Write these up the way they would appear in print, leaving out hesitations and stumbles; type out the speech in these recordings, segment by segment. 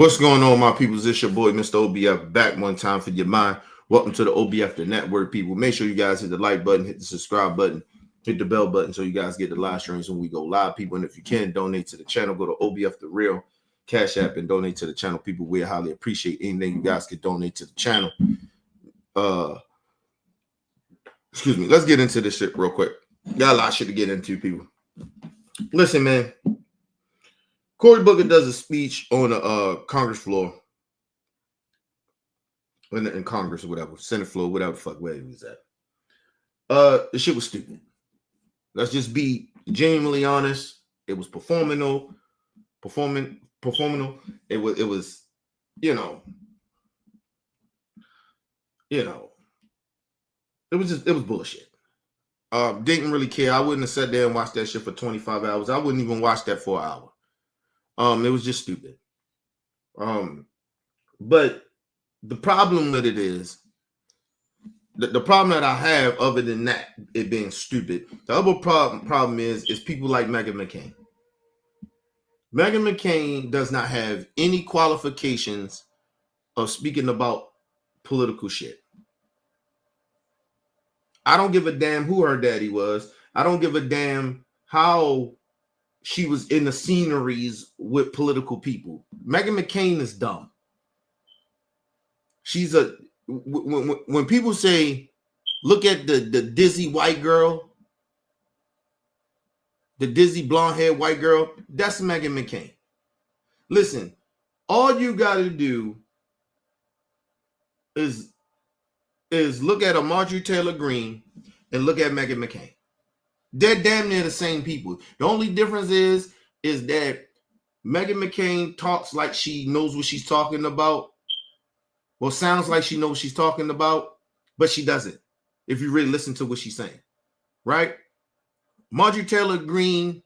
What's going on, my people? This your boy, Mr. OBF, back one time for your mind. Welcome to the OBF the Network, people. Make sure you guys hit the like button, hit the subscribe button, hit the bell button so you guys get the live streams when we go live, people. And if you can, donate to the channel. Go to OBF the Real Cash App and donate to the channel, people. We highly appreciate anything you guys could donate to the channel. Excuse me. Let's get into this shit real quick. Got a lot of shit to get into, people. Listen, man. Cory Booker does a speech on the Congress floor, in Congress or whatever, Senate floor, whatever the fuck, where he was at. The shit was stupid. Let's just be genuinely honest. It was performational. It was, it was bullshit. Didn't really care. I wouldn't have sat there and watched that shit for 25 hours. I wouldn't even watch that for an hour. It was just stupid. But the problem with it is, the problem that I have, other than that, it being stupid, the other problem is people like Meghan Mccain. Meghan McCain does not have any qualifications of speaking about political shit. I don't give a damn who her daddy was. I don't give a damn how she was in the sceneries with political people. Meghan McCain is dumb. She's when people say, look at the dizzy white girl, the dizzy blonde haired white girl, that's Meghan McCain. Listen, all you got to do is look at a Marjorie Taylor Greene and look at Meghan McCain. They're damn near the same people. The only difference is that Meghan McCain talks like she knows what she's talking about. Well, sounds like she knows what she's talking about, but she doesn't, if you really listen to what she's saying, right? Marjorie Taylor Greene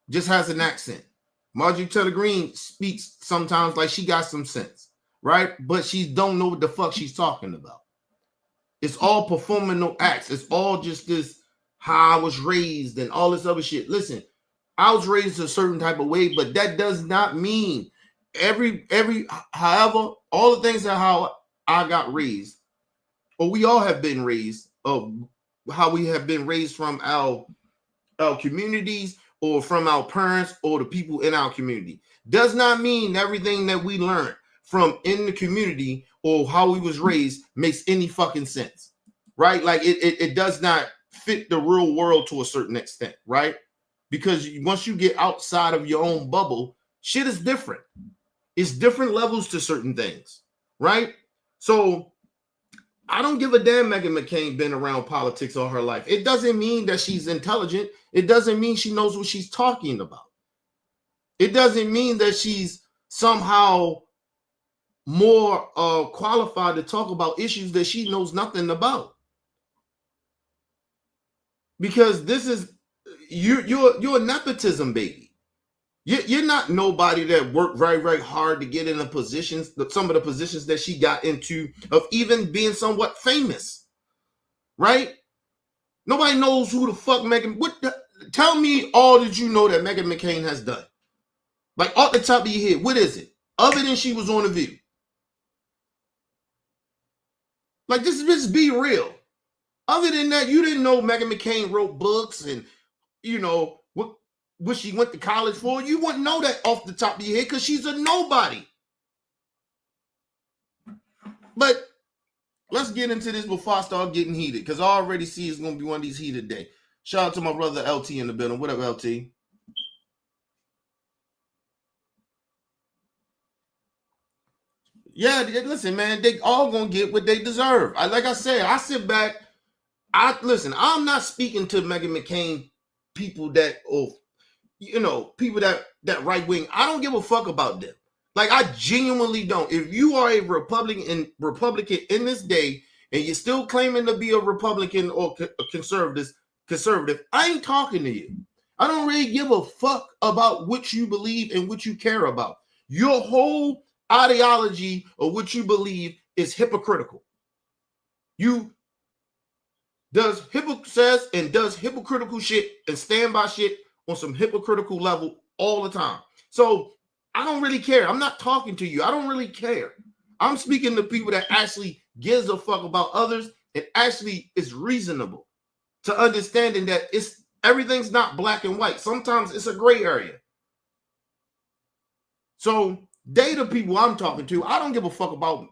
just has an accent. Marjorie Taylor Greene speaks sometimes like she got some sense, right? But she don't know what the fuck she's talking about. It's all performational acts. It's all just this, how I was raised and all this other shit. Listen, I was raised a certain type of way, but that does not mean however, all the things that how I got raised, or we all have been raised, of how we have been raised from our communities or from our parents or the people in our community, does not mean everything that we learned from in the community or how we was raised makes any fucking sense, right? Like it does not fit the real world to a certain extent, right? Because once you get outside of your own bubble, shit is different. It's different levels to certain things, right? So I don't give a damn Meghan McCain been around politics all her life. It doesn't mean that she's intelligent. It doesn't mean she knows what she's talking about. It doesn't mean that she's somehow more qualified to talk about issues that she knows nothing about. Because this is you're a nepotism baby. You're not nobody that worked very, very hard to get in the positions, some of the positions that she got into, of even being somewhat famous, right? Nobody knows who the fuck Meghan. Tell me all that you know that Meghan McCain has done. Like off the top of your head, what is it? Other than she was on The View. Like, just be real. Other than that, you didn't know Meghan McCain wrote books and, what she went to college for. You wouldn't know that off the top of your head because she's a nobody. But let's get into this before I start getting heated, because I already see it's going to be one of these heated days. Shout out to my brother LT in the building. What up, LT? Yeah, listen, man, they all going to get what they deserve. Like I said, I sit back. I'm not speaking to Meghan McCain people that, people that right wing. I don't give a fuck about them. Like, I genuinely don't. If you are a Republican in this day and you're still claiming to be a Republican or a conservative, I ain't talking to you. I don't really give a fuck about what you believe and what you care about. Your whole ideology of what you believe is hypocritical. You does hypocritical shit and stand by shit on some hypocritical level all the time. So I don't really care. I'm not talking to you. I don't really care. I'm speaking to people that actually gives a fuck about others and actually is reasonable to understanding that everything's not black and white. Sometimes it's a gray area. So they the people I'm talking to. I don't give a fuck about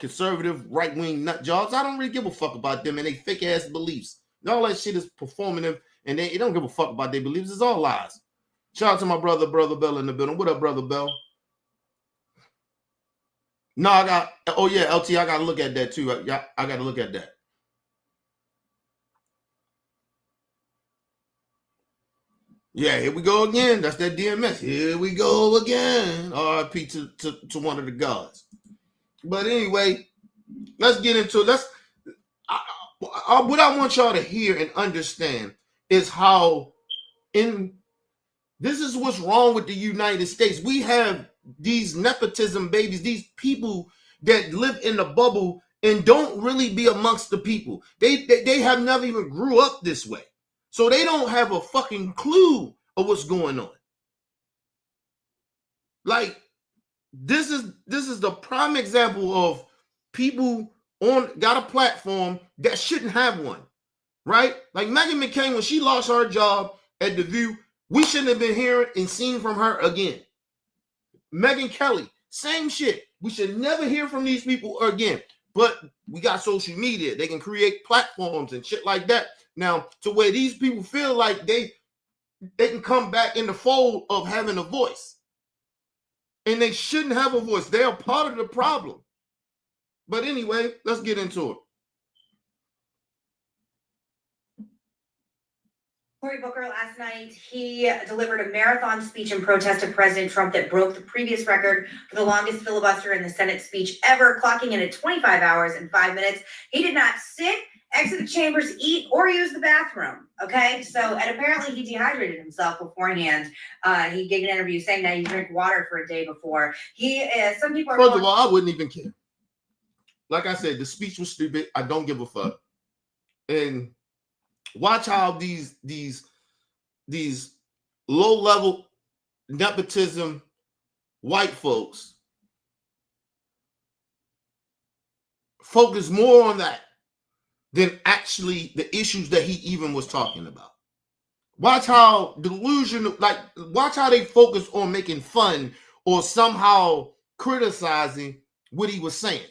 conservative right-wing nut jobs. I don't really give a fuck about them and they fake ass beliefs. All that shit is performative and they don't give a fuck about their beliefs. It's all lies. Shout out to my brother Bell in the building. What up, Brother Bell? No, yeah, LT, I gotta look at that too. I gotta look at that. Yeah, here we go again. That's that DMS. Here we go again. RIP to one of the gods. But anyway, let's get into what I want y'all to hear and understand is how this is what's wrong with the United States. We have these nepotism babies, these people that live in the bubble and don't really be amongst the people. They have never even grew up this way. So they don't have a fucking clue of what's going on. Like, this is the prime example of people got a platform that shouldn't have one, right? Like Meghan McCain, when she lost her job at The View, we shouldn't have been hearing and seeing from her again. Megyn Kelly, same shit. We should never hear from these people again. But we got social media. They can create platforms and shit like that now to where these people feel like they can come back in the fold of having a voice. And they shouldn't have a voice. They are part of the problem. But anyway, let's get into it. Cory Booker last night, he delivered a marathon speech in protest of President Trump that broke the previous record for the longest filibuster in the Senate speech ever, clocking in at 25 hours and 5 minutes. He did not sit, exit the chambers, eat, or use the bathroom. Okay, so and apparently he dehydrated himself beforehand. He gave an interview saying that he drank water for a day before. Some people are. First of all, I wouldn't even care. Like I said, the speech was stupid. I don't give a fuck. And watch how these low-level nepotism white folks focus more on that than actually the issues that he even was talking about. Watch how delusional, watch how they focus on making fun or somehow criticizing what he was saying.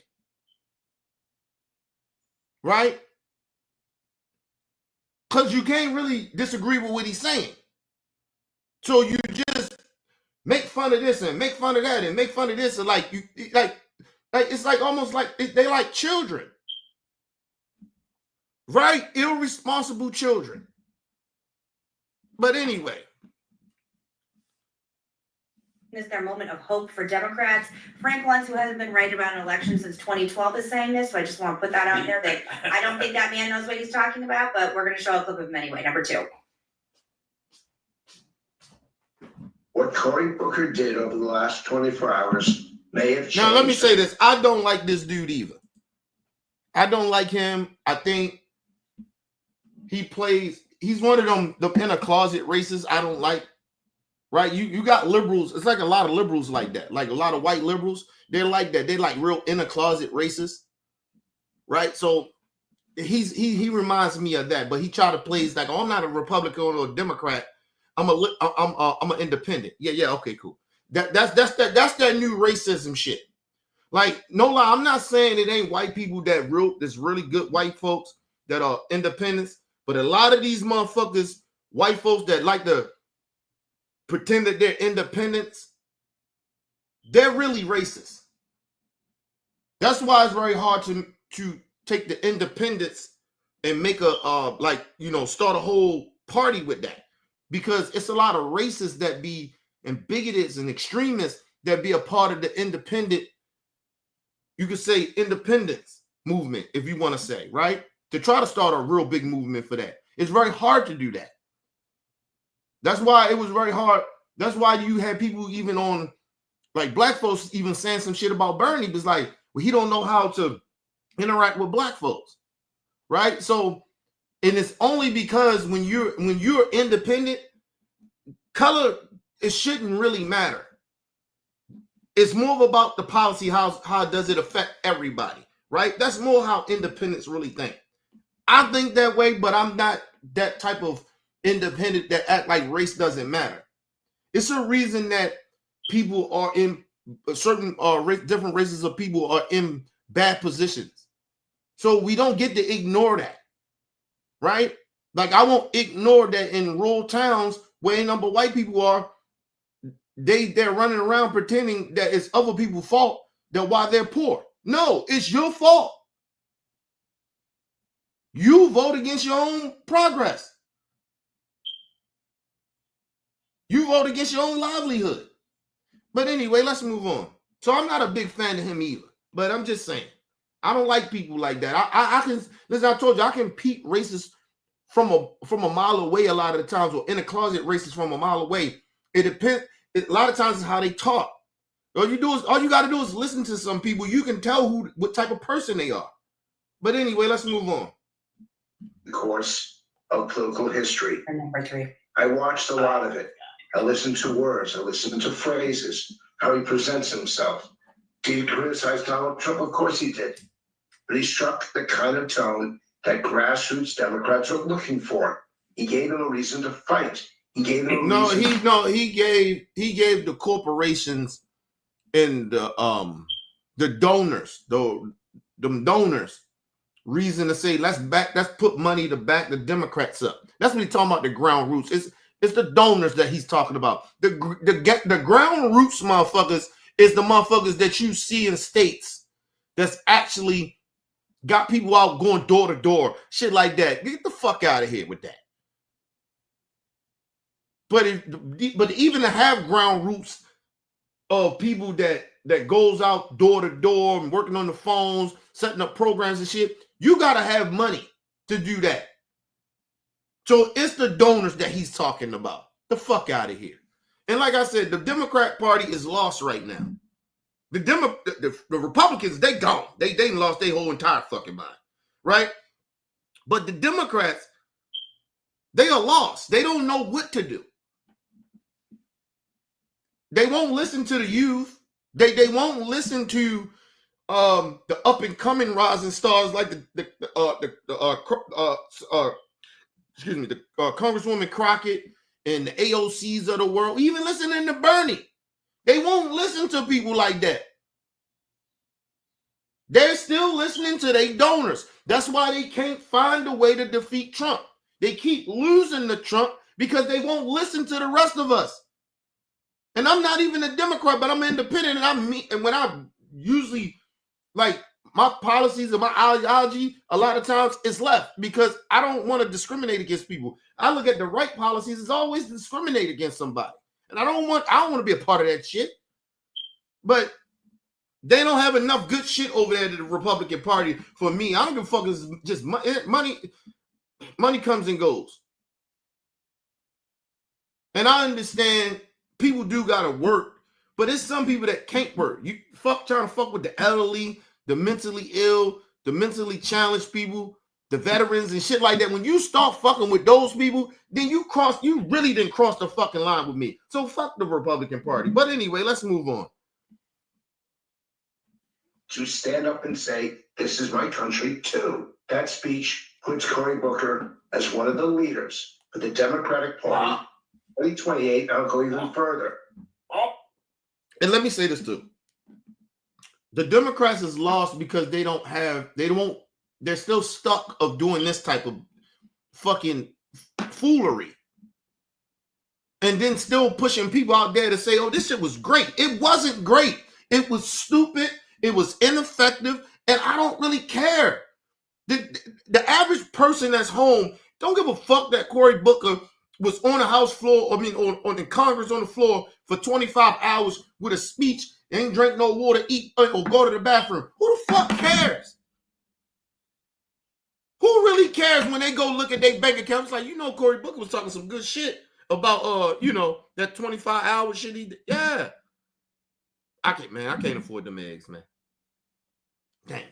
Right? Because you can't really disagree with what he's saying. So you just make fun of this and make fun of that and make fun of this and it's like almost like they like children. Right? Irresponsible children. But anyway. Is their moment of hope for Democrats. Frank Luntz, who hasn't been right about an election since 2012, is saying this. So I just want to put that out there. That I don't think that man knows what he's talking about, but we're going to show a clip of him anyway. Number 2. What Cory Booker did over the last 24 hours may have changed. Now, let me say this. I don't like this dude either. I don't like him. I think he's one of them, the in a closet racists I don't like. Right? You got liberals. It's like a lot of liberals like that. Like a lot of white liberals. They're like that. They're like real in a closet racists. Right? So he reminds me of that. But he tried to play like, oh, I'm not a Republican or a Democrat. I'm an independent. Yeah, okay, cool. That's that new racism shit. Like, no lie, I'm not saying it ain't white people that's really good white folks that are independents, but a lot of these motherfuckers, white folks that like to pretend that they're independents, they're really racist. That's why it's very hard to take the independents and make start a whole party with that. Because it's a lot of racists that be and bigoted and extremists that be a part of the independent, you could say independence movement, if you want to say, right? To try to start a real big movement for that. It's very hard to do that. That's why it was very hard. That's why you had people even on, like black folks even saying some shit about Bernie. It was like, well, he don't know how to interact with black folks, right? So, and it's only because when you're independent, color, it shouldn't really matter. It's more about the policy. How does it affect everybody, right? That's more how independents really think. I think that way, but I'm not that type of independent that act like race doesn't matter. It's a reason that people are in certain different races of people are in bad positions. So we don't get to ignore that, right? Like I won't ignore that in rural towns where a number of white people are, they're running around pretending that it's other people's fault that why they're poor. No, it's your fault. You vote against your own progress. You vote against your own livelihood. But anyway, let's move on. So I'm not a big fan of him either. But I'm just saying, I don't like people like that. I can listen. I told you I can peep racists from a mile away a lot of the times, or in a closet racists from a mile away. It depends. A lot of times it's how they talk. All you got to do is listen to some people. You can tell what type of person they are. But anyway, let's move on. The course of political history. Number 3. I watched a lot of it. I listened to words. I listened to phrases, how he presents himself. Did he criticize Donald Trump? Of course he did. But he struck the kind of tone that grassroots Democrats are looking for. He gave them a reason to fight. He gave them a reason. He gave the corporations and the donors, the donors, reason to say let's put money to back the Democrats up. That's what he's talking about. The ground roots. It's the donors that he's talking about. The ground roots motherfuckers is the motherfuckers that you see in states that's actually got people out going door to door, shit like that. Get the fuck out of here with that. But even to have ground roots of people that goes out door to door and working on the phones, setting up programs and shit, you gotta have money to do that. So it's the donors that he's talking about. The fuck out of here. And like I said, the Democrat Party is lost right now. The Republicans, they gone. They lost their whole entire fucking mind, right? But the Democrats, they are lost. They don't know what to do. They won't listen to the youth. They won't listen to the up and coming rising stars like the Congresswoman Crockett and the AOCs of the world. Even listening to Bernie, they won't listen to people like that. They're still listening to their donors. That's why they can't find a way to defeat Trump. They keep losing to Trump because they won't listen to the rest of us. And I'm not even a Democrat, but I'm independent. And when I usually like my policies and my ideology, a lot of times it's left because I don't want to discriminate against people. I look at the right policies as always to discriminate against somebody. And I don't want to be a part of that shit. But they don't have enough good shit over there to the Republican Party for me. I don't give a fuck. It's just money. Money comes and goes. And I understand people do gotta work, but it's some people that can't work. You trying to fuck with the elderly, the mentally ill, the mentally challenged people, the veterans and shit like that. When you start fucking with those people, then you really didn't cross the fucking line with me. So fuck the Republican Party. But anyway, let's move on. To stand up and say, this is my country too. That speech puts Cory Booker as one of the leaders for the Democratic Party. 2028, I'll go even further. And let me say this too. The Democrats is lost because they're still stuck of doing this type of fucking foolery. And then still pushing people out there to say, oh, this shit was great. It wasn't great. It was stupid. It was ineffective. And I don't really care. The average person that's home don't give a fuck that Cory Booker was on the House floor, on the Congress on the floor for 25 hours with a speech, ain't drink no water, eat, or go to the bathroom. Who the fuck cares? Who really cares when they go look at their bank account? It's like, Cory Booker was talking some good shit about, that 25-hour shit he did. Yeah. I can't afford them eggs, man. Damn,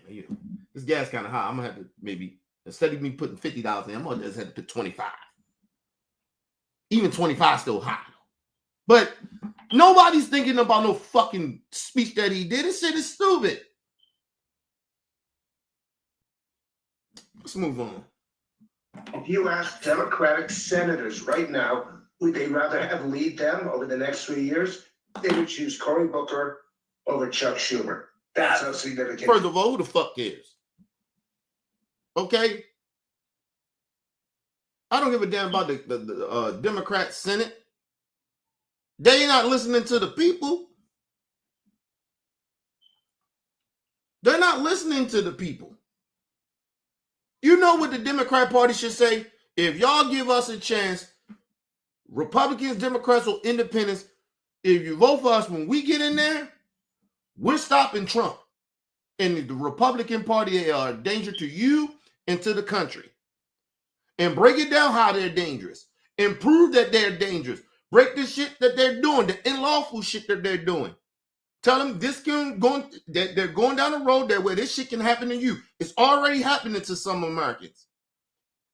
this gas kind of high. I'm going to have to maybe, instead of me putting $50 in, I'm going to just have to put 25. Even 25 still high. But nobody's thinking about no fucking speech that he did. This shit is stupid. Let's move on. If you ask Democratic senators right now, would they rather have lead them over the next 3 years? They would choose Cory Booker over Chuck Schumer. That's how significant. First of all, who the fuck cares? Okay? I don't give a damn about the Democrat Senate. They not listening to the people. They're not listening to the people. You know what the Democrat Party should say? If y'all give us a chance, Republicans, Democrats, or Independents, if you vote for us when we get in there, we're stopping Trump. And the Republican Party, they are a danger to you and to the country. And break it down how they're dangerous. And prove that they're dangerous. Break the shit that they're doing, the unlawful shit that they're doing. Tell them that they're going down the road there where this shit can happen to you. It's already happening to some Americans.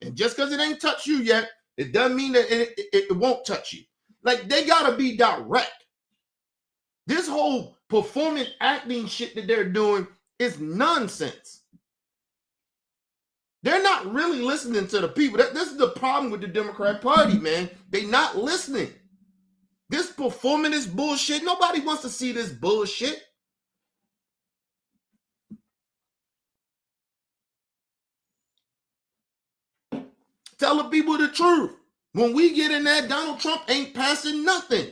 And just because it ain't touched you yet, it doesn't mean that it won't touch you. Like, they gotta be direct. This whole performance acting shit that they're doing is nonsense. They're not really listening to the people. This is the problem with the Democrat Party, man. They not listening. This performance is bullshit. Nobody wants to see this bullshit. Tell the people the truth. When we get in there, Donald Trump ain't passing nothing.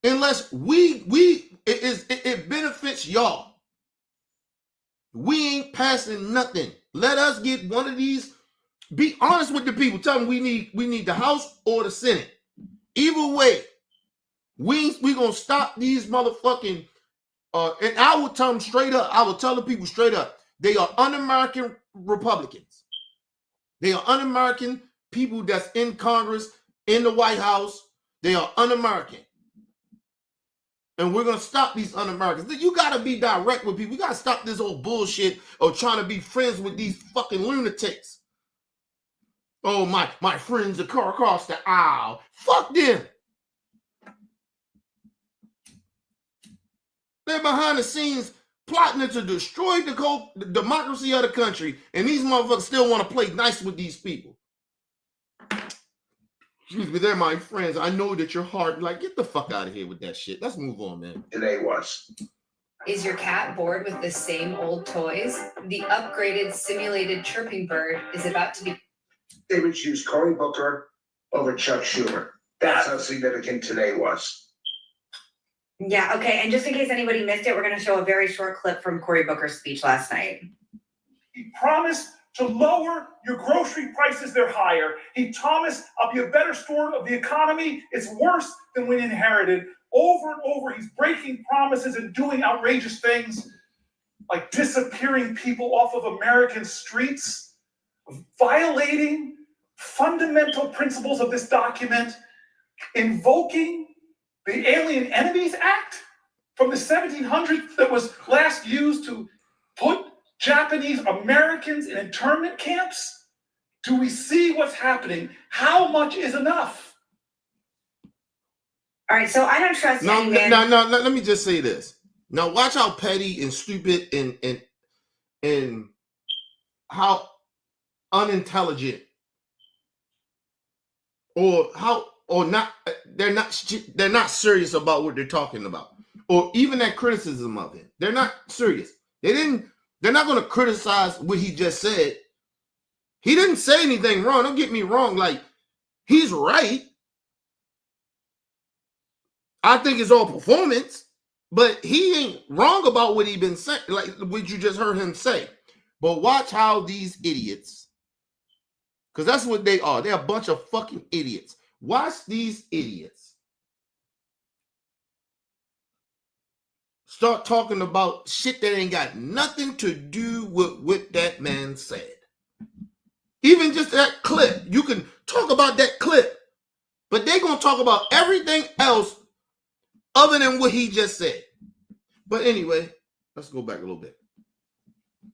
Unless it benefits y'all. We ain't passing nothing. Let us get one of these. Be honest with the people. Tell them we need the House or the Senate. Either way, we gonna stop these motherfucking. And I will tell them straight up. I will tell the people straight up. They are un-American Republicans. They are un-American people that's in Congress, in the White House. They are un-American. And we're going to stop these un-Americans. You got to be direct with people. You got to stop this old bullshit of trying to be friends with these fucking lunatics. Oh, my friends across the aisle. Fuck them. They're behind the scenes plotting to destroy the democracy of the country. And these motherfuckers still want to play nice with these people. Excuse me, they're my friends. I know that you're hard. Like, get the fuck out of here with that shit. Let's move on, man. Today was. Is your cat bored with the same old toys? The upgraded simulated chirping bird is about to be. They would choose Cory Booker over Chuck Schumer. That's how significant today was. Yeah, okay. And just in case anybody missed it, we're going to show a very short clip from Cory Booker's speech last night. He promised to lower your grocery prices, they're higher. He promised I'll be a better steward of the economy. It's worse than when inherited. Over and over, he's breaking promises and doing outrageous things like disappearing people off of American streets, violating fundamental principles of this document, invoking the Alien Enemies Act from the 1700s that was last used to put Japanese Americans in internment camps? Do we see what's happening? How much is enough? All right, so I don't trust No, any man. no, let me just say this. Now watch how petty and stupid and how unintelligent they're not serious about what they're talking about, or even that criticism of it. They're not serious. They're not going to criticize what he just said. He didn't say anything wrong. Don't get me wrong. Like, he's right. I think it's all performance, but he ain't wrong about what he been saying, like what you just heard him say. But watch how these idiots, because that's what they are. They're a bunch of fucking idiots. Watch these idiots start talking about shit that ain't got nothing to do with what that man said. Even just that clip. You can talk about that clip, but they're going to talk about everything else other than what he just said. But anyway, let's go back a little bit.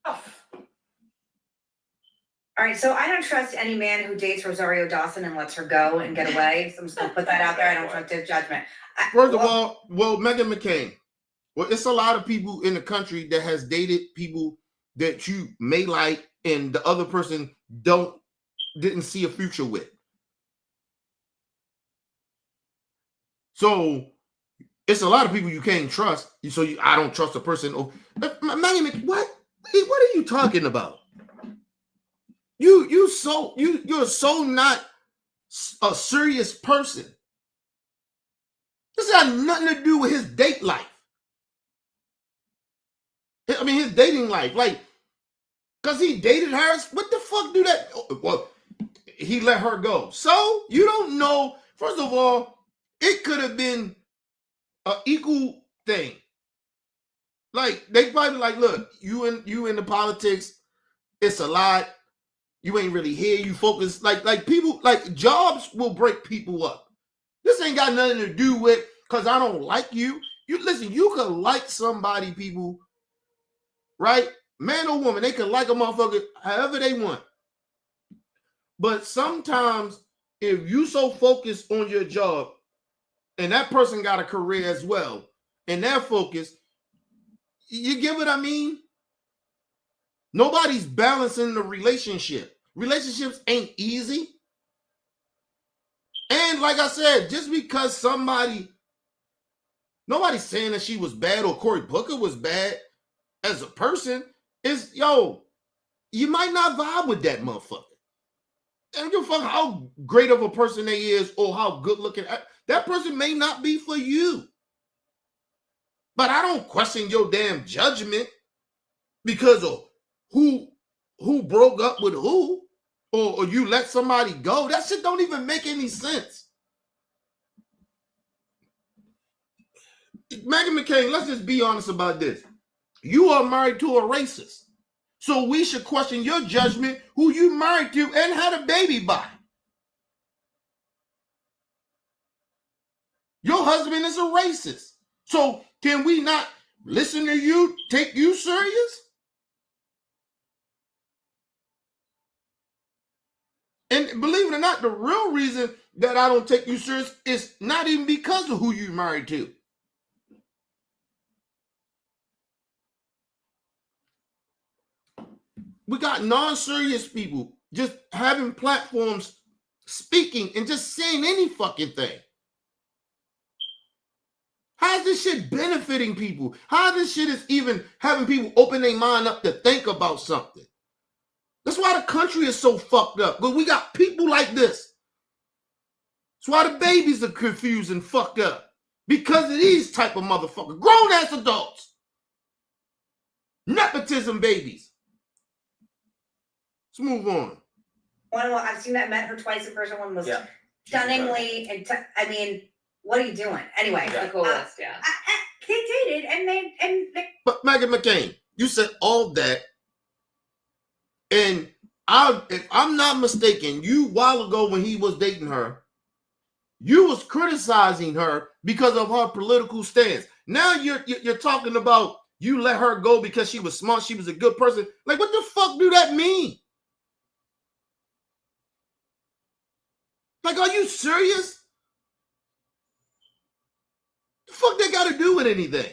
All All right, so I don't trust any man who dates Rosario Dawson and lets her go and get away. So I'm just gonna put that out there. I don't trust his judgment. First of all, Meghan Mccain. Well, it's a lot of people in the country that has dated people that you may like, and the other person didn't see a future with. So it's a lot of people you can't trust. So I don't trust a person. Oh, Meghan, what? What are you talking about? You're so not a serious person. This has nothing to do with his date life. I mean, his dating life, like, because he dated her. What the fuck do that? Well, he let her go. So you don't know. First of all, it could have been an equal thing. Like, they probably like, look, you in the politics. It's a lot. You ain't really here. You focus like people, like jobs will break people up. This ain't got nothing to do with because I don't like you. You listen, you could like somebody, people, right? Man or woman, they can like a motherfucker however they want. But sometimes if you so focused on your job and that person got a career as well, and they're focused, you get what I mean? Nobody's balancing the relationship. Relationships ain't easy. And like I said, just because nobody's saying that she was bad or Cory Booker was bad as a person, is, you might not vibe with that motherfucker. I don't give a fuck how great of a person they is or how good looking. That person may not be for you. But I don't question your damn judgment because of who broke up with who, or you let somebody go. That shit don't even make any sense. Meghan McCain, let's just be honest about this. You are married to a racist. So we should question your judgment, who you married to and had a baby by. Your husband is a racist. So can we not listen to you, take you serious? And believe it or not, the real reason that I don't take you serious is not even because of who you married to. We got non-serious people just having platforms, speaking and just saying any fucking thing. How is this shit benefiting people? How this shit is even having people open their mind up to think about something? That's why the country is so fucked up. Because we got people like this. That's why the babies are confused and fucked up. Because of these type of motherfuckers. Grown-ass adults. Nepotism babies. Let's move on. I've seen that, met her twice in person. One was stunningly, I mean, what are you doing? Anyway. The coolest, yeah. They dated and they. But Meghan McCain, you said all that. And if I'm not mistaken, you a while ago when he was dating her, you was criticizing her because of her political stance. Now you're talking about you let her go because she was smart, she was a good person. Like, what the fuck do that mean? Like, are you serious? The fuck that got to do with anything?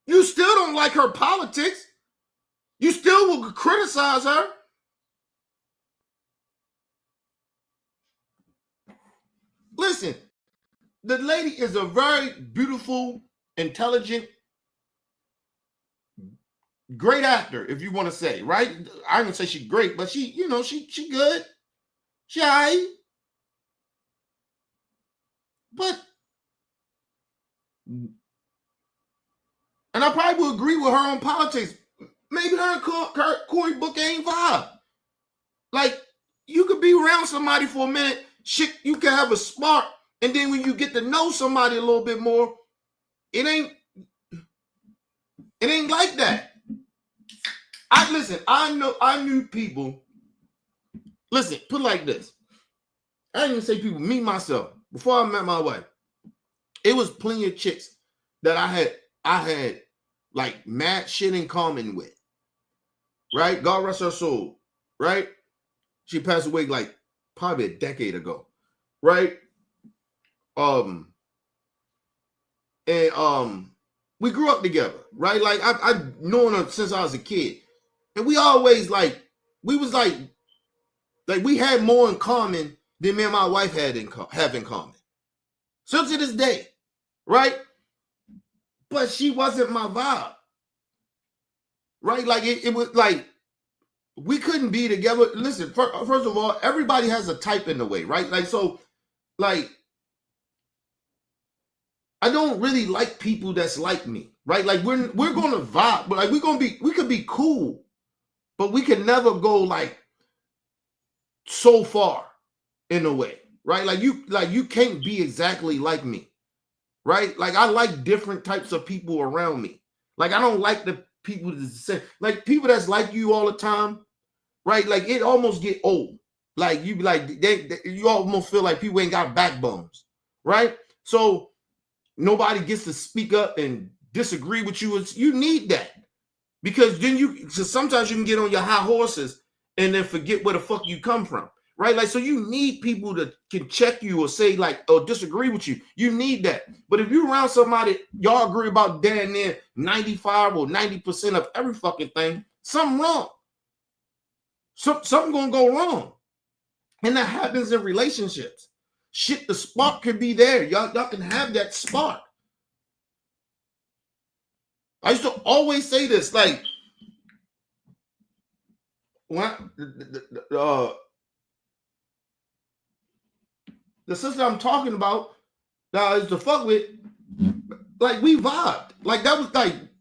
You still don't like her politics. You still will criticize her. Listen, the lady is a very beautiful, intelligent, great actor, if you want to say, right? I'm gonna say she's great, but she good. She all right. But, and I probably would agree with her on politics. Maybe her and Cory Booker ain't vibe. Like, you could be around somebody for a minute, shit, you can have a spark, and then when you get to know somebody a little bit more, it ain't like that. I knew people. Listen, put it like this. I didn't even say people, me, myself, before I met my wife, it was plenty of chicks that I had like mad shit in common with. right? God rest her soul, right? She passed away like probably a decade ago, right? Um, and we grew up together, right? Like I've known her since I was a kid, and we always like we was like we had more in common than me and my wife have in common. So to this day, right? But she wasn't my vibe, right? Like it was like we couldn't be together. Listen, first of all, everybody has a type in the way, right? Like so, like I don't really like people that's like me, right? Like we're gonna vibe, but like we could be cool, but we could never go like so far in a way, right? Like you can't be exactly like me, right? Like I like different types of people around me. Like I don't like the people that say like people that's like you all the time, right? Like it almost get old. Like you be like you almost feel like people ain't got backbones, right? So nobody gets to speak up and disagree with you. You need that because then sometimes you can get on your high horses and then forget where the fuck you come from, right? Like, so you need people that can check you or say like, or disagree with you. You need that. But if you're around somebody, y'all agree about damn near 95 or 90% of every fucking thing, something wrong. Something gonna go wrong. And that happens in relationships. Shit, the spark could be there. Y'all can have that spark. I used to always say this, like, when the sister I'm talking about is to fuck with, like we vibed. Like that was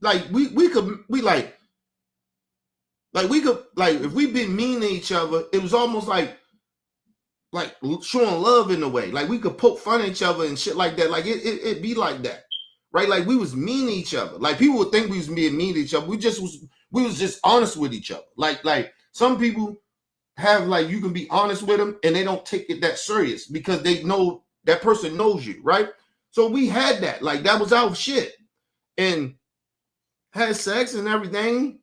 like we could if we been mean to each other, it was almost like showing love in a way. Like we could poke fun at each other and shit like that. Like it be like that. Right? Like we was mean to each other. Like people would think we was being mean to each other. We was just honest with each other. Like some people have like you can be honest with them and they don't take it that serious because they know that person knows you, right? So we had that. Like that was our shit. And had sex and everything.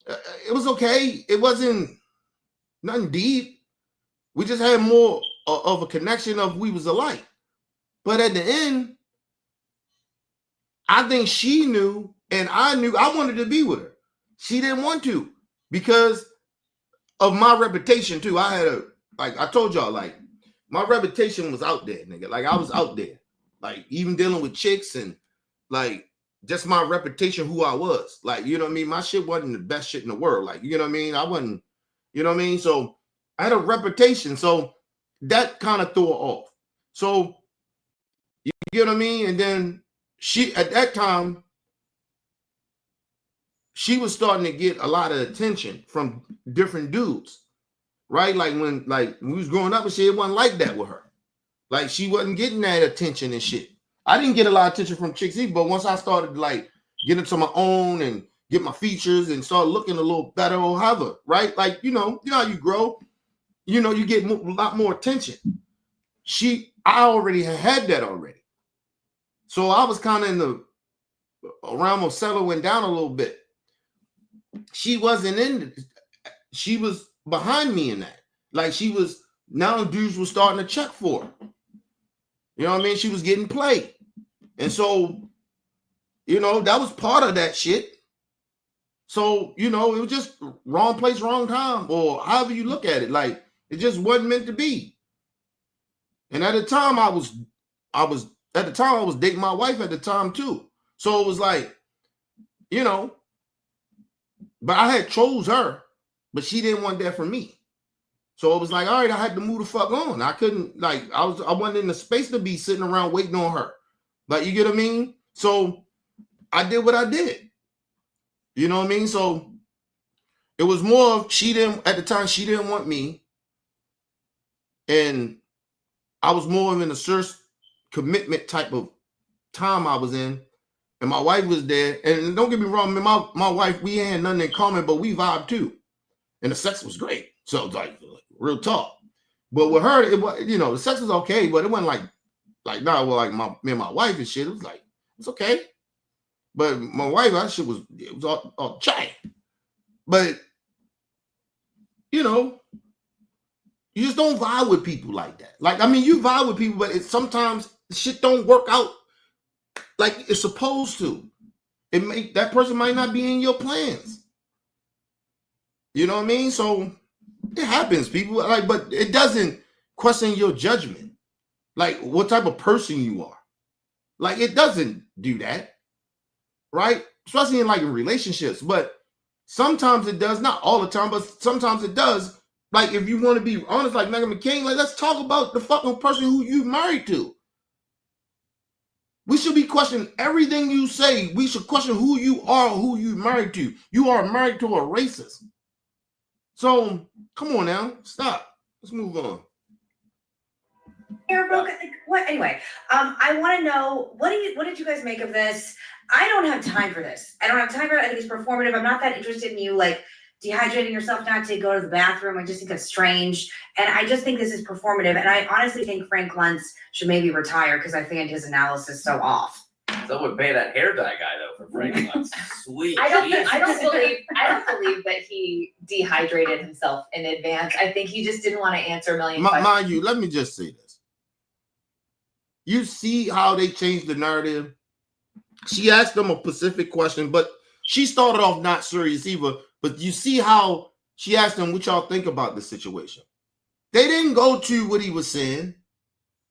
It was okay. It wasn't nothing deep. We just had more of a connection of we was alike. But at the end, I think she knew and I knew I wanted to be with her. She didn't want to because of my reputation too. I had I told y'all, like my reputation was out there, nigga. Like I was out there. Like even dealing with chicks and like just my reputation, who I was. Like, you know what I mean? My shit wasn't the best shit in the world. Like, you know what I mean? I wasn't, you know what I mean? So I had a reputation. So that kind of threw her off. So you get what I mean? And then she, at that time, she was starting to get a lot of attention from different dudes, right? Like when we was growing up and shit, it wasn't like that with her. Like she wasn't getting that attention and shit. I didn't get a lot of attention from chicks either, but once I started to like get into my own and get my features and start looking a little better or however, right? Like, you know how you grow, you get a lot more attention. I already had that already. So I was kind of in the realm of settling down a little bit. She wasn't she was behind me in that. Like now dudes were starting to check for her. You know what I mean? She was getting played. And so, that was part of that shit. So, it was just wrong place, wrong time, or however you look at it. Like, it just wasn't meant to be. And at the time I was dating my wife at the time too. So it was like, but I had chose her, but she didn't want that for me. So it was like, all right, I had to move the fuck on. I couldn't, I wasn't in the space to be sitting around waiting on her. Like, you get what I mean? So I did what I did. You know what I mean? So it was more of at the time, she didn't want me. And I was more in a serious commitment type of time I was in. And my wife was there. And don't get me wrong, my wife, we had nothing in common, but we vibed too. And the sex was great. So it was like real talk. But with her, it was, the sex was okay, but it wasn't like me and my wife and shit. It was like, it's okay. But my wife, it was all chatty. But you know, you just don't vibe with people like that. Like, I mean, you vibe with people, but sometimes shit don't work out like it's supposed to. That person might not be in your plans. You know what I mean? So it happens, people. Like, but it doesn't question your judgment, like what type of person you are. Like, it doesn't do that, right? Especially in relationships. But sometimes it does, not all the time, but sometimes it does. Like, if you want to be honest, like Meghan Mccain, like, let's talk about the fucking person who you married to. We should be questioning everything you say. We should question who you are, who you married to. You are married to a racist. So come on now, stop. Let's move on. What? Anyway, I want to know what did you guys make of this? I don't have time for this. I don't have time for it. I think it's performative. I'm not that interested in you like dehydrating yourself not to go to the bathroom. I just think that's strange, and I just think this is performative. And I honestly think Frank Luntz should maybe retire because I find his analysis so off. Someone would pay that hair dye guy though for Frank Luntz. Sweet. I don't believe that he dehydrated himself in advance. I think he just didn't want to answer a million questions. Mind you, let me just say this. You see how they changed the narrative? She asked them a specific question, but she started off not serious either. But you see how she asked them what y'all think about the situation. They didn't go to what he was saying.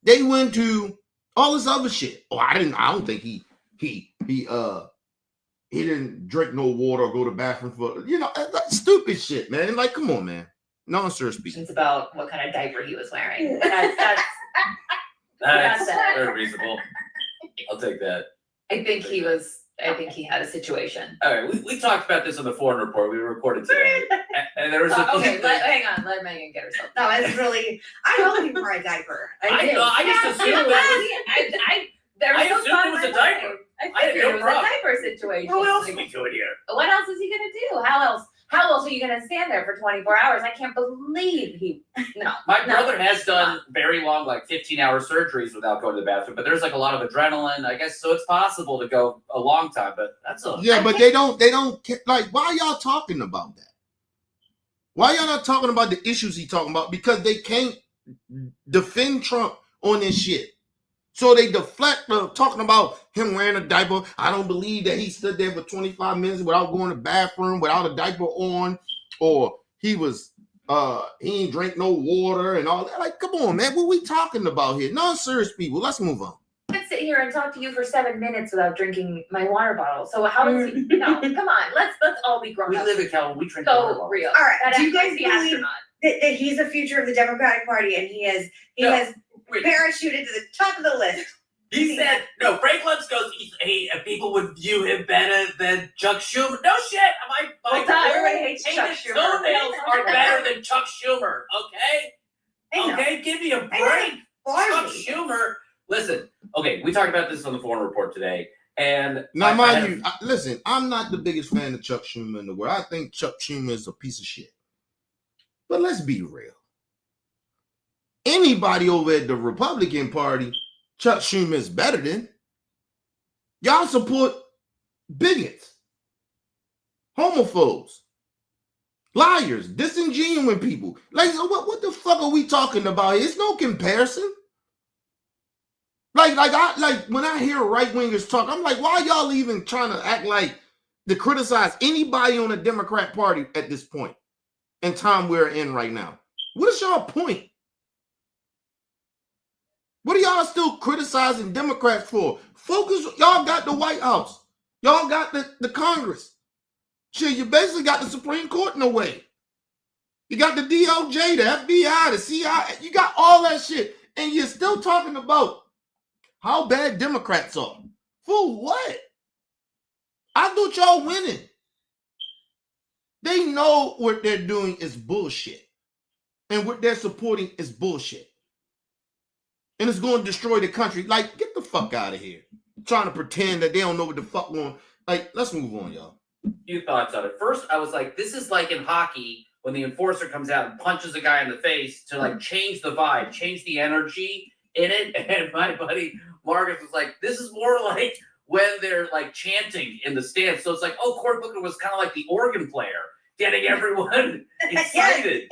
They went to all this other shit. Oh, I don't think he didn't drink no water or go to the bathroom for, that stupid shit, man. Like, come on, man. Non-serious speaking. It's about what kind of diaper he was wearing. That's very reasonable. I'll take that. I think he had a situation. All right, we talked about this on the Foreign Report. We recorded today, and there was a okay. Hang on, let Megan get herself. No, it's really. I'm looking for a diaper. I just assumed that. There was I assumed it was a diaper. I figured it was a diaper situation. What else are we doing here? What else is he gonna do? How else are you gonna stand there for 24 hours? I can't believe My brother has done very long, 15-hour surgeries without going to the bathroom, but there's a lot of adrenaline, I guess, so it's possible to go a long time, but that's a... Yeah, but they don't, like, why are y'all talking about that? Why y'all not talking about the issues he talking about? Because they can't defend Trump on this shit. So they deflect talking about him wearing a diaper. I don't believe that he stood there for 25 minutes without going to the bathroom, without a diaper on, or he ain't drink no water and all that. Like, come on, man. What we talking about here? Non-serious people. Let's move on. I can't sit here and talk to you for 7 minutes without drinking my water bottle. So how does he? No, come on. Let's all be grown We up. live in California. We drink water So bottles. real. All right. That Do you guys the believe astronaut? that he's the future of the Democratic Party and he has parachuted to the top of the list? He said, no, Frank Luntz goes, people would view him better than Chuck Schumer. No shit. Everybody hates Chuck His Schumer. toenails are better than Chuck Schumer, okay? Okay, give me a break. Chuck Schumer. Listen, okay, we talked about this on the Foreign Report today. And now, listen, I'm not the biggest fan of Chuck Schumer in the world. I think Chuck Schumer is a piece of shit. But let's be real. Anybody over at the Republican Party, Chuck Schumer is better than. Y'all support bigots, homophobes, liars, disingenuous people. Like, so what the fuck are we talking about here? It's no comparison. Like when I hear right-wingers talk, I'm like, why y'all even trying to act like to criticize anybody on the Democrat Party at this point in time we're in right now? What is y'all point? What are y'all still criticizing Democrats for? Focus, y'all got the White House. Y'all got the Congress. Shit, you basically got the Supreme Court in a way. You got the DOJ, the FBI, the CIA. You got all that shit. And you're still talking about how bad Democrats are. For what? I thought y'all winning. They know what they're doing is bullshit. And what they're supporting is bullshit. And it's going to destroy the country. Like, get the fuck out of here. Trying to pretend that they don't know what the fuck going on. Like, let's move on, y'all. Few thoughts on it. First, I was like, this is like in hockey when the enforcer comes out and punches a guy in the face to change the vibe, change the energy in it. And my buddy Marcus was like, this is more like when they're chanting in the stands. So it's like, oh, Cory Booker was kind of like the organ player getting everyone excited.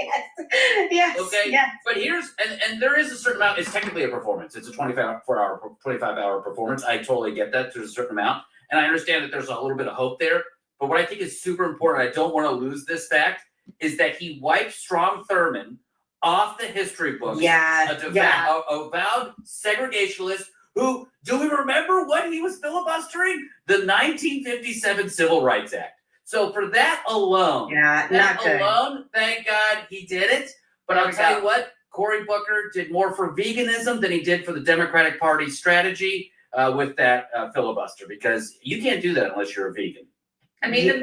Yes. Okay. Yes. But here's and there is a certain amount. It's technically a performance. It's a 25-hour performance. I totally get that. There's a certain amount, and I understand that there's a little bit of hope there. But what I think is super important, I don't want to lose this fact, is that he wiped Strom Thurmond off the history books. Yeah. A avowed segregationist who, do we remember what he was filibustering? The 1957 Civil Rights Act. So for that alone, thank God he did it. But I'll tell you what, Cory Booker did more for veganism than he did for the Democratic Party strategy with that filibuster, because you can't do that unless you're a vegan. I mean, the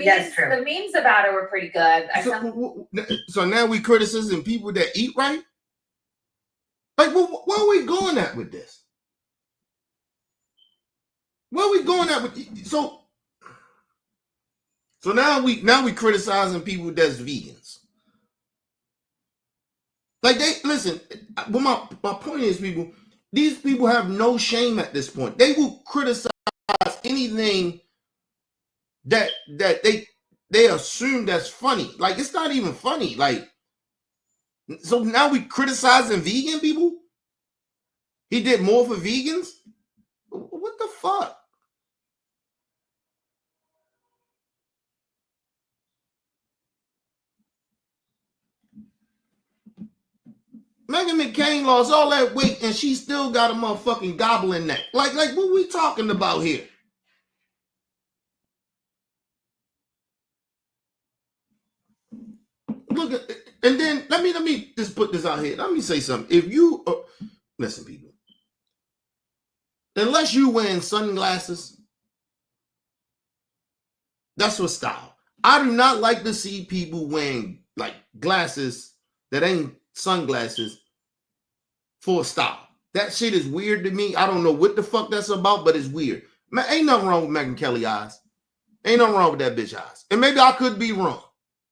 memes about it were pretty good. So now we criticizing people that eat right? Like, where are we going at with this? Where are we going at with so now we criticizing people that's vegans. Like, they listen, well, my point is, these people have no shame at this point. They will criticize anything that they assume that's funny. Like, it's not even funny. Like, so now we criticizing vegan people? He did more for vegans? What the fuck? Meghan Mccain lost all that weight and she still got a motherfucking goblin neck. Like what we talking about here? Look at, and then let me just put this out here. Let me say something. If you listen, people, unless you wearing sunglasses, that's what style. I do not like to see people wearing like glasses that ain't sunglasses for style. That shit is weird to me. I don't know what the fuck that's about, but it's weird. Man, ain't nothing wrong with Megyn Kelly eyes. Ain't nothing wrong with that bitch eyes. And maybe I could be wrong,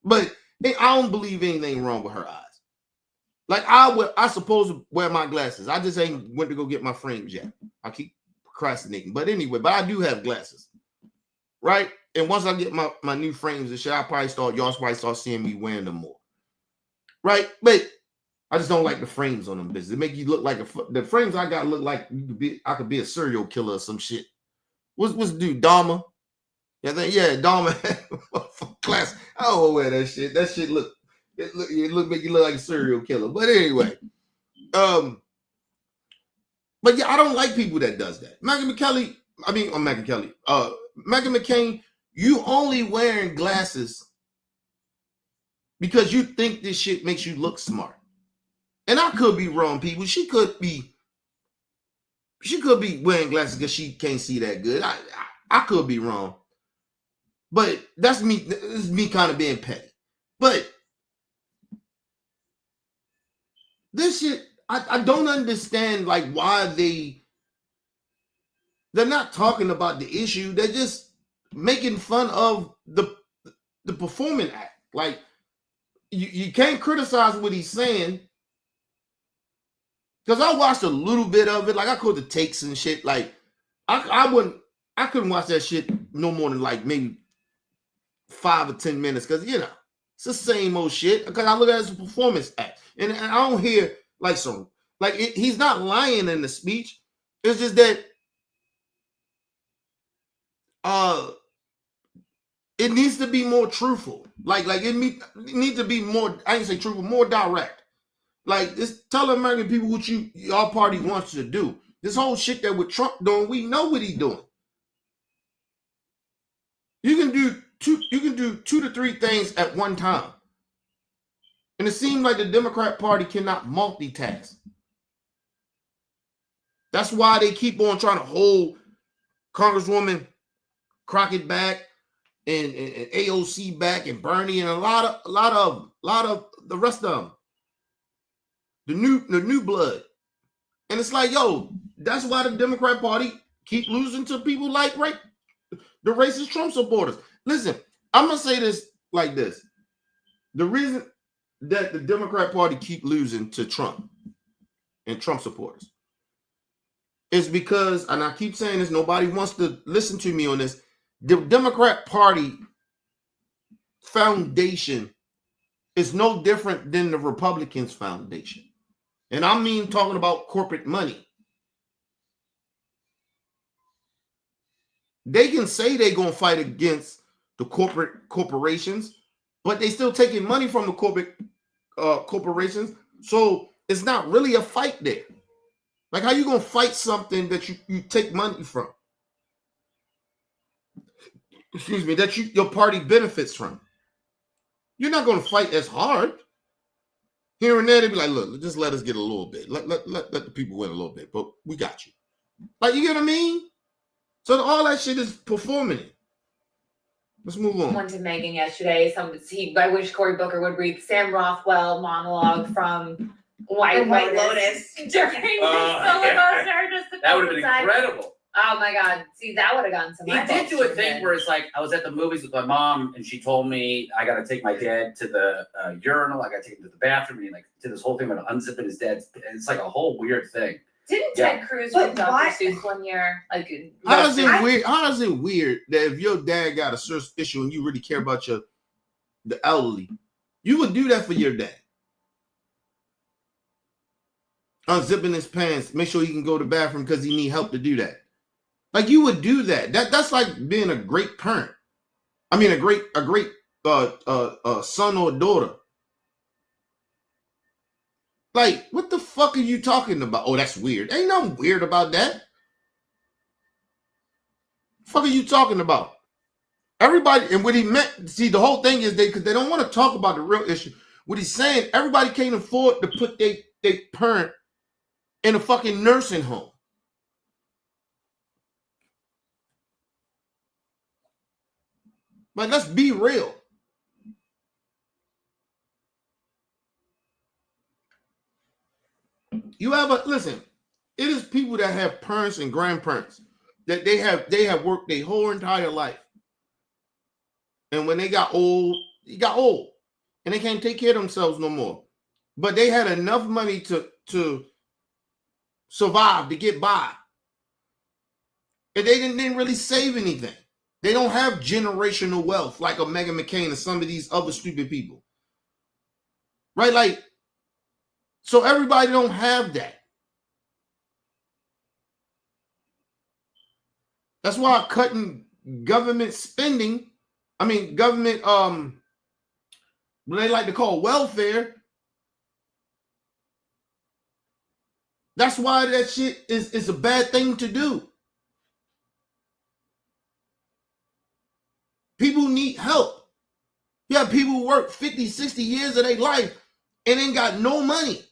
but I don't believe anything wrong with her eyes. Like, I supposed to wear my glasses. I just ain't went to go get my frames yet. I keep procrastinating. But anyway, I do have glasses. Right? And once I get my new frames and shit, y'all probably start seeing me wearing them more. Right? But I just don't like the frames on them bitches. They make you look like the frames I got look like I could be a serial killer or some shit. What's the dude, Dahmer? Yeah, Dahmer class. I don't wear that shit. That shit make you look like a serial killer. But anyway, but yeah, I don't like people that does that. Megyn McCain, you only wearing glasses because you think this shit makes you look smart. And I could be wrong, people. She could be wearing glasses because she can't see that good. I could be wrong. But that's me. This is me kind of being petty. But this shit, I don't understand, like, why they're not talking about the issue. They're just making fun of the performing act. Like, you can't criticize what he's saying. Because I watched a little bit of it. Like, I caught the takes and shit. Like, I couldn't watch that shit no more than like maybe 5 or 10 minutes, because it's the same old shit. Because I look at it as a performance act, and I don't hear like some he's not lying in the speech. It's just that it needs to be more truthful. Like it needs to be more. I ain't say truthful, more direct. Like, just tell American people what your party wants to do. This whole shit that with Trump doing, we know what he's doing. You can do 2 to 3 things at one time. And it seems like the Democrat Party cannot multitask. That's why they keep on trying to hold Congresswoman Crockett back and AOC back and Bernie and a lot of the rest of them. The new blood. And it's like, yo, that's why the Democrat Party keep losing to people like the racist Trump supporters. Listen, I'm gonna say this like this. The reason that the Democrat Party keep losing to Trump and Trump supporters is because, and I keep saying this, nobody wants to listen to me on this, the Democrat Party foundation is no different than the Republicans' foundation. And I mean talking about corporate money. They can say they're going to fight against the corporations, but they still taking money from the corporations. So it's not really a fight there. Like, how you going to fight something that you take money from? Excuse me, that your party benefits from. You're not going to fight as hard. Here and there, they be like, look, just let us get a little bit. Let the people win a little bit, but we got you. Like, you get what I mean? So all that shit is performing it. Let's move on. Went to Meghan yesterday. I wish Cory Booker would read Sam Rothwell monologue from White Lotus. during the filibuster. Just a That would have couple been times. incredible. Oh my God! See, that would have gone to He my did books do a for thing good. where it's like, I was at the movies with my mom and she told me I got to take my dad to the urinal. I got to take him to the bathroom. And he like did this whole thing about unzipping his dad's. It's like a whole weird thing. Didn't Yeah. Ted Cruz But read Dr. why- Seuss one year? Like, How is it weird that if your dad got a certain issue and you really care about the elderly, you would do that for your dad? Unzipping his pants, make sure he can go to the bathroom because he need help to do that. Like, you would do that. That's like being a great parent. I mean, a great son or daughter. Like, what the fuck are you talking about? Oh, that's weird. Ain't nothing weird about that. The fuck are you talking about? Everybody, and what he meant, see, the whole thing is because they don't want to talk about the real issue. What he's saying, everybody can't afford to put their parent in a fucking nursing home. Like, let's be real. You ever listen? It is people that have parents and grandparents that they have worked their whole entire life, and when they got old, and they can't take care of themselves no more. But they had enough money to survive, to get by, and they didn't really save anything. They don't have generational wealth like a Meghan Mccain and some of these other stupid people, right? Like, so everybody don't have that. That's why cutting government spending, I mean government what they like to call welfare. That's why that shit is a bad thing to do. People need help. You have people who work 50, 60 years of their life and ain't got no money.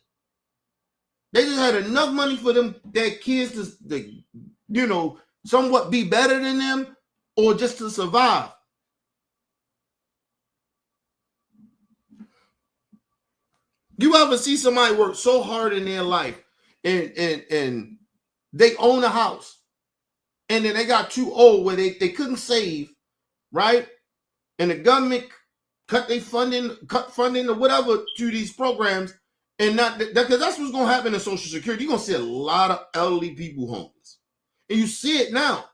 They just had enough money for their kids to somewhat be better than them or just to survive. You ever see somebody work so hard in their life and they own a house and then they got too old where they couldn't save, right? And the government cut funding or whatever to these programs, and not because that's what's gonna happen in Social Security. You're gonna see a lot of elderly people homeless. And you see it now.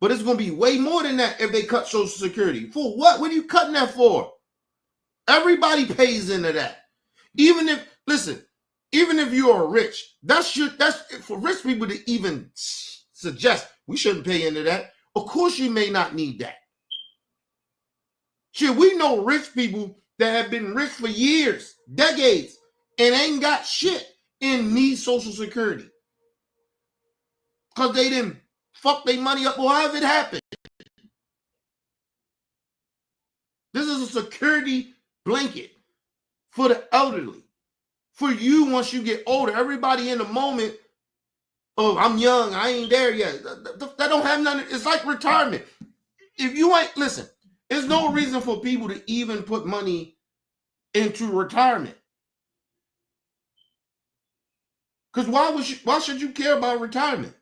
But it's gonna be way more than that if they cut Social Security. For what? What are you cutting that for? Everybody pays into that. Even if you are rich, that's for rich people to even suggest we shouldn't pay into that. Of course, you may not need that. Shit, we know rich people that have been rich for years, decades, and ain't got shit and need Social Security. Because they didn't fuck their money up or however it happened. This is a security blanket for the elderly. For you, once you get older, everybody in the moment, oh, I'm young, I ain't there yet. That don't have nothing. It's like retirement. If you ain't, listen, there's no reason for people to even put money into retirement. Because why should you care about retirement?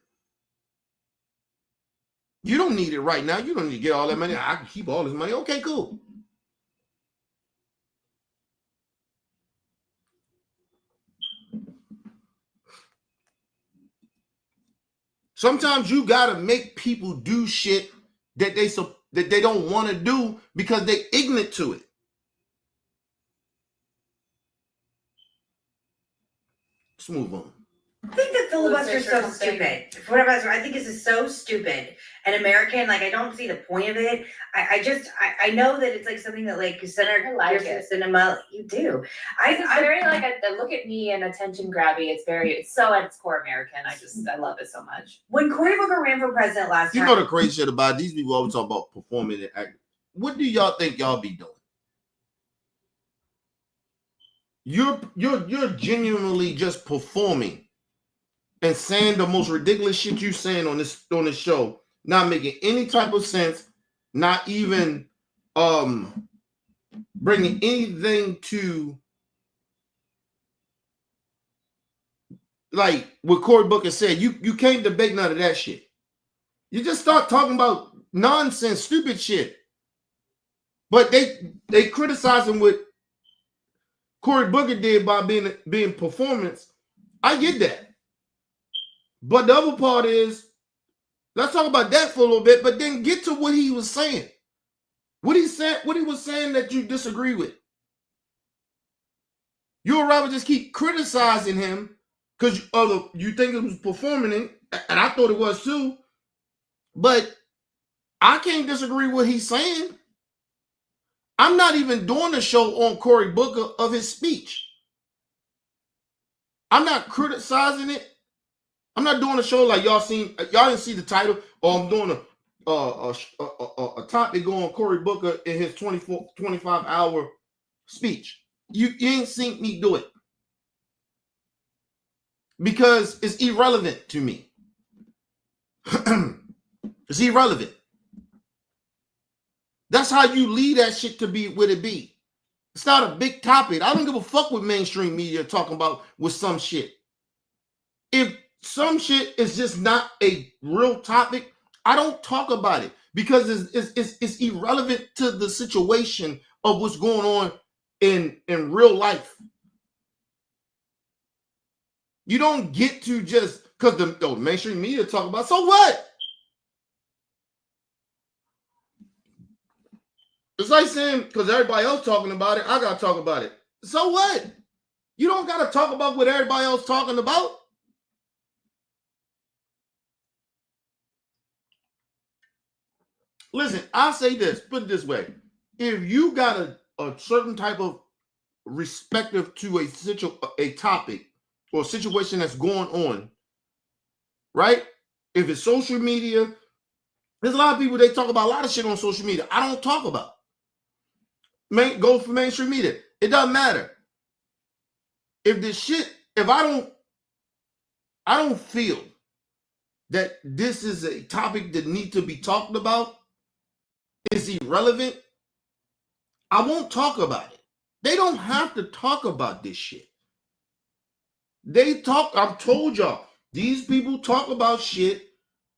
You don't need it right now. You don't need to get all that money. I can keep all this money. Okay, cool. Sometimes you gotta make people do shit that that they don't want to do because they ignorant to it. Let's move on. I think the filibuster is so stupid. For whatever that's, I think this is so stupid and American. Like, I don't see the point of it. I know that it's like something that like Senator I like Pearson it. Cinema, you do. It's very like a look at me and attention grabby. It's so at its core American. I love it so much. When Cory Booker ran for president last You time, know the crazy shit about it, these people always talk about performing and acting. What do y'all think y'all be doing? You're genuinely just performing and saying the most ridiculous shit you saying on this show, not making any type of sense, not even bringing anything to like what Cory Booker said. You can't debate none of that shit. You just start talking about nonsense, stupid shit. But they criticizing what Cory Booker did by being performance. I get that. But the other part is, let's talk about that for a little bit, but then get to what he was saying. What he was saying that you disagree with. You would rather just keep criticizing him because you think it was performing, and I thought it was too. But I can't disagree with what he's saying. I'm not even doing a show on Cory Booker of his speech. I'm not criticizing it. I'm not doing a show like y'all didn't see the title, or I'm doing a topic on Cory Booker in his 25-hour speech. You ain't seen me do it because it's irrelevant to me. It's irrelevant. That's how you lead that shit to be what it be. It's not a big topic. I don't give a fuck what mainstream media talking about with some shit. If some shit is just not a real topic, I don't talk about it because it's irrelevant to the situation of what's going on in real life. You don't get to just because the mainstream media talk about, so what? It's like saying, because everybody else talking about it, I got to talk about it. So what? You don't got to talk about what everybody else talking about. Listen, I'll say this, put it this way. If you got a certain type of respective to a topic or a situation that's going on, right? If it's social media, there's a lot of people, they talk about a lot of shit on social media I don't talk about. Go for mainstream media. It doesn't matter. If I don't feel that this is a topic that needs to be talked about, is irrelevant, I won't talk about it. They don't have to talk about this shit. I've told y'all, these people talk about shit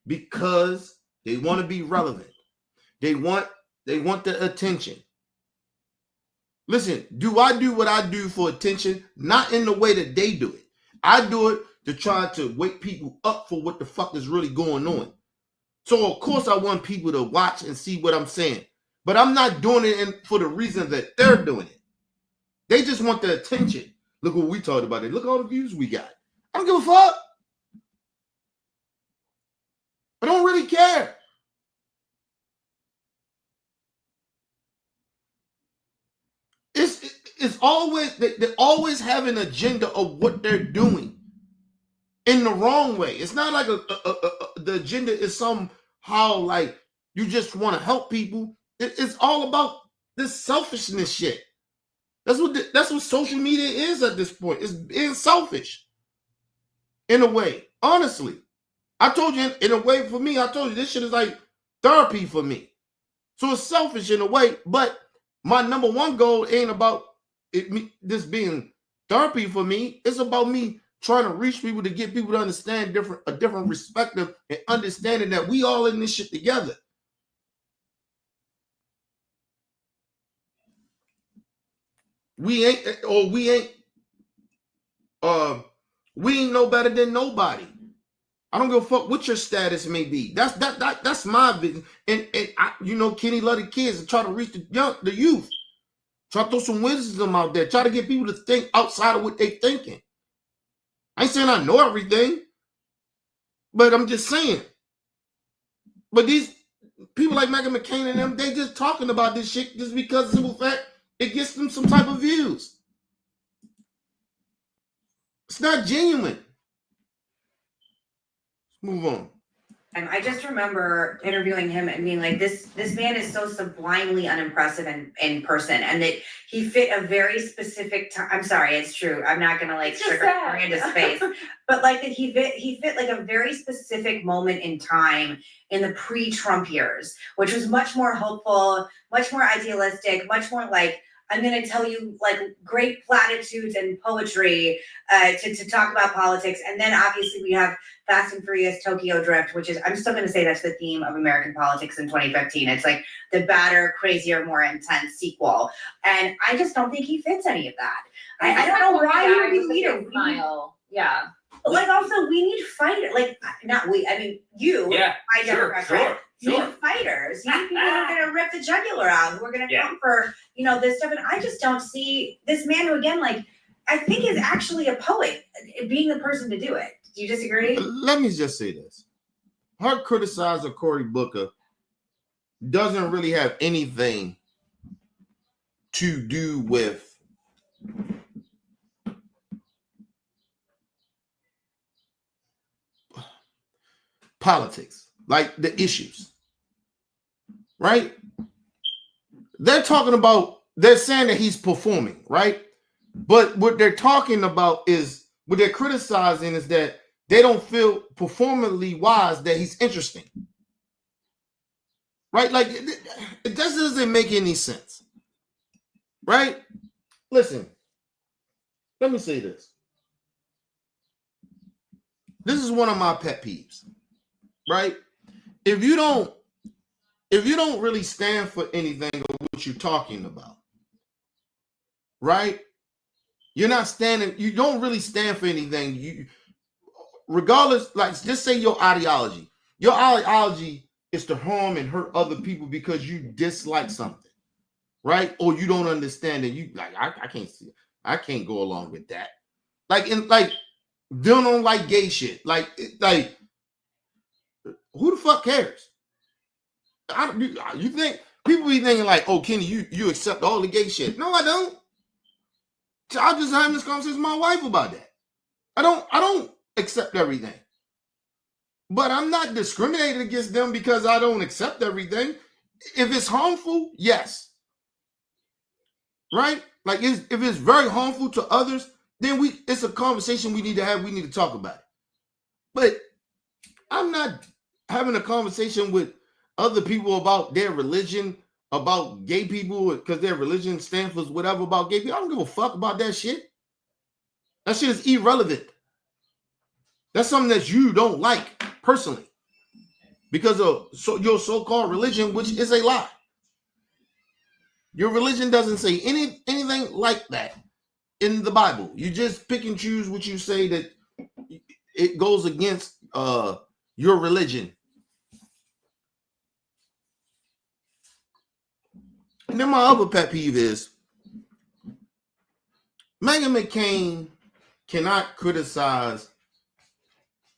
because they want to be relevant. They want the attention. Listen, do I do what I do for attention? Not in the way that they do it. I do it to try to wake people up for what the fuck is really going on. So of course I want people to watch and see what I'm saying. But I'm not doing it for the reason that they're doing it. They just want the attention. Look what we talked about it. Look at all the views we got. I don't give a fuck. I don't really care. It's always, they always have an agenda of what they're doing in the wrong way. It's not like the agenda is somehow like you just want to help people. It's all about this selfishness shit. That's what social media is at this point. It's being selfish in a way. Honestly, I told you in a way for me, I told you this shit is like therapy for me. So it's selfish in a way, but my number one goal ain't about this being therapy for me. It's about me trying to reach people to get people to understand a different perspective and understanding that we all in this shit together. We ain't no better than nobody. I don't give a fuck what your status may be. That's my business. And I, you know, Kenny love the kids and try to reach the youth. Try to throw some wisdom out there. Try to get people to think outside of what they thinking. I ain't saying I know everything, but I'm just saying. But these people like Meghan McCain and them, they just talking about this shit just because of the simple fact it gets them some type of views. It's not genuine. Move on. And I just remember interviewing him and being like, this man is so sublimely unimpressive in person, and that he fit a very specific time. I'm sorry, it's true. I'm not gonna like sugar Miranda's face, but like that he fit like a very specific moment in time in the pre-Trump years, which was much more hopeful, much more idealistic, much more like, I'm gonna tell you like great platitudes and poetry to talk about politics. And then obviously we have Fast and Furious Tokyo Drift, which is, I'm still gonna say that's the theme of American politics in 2015. It's like the badder, crazier, more intense sequel. And I just don't think he fits any of that. I don't know why he would be leader. Smile. Yeah. But like also we need fighters, like not we, I mean you, Yeah, my Democrat friend. You sure. need fighters. You need people who are gonna rip the jugular out, who are gonna come for, you know, this stuff. And I just don't see this man who, again, like, I think is actually a poet, being the person to do it. Do you disagree? Let me just say this. Her criticize of Cory Booker doesn't really have anything to do with politics, like the issues, right? They're talking about, they're saying that he's performing, right? But what they're talking about is, what they're criticizing is that they don't feel performantly wise that he's interesting, right? Like it just doesn't make any sense, right? Listen, let me say this. This is one of my pet peeves, right? If you don't really stand for anything or what you're talking about, right? You're not standing, you don't really stand for anything. You, regardless, like just say your ideology. Your ideology is to harm and hurt other people because you dislike something, right? Or you don't understand it. You like, I can't see it. I can't go along with that. Like in like they don't like gay shit. Like who the fuck cares? You think people be thinking like, oh, Kenny, you accept all the gay shit? No, I don't. I just having this conversation with my wife about that. I don't accept everything, but I'm not discriminating against them because I don't accept everything. If it's harmful, yes, right? Like if it's very harmful to others, then it's a conversation we need to have. We need to talk about it. But I'm not having a conversation with other people about their religion, about gay people, because their religion stands for whatever about gay people. I don't give a fuck about that shit. That shit is irrelevant. That's something that you don't like personally because of your so-called religion, which is a lie. Your religion doesn't say anything like that in the Bible. You just pick and choose what you say that it goes against your religion. And then my other pet peeve is Meghan McCain cannot criticize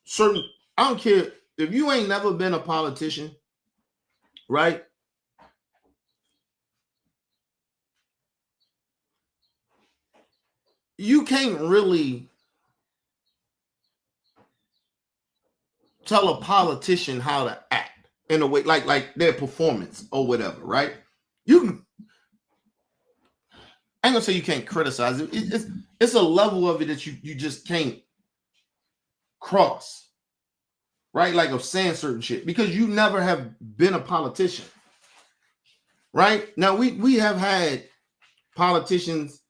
certain, I don't care if you ain't never been a politician, right? You can't really tell a politician how to act in a way like their performance or whatever, right? You can, I ain't gonna say you can't criticize it. It's a level of it that you just can't cross, right? Like of saying certain shit because you never have been a politician, right? Now we have had politicians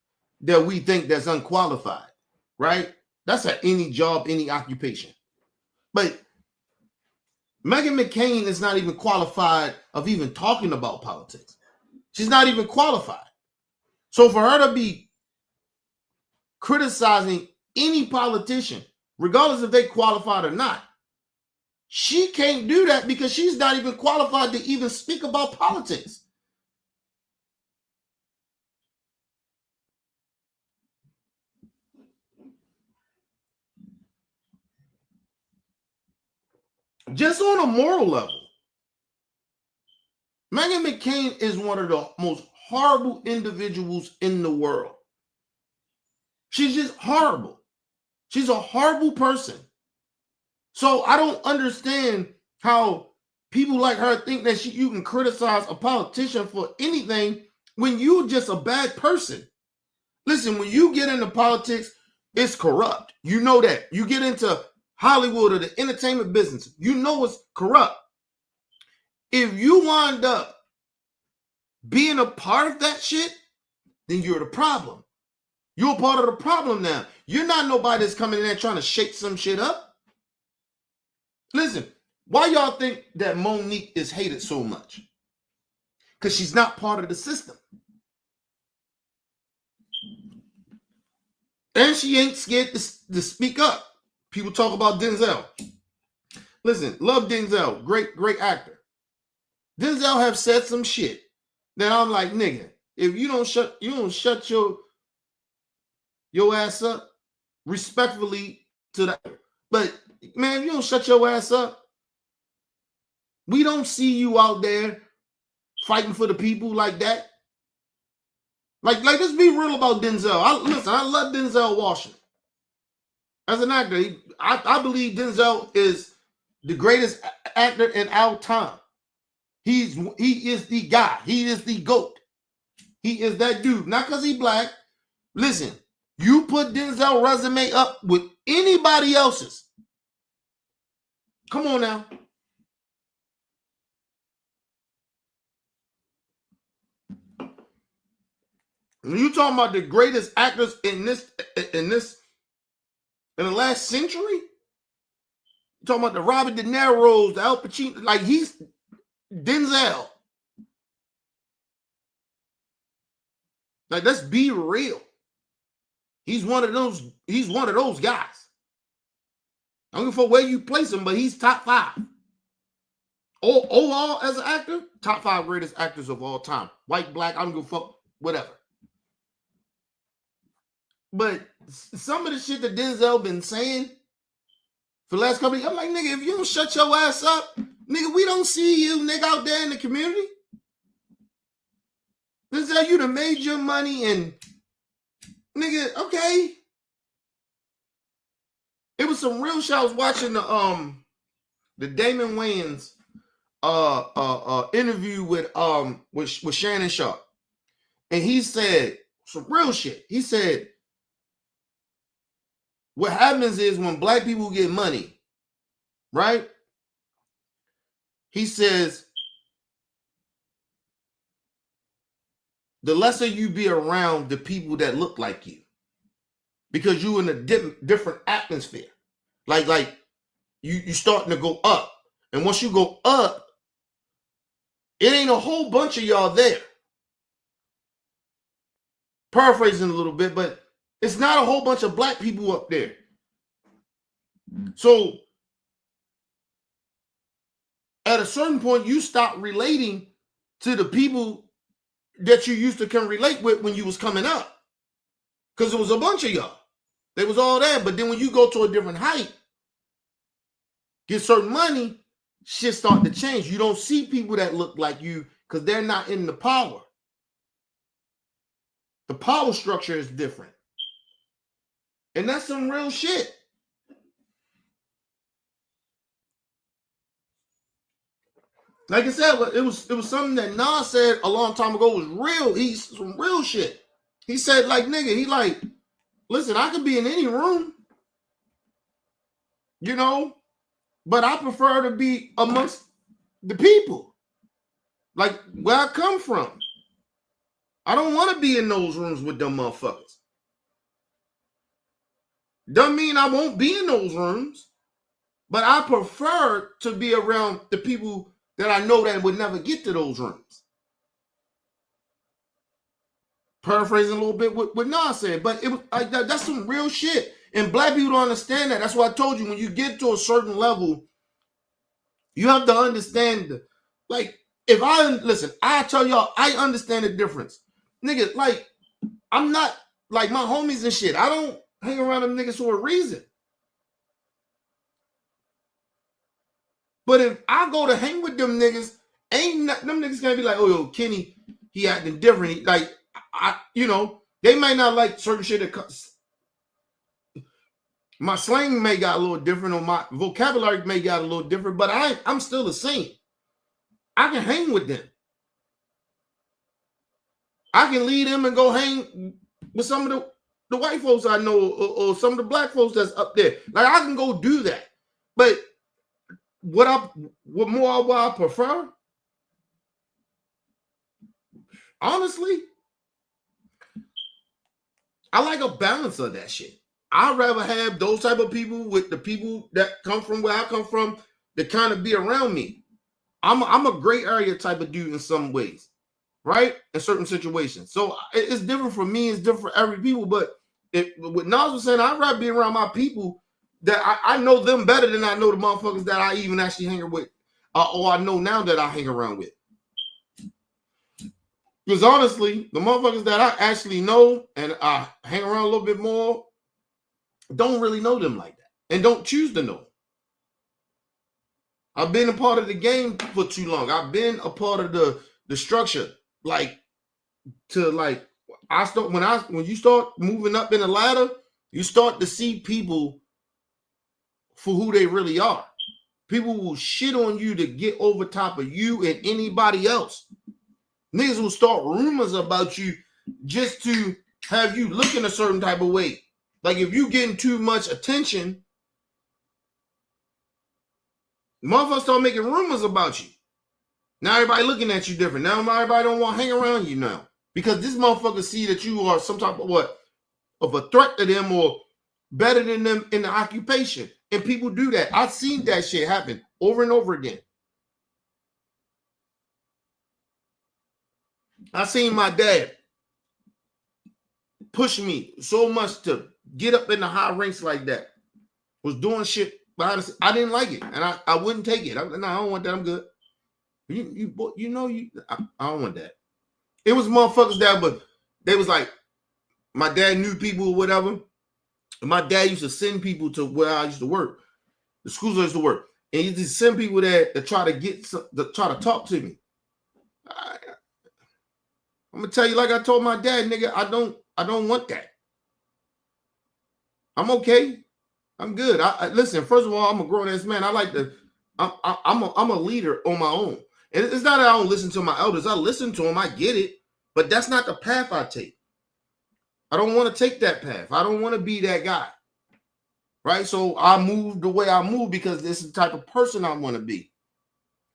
that we think that's unqualified, right? That's at any job, any occupation. But Meghan McCain is not even qualified of even talking about politics. She's not even qualified. So for her to be criticizing any politician, regardless if they qualified or not, She can't do that because she's not even qualified to even speak about politics. Just on a moral level, Meghan McCain is one of the most horrible individuals in the world. She's just horrible. She's a horrible person. So I don't understand how people like her think that you can criticize a politician for anything when you're just a bad person. Listen, when you get into politics, it's corrupt. You know that. You get into Hollywood or the entertainment business, you know it's corrupt. If you wind up being a part of that shit, then you're the problem. You're a part of the problem now. You're not nobody that's coming in there trying to shake some shit up. Listen, why y'all think that Monique is hated so much? Because she's not part of the system. And she ain't scared to speak up. People talk about Denzel. Listen, love Denzel. Great actor. Denzel have said some shit that I'm like, nigga, if you don't shut your ass up respectfully to that. But man, if you don't shut your ass up, we don't see you out there fighting for the people like that. Like let's be real about Denzel. I love Denzel Washington. As an actor, I believe Denzel is the greatest actor in our time. He is the guy. He is the GOAT. He is that dude. Not because he black. Listen, you put Denzel resume up with anybody else's. Come on now. When you talking about the greatest actors in the last century, you talking about the Robert De Niro's, the Al Pacino, like he's Denzel. Like, let's be real. He's one of those guys. I don't give a fuck where you place him, but he's top 5. Overall, as an actor, top 5 greatest actors of all time. White, black, I don't give a fuck, whatever. But some of the shit that Denzel been saying for the last couple of years, I'm like, nigga, if you don't shut your ass up, nigga, we don't see you, nigga, out there in the community. Denzel, you done made your money and, nigga, okay. It was some real shit. I was watching the Damon Wayans interview with Shannon Sharp. And he said some real shit. He said, what happens is when black people get money, right? He says, the lesser you be around the people that look like you, because you in a different atmosphere. Like you starting to go up. And once you go up, it ain't a whole bunch of y'all there. Paraphrasing a little bit, but it's not a whole bunch of black people up there. So at a certain point, you stop relating to the people that you used to can relate with when you was coming up. Because it was a bunch of y'all. They was all there. But then when you go to a different height, get certain money, shit start to change. You don't see people that look like you because they're not in the power. The power structure is different. And that's some real shit. Like I said, it was something that Nas said a long time ago was real. He's some real shit. He said, like, nigga, he like, listen, I could be in any room, you know, but I prefer to be amongst the people, like where I come from. I don't want to be in those rooms with them motherfuckers. Doesn't mean I won't be in those rooms, but I prefer to be around the people that I know that would never get to those rooms. Paraphrasing a little bit what Nas said, but it was like that's some real shit. And black people don't understand that. That's why I told you, when you get to a certain level, You have to understand, like, if I tell y'all, I understand the difference. Nigga, like, I'm not like my homies and shit. I don't hang around them niggas for a reason. But if I go to hang with them niggas, them niggas gonna be like, oh, yo, Kenny, he acting different. Like, they might not like certain shit that my slang may got a little different, or my vocabulary may got a little different, but I'm still the same. I can hang with them. I can lead them and go hang with some of the white folks I know, or some of the black folks that's up there. Like, I can go do that. But what I prefer, honestly, I like a balance of that shit. I'd rather have those type of people with the people that come from where I come from that kind of be around me. I'm a gray area type of dude in some ways, right? In certain situations. So it's different for me, it's different for every people. But what Nas was saying, I'd rather be around my people that I know them better than I know the motherfuckers that I even actually hang with, or I know now that I hang around with. Because honestly, the motherfuckers that I actually know and I hang around a little bit more don't really know them like that and don't choose to know. I've been a part of the game for too long. I've been a part of the structure. When you start moving up in the ladder, you start to see people for who they really are. People will shit on you to get over top of you and anybody else. Niggas will start rumors about you just to have you looking a certain type of way. Like, if you getting too much attention, motherfuckers start making rumors about you. Now everybody looking at you different. Now everybody don't want to hang around you now. Because this motherfucker see that you are some type of a threat to them or better than them in the occupation. And people do that. I've seen that shit happen over and over again. I seen my dad push me so much to get up in the high ranks like that. Was doing shit behind the, I didn't like it, and I wouldn't take it. I don't want that. I'm good. I don't want that. It was motherfuckers that, but they was like, my dad knew people or whatever. And my dad used to send people to where I used to work, the schools I used to work, and he used to send people there to try to talk to me. I'm gonna tell you, like I told my dad, nigga, I don't want that. I'm okay. I'm good. I listen. First of all, I'm a grown ass man. I'm a leader on my own. And it's not that I don't listen to my elders. I listen to them. I get it, but that's not the path I take. I don't want to take that path. I don't want to be that guy, right? So I move the way I move because this is the type of person I want to be.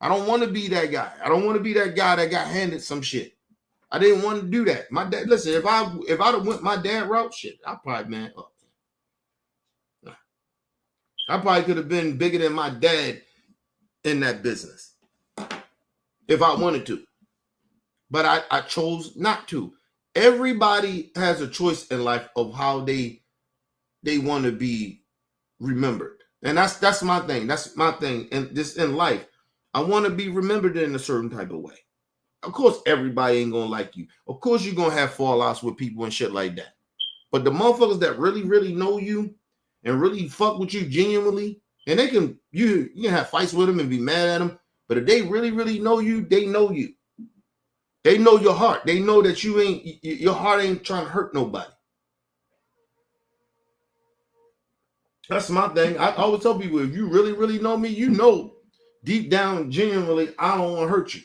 I don't want to be that guy. I don't want to be that guy that got handed some shit. I didn't want to do that. My dad, listen, if I'd have went my dad route, shit, I probably, man, I probably could have been bigger than my dad in that business if I wanted to. But I chose not to. Everybody has a choice in life of how they want to be remembered. And that's my thing. That's my thing. And this in life, I want to be remembered in a certain type of way. Of course, everybody ain't gonna like you. Of course, you're gonna have fallouts with people and shit like that. But the motherfuckers that really, really know you and really fuck with you genuinely, and you can have fights with them and be mad at them. But if they really, really know you, they know you. They know your heart. They know that your heart ain't trying to hurt nobody. That's my thing. I always tell people, if you really, really know me, you know deep down, genuinely, I don't want to hurt you.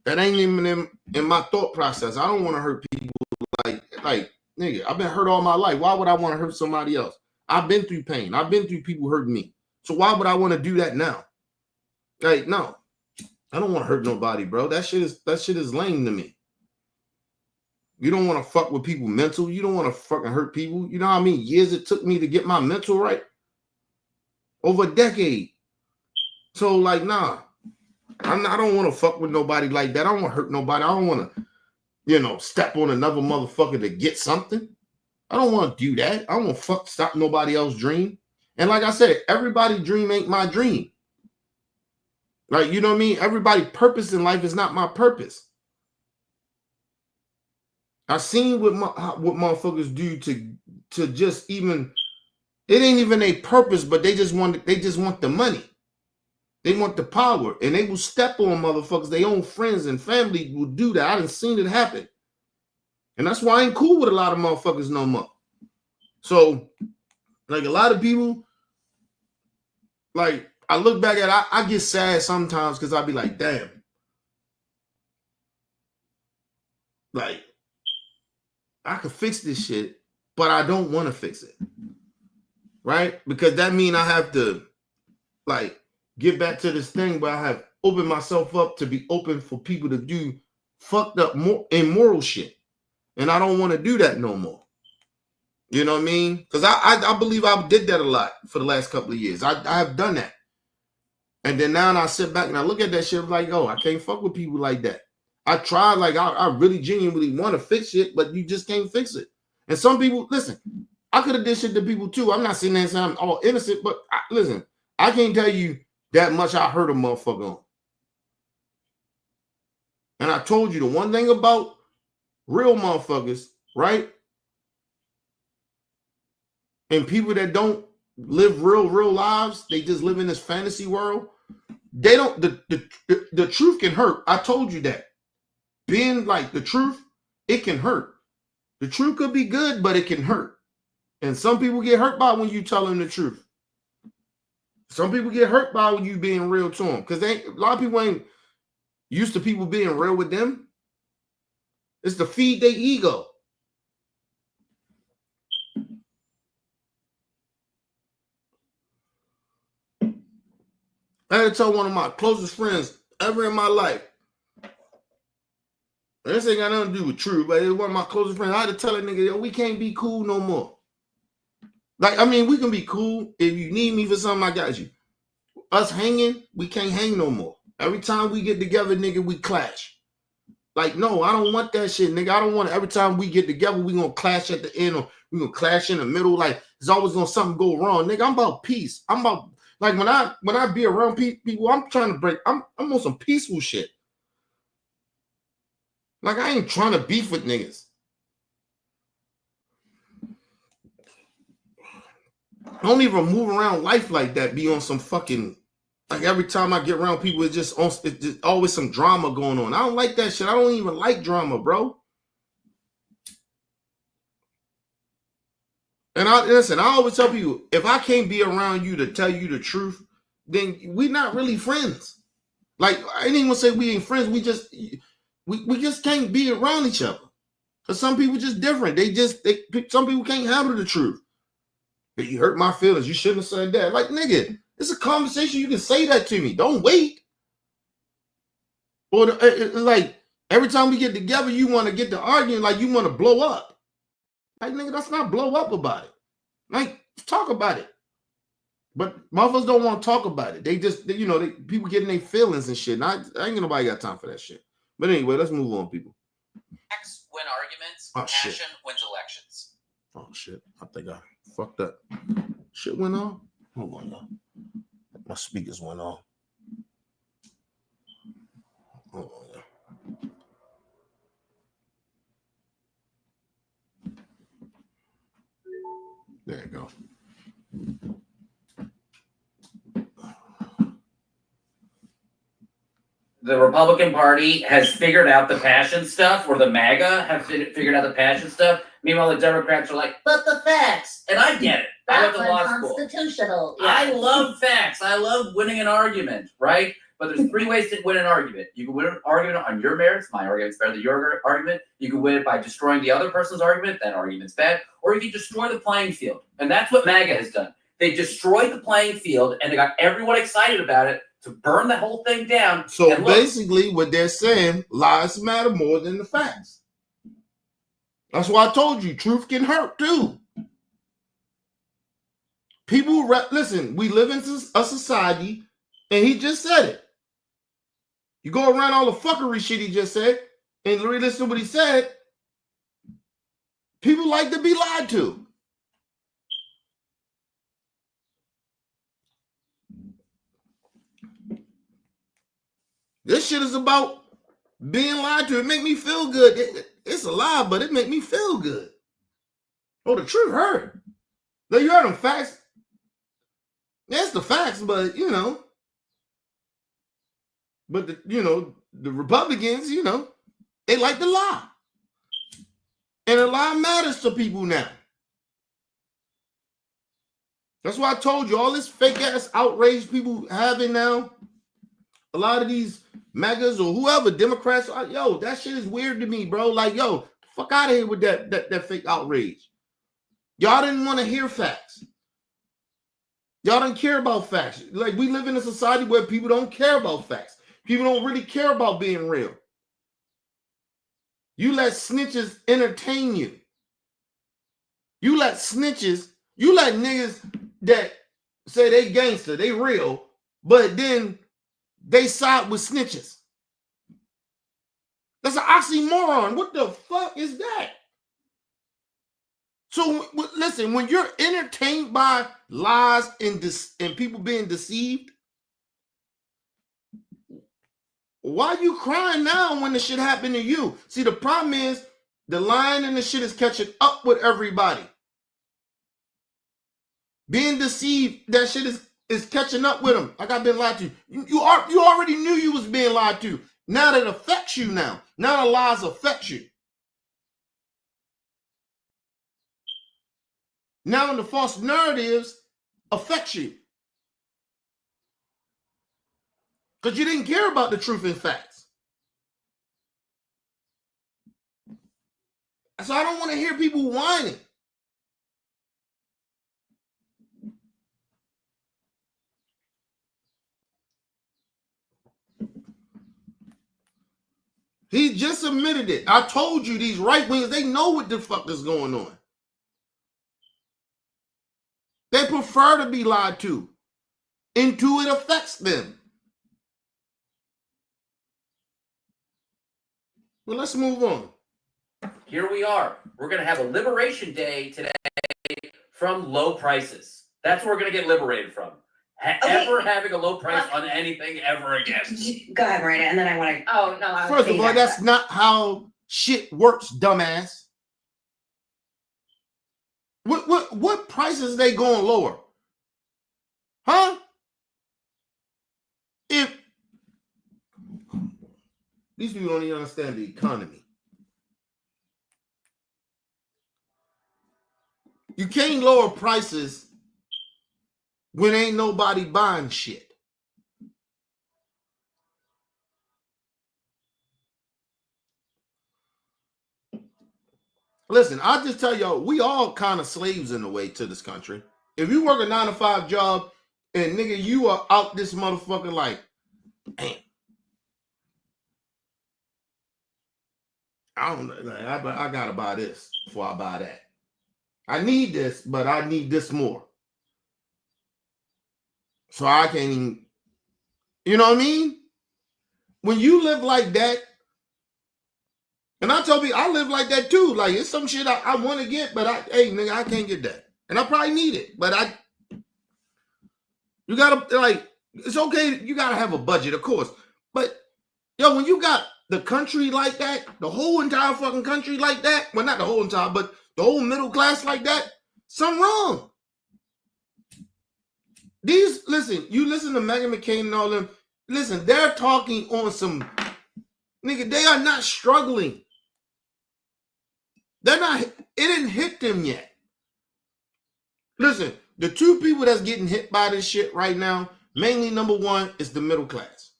That ain't even in my thought process. I don't want to hurt people like nigga. I've been hurt all my life. Why would I want to hurt somebody else? I've been through pain. I've been through people hurting me. So why would I want to do that now? Like, no. I don't want to hurt nobody, bro. That shit is lame to me. You don't want to fuck with people mental. You don't want to fucking hurt people. You know how many years it took me to get my mental right? Over a decade. So, like, nah. I don't want to fuck with nobody like that. I don't want to hurt nobody. I don't want to, step on another motherfucker to get something. I don't want to do that. I don't want to stop nobody else's dream. And like I said, everybody's dream ain't my dream. Like, you know what I mean? Everybody's purpose in life is not my purpose. I seen what motherfuckers do to just even, it ain't even a purpose, but they just want the money. They want the power, and they will step on motherfuckers. Their own friends and family will do that. I done seen it happen. And that's why I ain't cool with a lot of motherfuckers no more. So, like, a lot of people, like, I look back at it, I get sad sometimes because I be like, damn. Like, I could fix this shit, but I don't want to fix it. Right? Because that means I have to, like, get back to this thing where I have opened myself up to be open for people to do fucked up, immoral shit. And I don't want to do that no more. You know what I mean? Because I believe I did that a lot for the last couple of years. I have done that. And then now I sit back and I look at that shit like, oh, I can't fuck with people like that. I tried, like, I really genuinely want to fix it, but you just can't fix it. And some people, listen, I could have did shit to people too. I'm not sitting there saying I'm all innocent, but listen, I can't tell you that much I hurt a motherfucker on. And I told you the one thing about real motherfuckers, right? And people that don't live real lives, they just live in this fantasy world. They don't, the truth can hurt. I told you that. Being like the truth, it can hurt. The truth could be good, but it can hurt. And some people get hurt by when you tell them the truth. Some people get hurt by when you being real to them. Because a lot of people ain't used to people being real with them. It's to feed their ego. I had to tell one of my closest friends ever in my life. And this ain't got nothing to do with truth, but it was one of my closest friends. I had to tell that nigga, yo, we can't be cool no more. Like, I mean, we can be cool. If you need me for something, I got you. Us hanging, we can't hang no more. Every time we get together, nigga, we clash. Like, no, I don't want that shit, nigga. I don't want it. Every time we get together, we gonna clash at the end or we gonna clash in the middle. Like, there's always gonna something go wrong. Nigga, I'm about peace. I'm about, like, when I be around people, I'm trying to break, I'm on some peaceful shit. Like, I ain't trying to beef with niggas. I don't even move around life like that, be on some fucking, like, every time I get around people, it's just always some drama going on. I don't like that shit. I don't even like drama, bro. And I always tell people, if I can't be around you to tell you the truth, then we're not really friends. Like, I didn't even say we ain't friends. We just can't be around each other. Because some people just different. Some people can't handle the truth. Hey, you hurt my feelings. You shouldn't have said that. Like, nigga, it's a conversation. You can say that to me. Don't wait. Or like, every time we get together, you want to get to arguing, like you want to blow up. Like, nigga, that's not blow up about it. Like, talk about it. But motherfuckers don't want to talk about it. They just, people getting their feelings and shit. And I ain't nobody got time for that shit. But anyway, let's move on, people. Facts win arguments. Oh, Passion shit. wins elections. Oh, shit. I think I fucked up. Shit went on? Hold on, y'all. My speakers went on. Hold on, y'all. There you go. The Republican Party has figured out the passion stuff, or the MAGA have figured out the passion stuff. Meanwhile, the Democrats are like, but the facts. And I get it. I went to law school. Constitutional. I love facts. I love winning an argument, right? But there's three ways to win an argument. You can win an argument on your merits. My argument's better than your argument. You can win it by destroying the other person's argument. That argument's bad. Or you can destroy the playing field. And that's what MAGA has done. They destroyed the playing field, and they got everyone excited about it to burn the whole thing down. So basically, what they're saying, lies matter more than the facts. That's why I told you, truth can hurt too. People, listen, we live in a society, and he just said it. You go around all the fuckery shit he just said, and listen to what he said, people like to be lied to. This shit is about being lied to. It make me feel good. It's a lie, but it make me feel good. Oh, the truth hurt. Now you heard them facts. That's the facts, but you know. But the Republicans, they like to lie. And a lie matters to people now. That's why I told you all this fake ass outrage people having now. A lot of these MAGAs or whoever, Democrats, yo, that shit is weird to me, bro. Like, yo, fuck out of here with that fake outrage. Y'all didn't want to hear facts. Y'all don't care about facts. Like, we live in a society where people don't care about facts. People don't really care about being real. You let snitches entertain you. You let snitches, you let niggas that say they gangster, they real, but then they side with snitches. That's an oxymoron. What the fuck is that? So listen, when you're entertained by lies and people being deceived, why are you crying now when the shit happened to you? See, the problem is the lying and the shit is catching up with everybody. Being deceived, that shit is catching up with them. Like I've been lied to. You already knew you was being lied to. Now that affects you now. Now the lies affect you. Now the false narratives affect you. Because you didn't care about the truth and facts. So I don't want to hear people whining. He just admitted it. I told you these right wingers, they know what the fuck is going on. They prefer to be lied to. Into it affects them. Well, let's move on. Here we are. We're going to have a liberation day today from low prices. That's where we're going to get liberated from. Ever having a low price on anything ever again. Go ahead, Miranda, and then I want to. Oh, no. First of all, that's not how shit works, dumbass. What prices they going lower? Huh? If these people don't even understand the economy. You can't lower prices when ain't nobody buying shit. Listen, I'll just tell y'all, we all kind of slaves in a way to this country. If you work a 9-to-5 job and nigga, you are out this motherfucker like, damn. I don't know. Like, I gotta buy this before I buy that. I need this, but I need this more. So I can't even, you know what I mean? When you live like that, and I tell people I live like that too. Like it's some shit I want to get, but hey nigga, I can't get that. And I probably need it, but you gotta like, it's okay, you gotta have a budget, of course. But yo, when you got the country like that, the whole entire fucking country like that, well not the whole entire, but the whole middle class like that, something wrong. Listen, you listen to Meghan, Mccain and all them, listen, they're talking on some, nigga, they are not struggling. They're not, it didn't hit them yet. Listen, the two people that's getting hit by this shit right now, mainly number one is the middle class.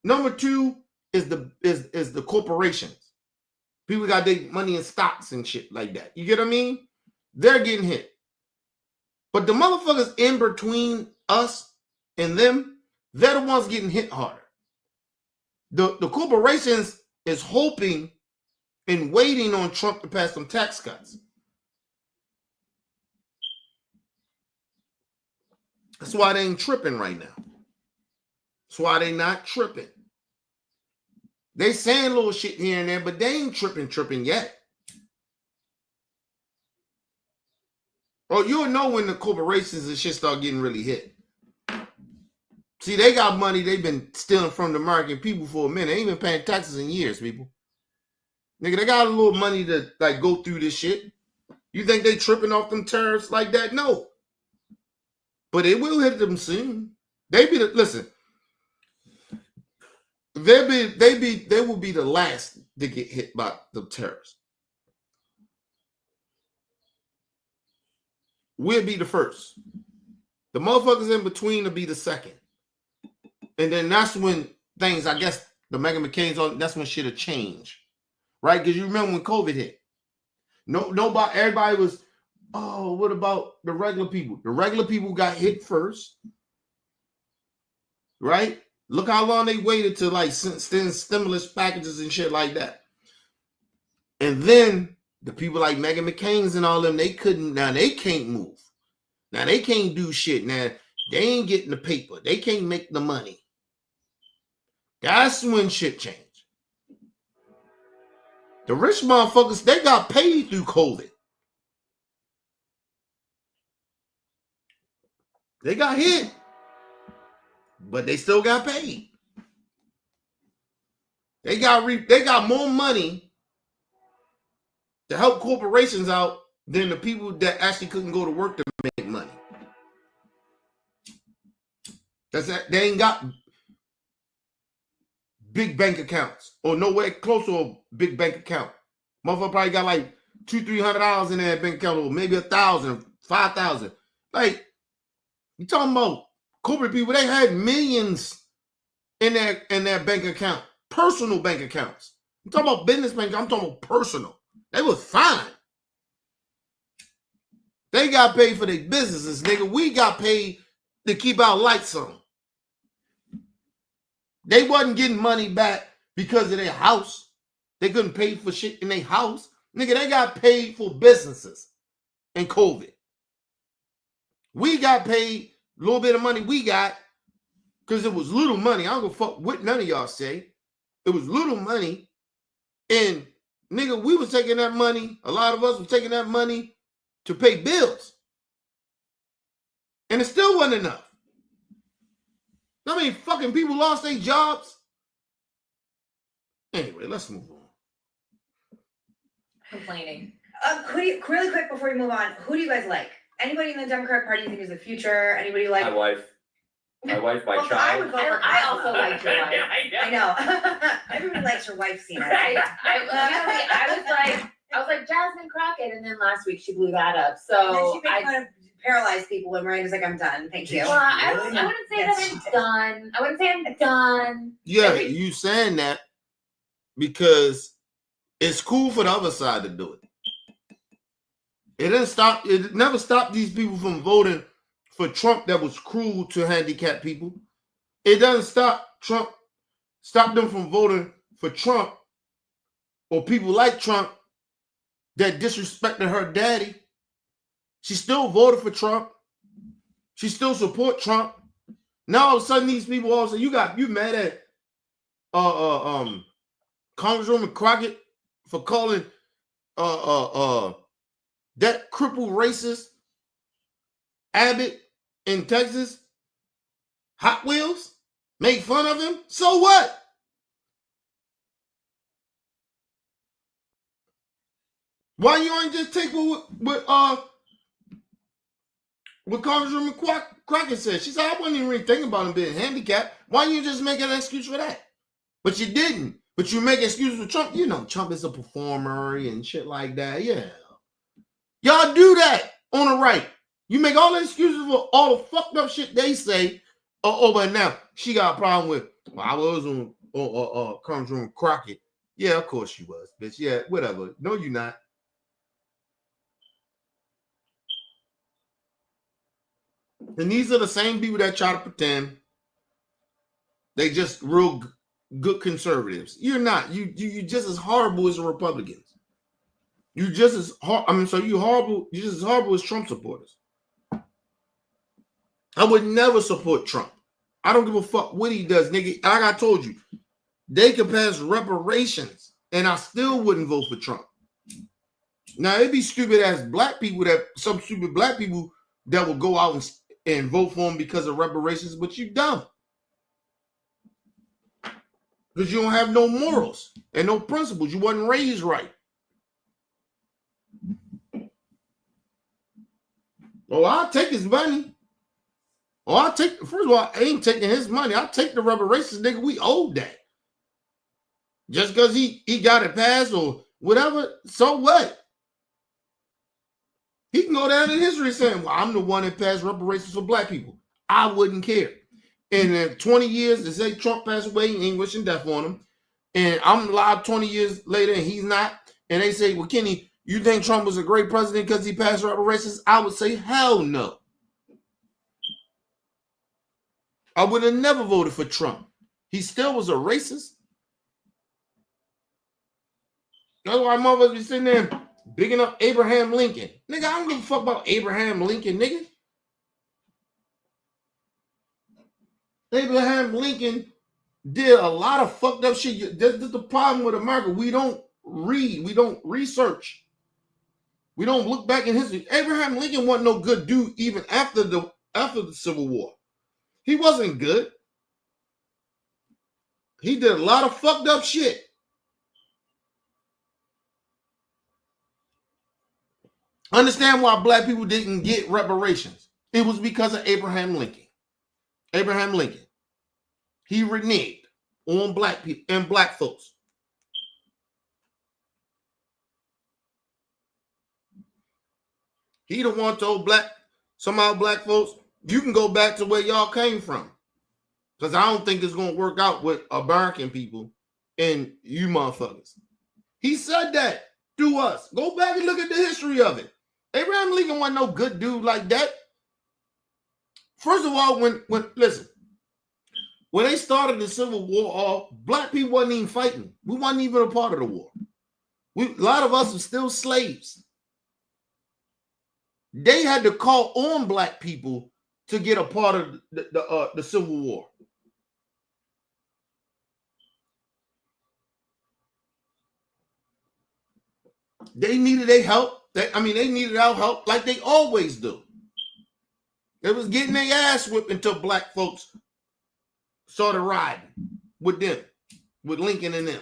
Number two is the corporations. People got their money in stocks and shit like that. You get what I mean? They're getting hit. But the motherfuckers in between us and them, they're the ones getting hit harder. The corporations is hoping and waiting on Trump to pass some tax cuts. That's why they ain't tripping right now. That's why they not tripping. They saying little shit here and there, but they ain't tripping yet. Oh, you'll know when the corporations and shit start getting really hit. See, they got money they've been stealing from the American people for a minute. They ain't been paying taxes in years, people. Nigga, they got a little money to like go through this shit. You think they tripping off them tariffs like that? No. But it will hit them soon. Listen. They will be the last to get hit by the tariffs. We'll be the first. The motherfuckers in between will be the second. And then that's when things, I guess, the Meghan McCain's on, that's when shit'll change. Right? Because you remember when COVID hit. Everybody was, oh, what about the regular people? The regular people got hit first. Right? Look how long they waited to like send stimulus packages and shit like that. And then the people like Meghan McCain's and all them, they can't move. Now they can't do shit. Now they ain't getting the paper. They can't make the money. That's when shit changed. The rich motherfuckers, they got paid through COVID. They got hit, but they still got paid. They got more money to help corporations out than the people that actually couldn't go to work to make money. They ain't got big bank accounts or nowhere close to a big bank account. Motherfucker probably got like $200-300 in that bank account, or maybe 1,000, 5,000. Like, you talking about corporate people? They had millions in their bank account, personal bank accounts. I'm talking about business bank. I'm talking about personal. They was fine. They got paid for their businesses, nigga. We got paid to keep our lights on. They wasn't getting money back because of their house. They couldn't pay for shit in their house. Nigga, they got paid for businesses in COVID. We got paid a little bit of money we got because it was little money. I don't give a fuck what none of y'all say. It was little money. And nigga, we was taking that money. A lot of us were taking that money to pay bills. And it still wasn't enough. I mean, fucking people lost their jobs. Anyway, let's move on. Complaining. Really quick before we move on, who do you guys like? Anybody in the Democratic Party you think is the future? Anybody like? My wife, my Well, I child. would vote for I also like your wife. I know. Everybody likes your wife, Cena. I was like Jasmine Crockett, and then last week she blew that up. And then So she made fun of paralyzed people when Miranda's like, I'm done. Thank you. well, I wouldn't say that I'm done. I wouldn't say I'm done. Yeah, you saying that because it's cool for the other side to do it. It never stopped these people from voting for Trump that was cruel to handicapped people. It doesn't stop them from voting for Trump or people like Trump that disrespected her daddy. She still voted for Trump. She still support Trump. Now all of a sudden these people all say you mad at Congresswoman Crockett for calling that crippled racist Abbott in Texas Hot Wheels, make fun of him. So what? Why you ain't just take what Congresswoman Crockett said? She said, I wasn't even really thinking about him being handicapped. Why you just make an excuse for that? But you didn't. But you make excuses for Trump. You know, Trump is a performer and shit like that. Yeah. Y'all do that on the right. You make all the excuses for all the fucked up shit they say. But now she got a problem with, well, I was on Congresswoman Crockett. Yeah, of course she was, bitch. Yeah, whatever. No, you're not. And these are the same people that try to pretend they just real good conservatives. You're not. You just as horrible as the Republicans. You just as you horrible. You're just as horrible as Trump supporters. I would never support Trump. I don't give a fuck what he does, nigga. Like I told you, they could pass reparations, and I still wouldn't vote for Trump. Now it'd be stupid ass black people some stupid black people that will go out and vote for him because of reparations, but you dumb. Because you don't have no morals and no principles. You wasn't raised right. Oh, I'll take his money. Oh, first of all, I ain't taking his money. I'll take the reparations, nigga. We owe that. Just because he got it passed or whatever, so what? He can go down in history saying, well, I'm the one that passed reparations for black people. I wouldn't care. And in 20 years, they say Trump passed away in English and death on him. And I'm alive 20 years later and he's not. And they say, well, Kenny, you think Trump was a great president because he passed reparations? I would say, hell no. I would have never voted for Trump. He still was a racist. That's why motherfuckers be sitting there bigging up Abraham Lincoln. Nigga, I don't give a fuck about Abraham Lincoln, nigga. Abraham Lincoln did a lot of fucked up shit. That's the problem with America. We don't read. We don't research. We don't look back in history. Abraham Lincoln wasn't no good dude even after the Civil War. He wasn't good. He did a lot of fucked up shit. Understand why black people didn't get reparations. It was because of Abraham Lincoln. Abraham Lincoln. He reneged on black people and black folks. He the one told somehow black folks, you can go back to where y'all came from. Because I don't think it's going to work out with American people and you motherfuckers. He said that to us. Go back and look at the history of it. Abraham Lincoln wasn't no good dude like that. First of all, when they started the Civil War off, black people wasn't even fighting. We wasn't even a part of the war. A lot of us are still slaves. They had to call on black people to get a part of the Civil War. They needed their help. They needed our help like they always do. They was getting their ass whipped until black folks started riding with them, with Lincoln and them.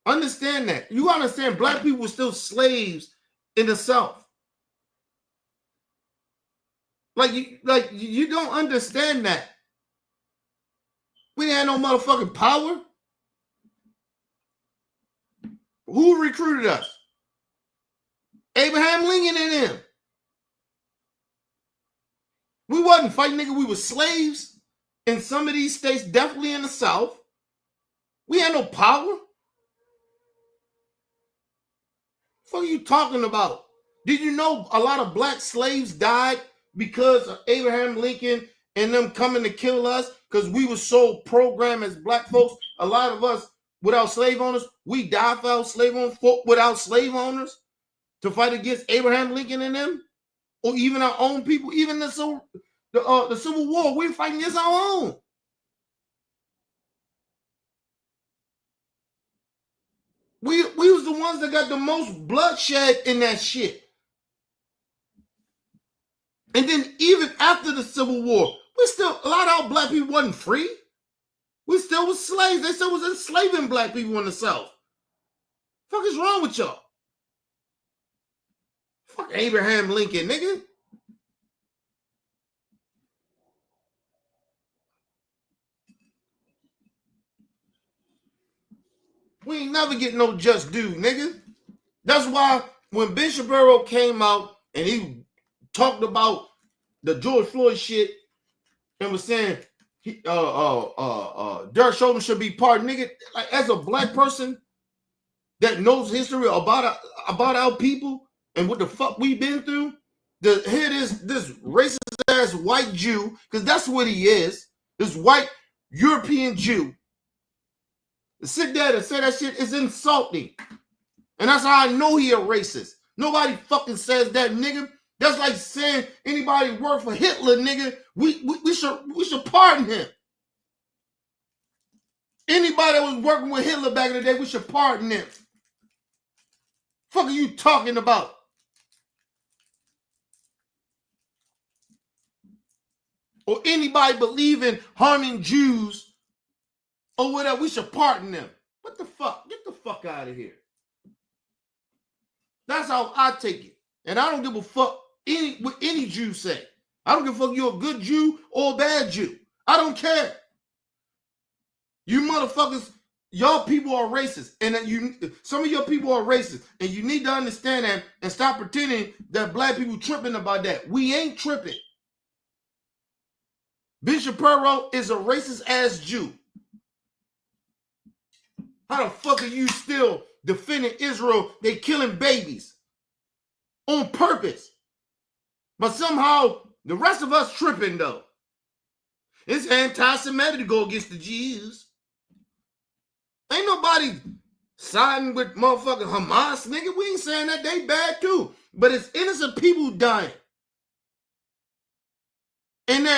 Understand that. You understand black people were still slaves in the South. Like you don't understand that. We didn't have no motherfucking power. Who recruited us? Abraham Lincoln and them. We wasn't fighting, nigga. We were slaves in some of these states, definitely in the South. We had no power. What are you talking about? Did you know a lot of black slaves died because of Abraham Lincoln and them coming to kill us? Because we were so programmed as black folks. A lot of us, without slave owners, we died without slave owners, without slave owners to fight against Abraham Lincoln and them, or even our own people. Even the Civil War, we're fighting against our own. We was the ones that got the most bloodshed in that shit. And then even after the Civil War, a lot of our black people wasn't free. We still was slaves. They still was enslaving black people in the South. Fuck is wrong with y'all? Fuck Abraham Lincoln, nigga. We ain't never get no just due, nigga. That's why when Ben Shapiro came out and he talked about the George Floyd shit and was saying Derek Chauvin should be pardoned, nigga. Like, as a black person that knows history about our people and what the fuck we've been through, here this racist ass white Jew, because that's what he is, this white European Jew. To sit there and say that shit is insulting. And that's how I know he a racist. Nobody fucking says that, nigga. That's like saying anybody worked for Hitler, nigga. We should pardon him. Anybody that was working with Hitler back in the day, we should pardon him. Fuck are you talking about? Or anybody believe in harming Jews or whatever. We should pardon them. What the fuck? Get the fuck out of here. That's how I take it. And I don't give a fuck what any Jew say. I don't give a fuck you're a good Jew or a bad Jew. I don't care. You motherfuckers, y'all people are racist. And some of your people are racist. And you need to understand that and stop pretending that black people tripping about that. We ain't tripping. Ben Shapiro is a racist ass Jew. How the fuck are you still defending Israel? They killing babies on purpose. But somehow the rest of us tripping though. It's anti-Semitic to go against the Jews. Ain't nobody siding with motherfucking Hamas, nigga. We ain't saying that they bad too. But it's innocent people dying. And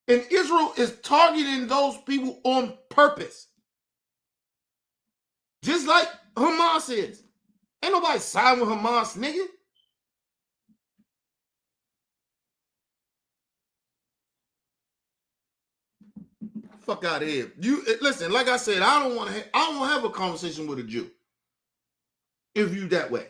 Israel is targeting those people on purpose. Just like Hamas is. Ain't nobody siding with Hamas, nigga. Fuck out of here. You listen, like I said, I don't want to have a conversation with a Jew. If you that way.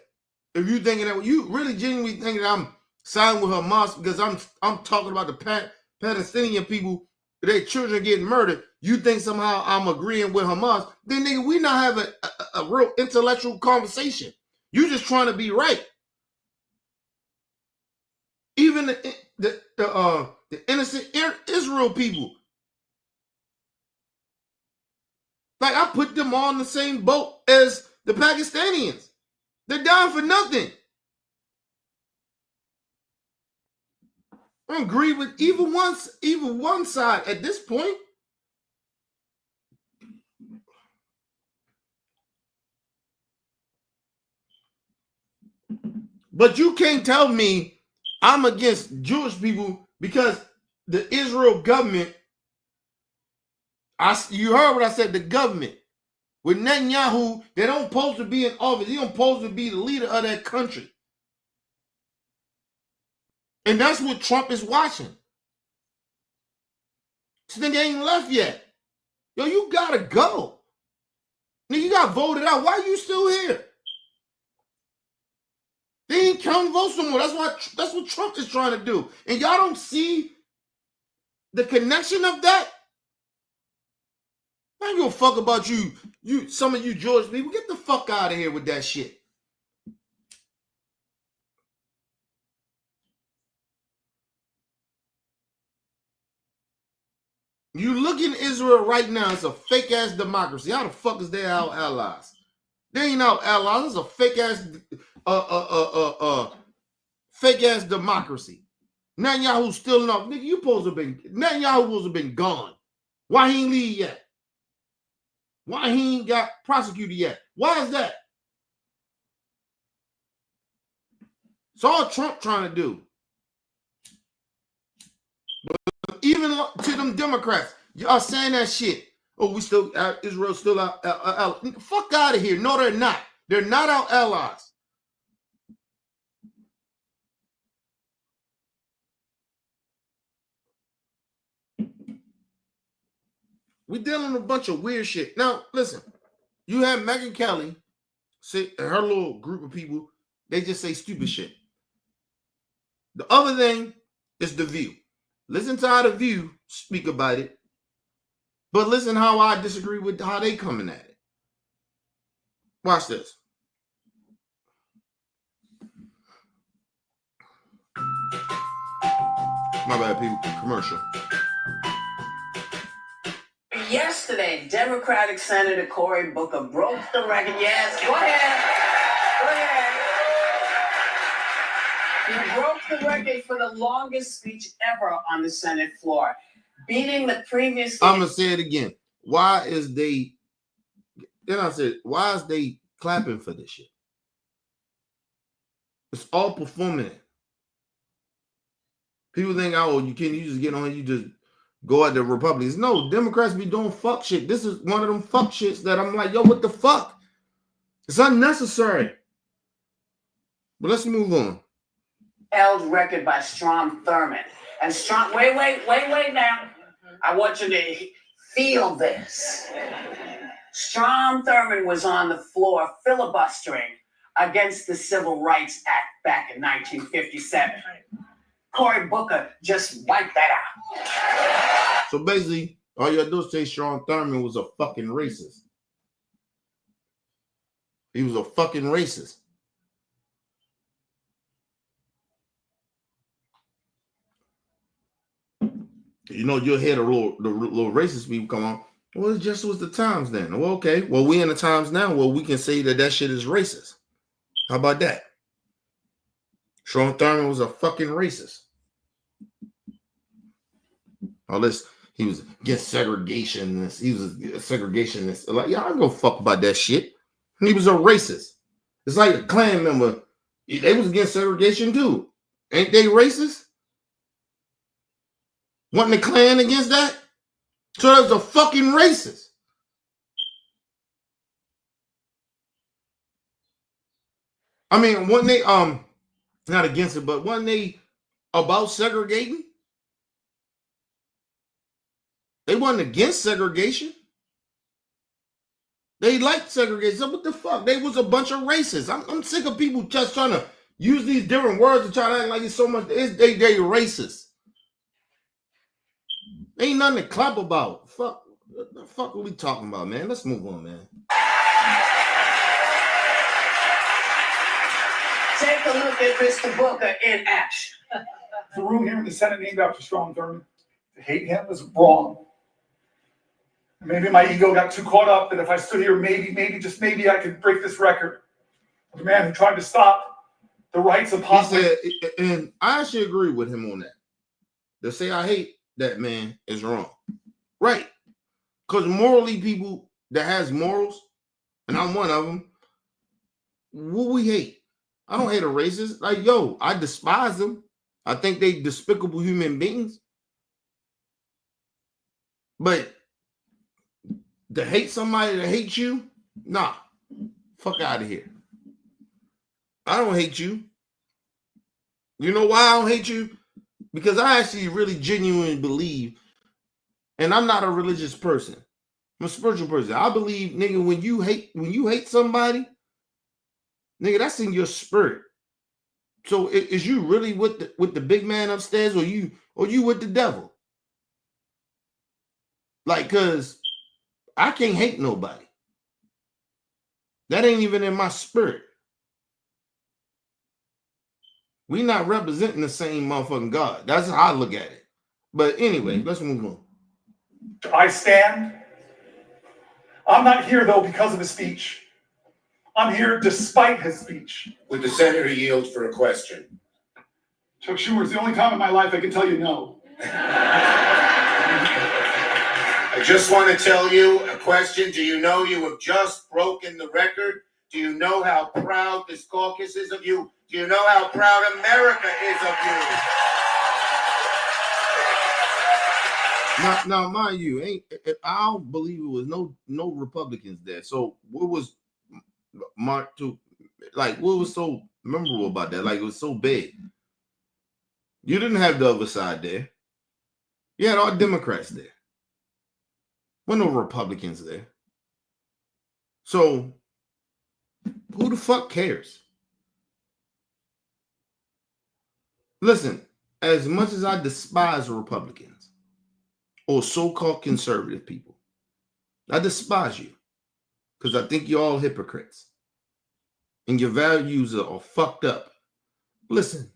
If you thinking that way, you really genuinely thinking that I'm siding with Hamas because I'm talking about the Palestinian people, their children getting murdered. You think somehow I'm agreeing with Hamas, then nigga, we not having a real intellectual conversation. You just trying to be right. Even the innocent Israel people. Like I put them all in the same boat as the Pakistanians. They're dying for nothing. I agree with even one side at this point. But you can't tell me I'm against Jewish people because the Israel government, you heard what I said, the government. With Netanyahu, they don't supposed to be in office. He don't supposed to be the leader of that country. And that's what Trump is watching. This nigga ain't left yet. Yo, you gotta go. Nigga, you got voted out. Why are you still here? They ain't counting votes no more. That's what Trump is trying to do. And y'all don't see the connection of that? I don't give a fuck about you, some of you George people. Get the fuck out of here with that shit. You look in Israel right now, it's a fake ass democracy. How the fuck is they our allies? They ain't our allies. It's a fake ass democracy. Netanyahu's still enough. Nigga, Netanyahu supposed to have been gone. Why he ain't leave yet? Why he ain't got prosecuted yet? Why is that? It's all Trump trying to do. But even to them Democrats, y'all saying that shit. Oh, we still, Israel's still out. Fuck out of here. No, they're not. They're not our allies. We dealing with a bunch of weird shit. Now, listen, you have Meghan Kelly, her little group of people, they just say stupid shit. The other thing is The View. Listen to how The View speak about it, but listen how I disagree with how they coming at it. Watch this. My bad, people. Commercial. Yesterday, Democratic Senator Cory Booker broke the record. Yes, go ahead. He broke the record for the longest speech ever on the Senate floor, beating the previous. I'm gonna say it again. Why is they clapping for this shit? It's all performing. People think, oh, you just get on, you just go at the Republicans. No, Democrats be doing fuck shit. This is one of them fuck shits that I'm like, yo, what the fuck? It's unnecessary. But let's move on. Held record by Strom Thurmond. And Strom, wait now. I want you to Feel this. Strom Thurmond was on the floor filibustering against the Civil Rights Act back in 1957. Cory Booker just wiped that out. So basically, all you gotta do is say Strom Thurmond was a fucking racist. He was a fucking racist. You know, you'll hear the little racist people come on. Well, it just was the times then. Well, okay. Well, we in the times now. Well, we can say that shit is racist. How about that? Strom Thurmond was a fucking racist. Unless he was against segregationist. He was a segregationist. Like, yeah, I don't go fuck about that shit. He was a racist. It's like a Klan member. They was against segregation too. Ain't they racist? Wasn't the Klan against that? So that was a fucking racist. I mean, wasn't they not against it, but wasn't they about segregating? They wasn't against segregation. They liked segregation. So what the fuck? They was a bunch of racists. I'm sick of people just trying to use these different words to try to act like it's so much. They racist. Ain't nothing to clap about. Fuck. What the fuck are we talking about, man? Let's move on, man. Take a look at Mr. Booker in action. The room here in the Senate named after Strom Thurmond. To hate him is wrong. Maybe my ego got too caught up that if I stood here, maybe, just maybe I could break this record. The man who tried to stop the rights of possibly. He said, and I actually agree with him on that. To say I hate that man is wrong. Right. Because morally, people that has morals, and I'm one of them, what we hate? I don't hate a racist. Like, yo, I despise them. I think they despicable human beings. But to hate somebody that hates you, nah. Fuck out of here. I don't hate you. You know why I don't hate you? Because I actually really genuinely believe, and I'm not a religious person. I'm a spiritual person. I believe, nigga, when you hate somebody, nigga, that's in your spirit. So is you really with the big man upstairs, or you with the devil? Like, cause I can't hate nobody. That ain't even in my spirit. We not representing the same motherfucking God. That's how I look at it. But anyway, let's move on. I stand. I'm not here, though, because of his speech. I'm here despite his speech. Would the senator yield for a question? Chuck Schumer, it's the only time in my life I can tell you no. I just want to tell you a question. Do you know you have just broken the record? Do you know how proud this caucus is of you? Do you know how proud America is of you? Now, mind you, I don't believe it was no Republicans there. So what was Mark to like? What was so memorable about that? Like, it was so big. You didn't have the other side there. You had all Democrats there. There were no Republicans there. So who the fuck cares? Listen, as much as I despise Republicans or so-called conservative people, I despise you because I think you're all hypocrites and your values are fucked up. Listen,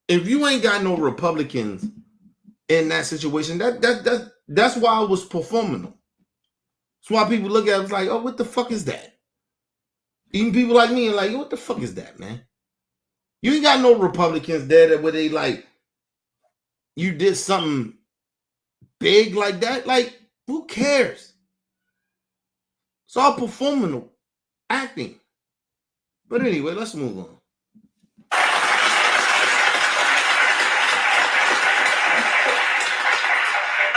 if you ain't got no Republicans in that situation, that's why I was performing them. That's why people look at it like, oh, what the fuck is that? Even people like me are like, what the fuck is that, man? You ain't got no Republicans there that where they like, you did something big like that. Like, who cares? It's all performing, acting. But anyway, let's move on.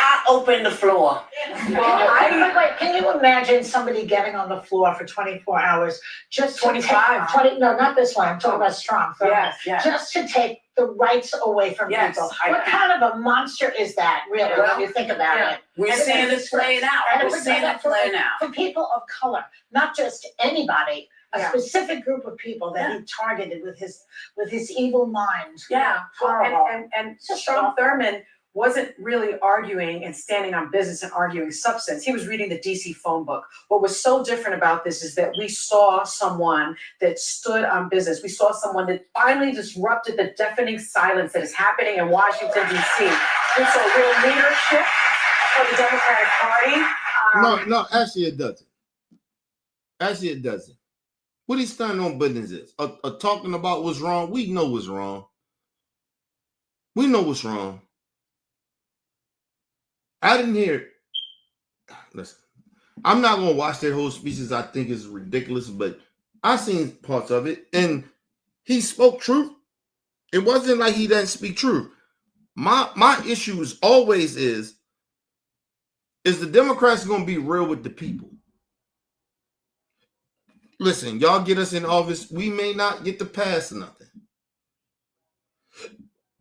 I open the floor. Well, like, can you imagine somebody getting on the floor for 24 hours just to 25. take 20? No, not this one. I'm talking about Strom. Yes, yes. Just to take the rights away from Yes, people. I- What kind of a monster is that, really, Well, when you think about yeah. it? We're And seeing it's it playing out. and We're it's seeing it playing out. for people of color, not just anybody, a Yeah. specific group of people that he targeted with his evil mind. Yeah. Horrible. And Just Strom awful. Thurmond wasn't really arguing and standing on business and arguing substance. He was reading the DC phone book. What was so different about this is that we saw someone that stood on business. We saw someone that finally disrupted the deafening silence that is happening in Washington, DC. We saw real leadership for the Democratic Party. No, actually it doesn't. Actually it doesn't. What he's standing on business is talking about what's wrong. We know what's wrong. We know what's wrong. I didn't hear. Listen, I'm not gonna watch that whole speeches. I think is ridiculous, but I seen parts of it, and he spoke truth. It wasn't like he didn't speak truth. My issue is always is the Democrats gonna be real with the people? Listen, y'all get us in office, we may not get to pass nothing.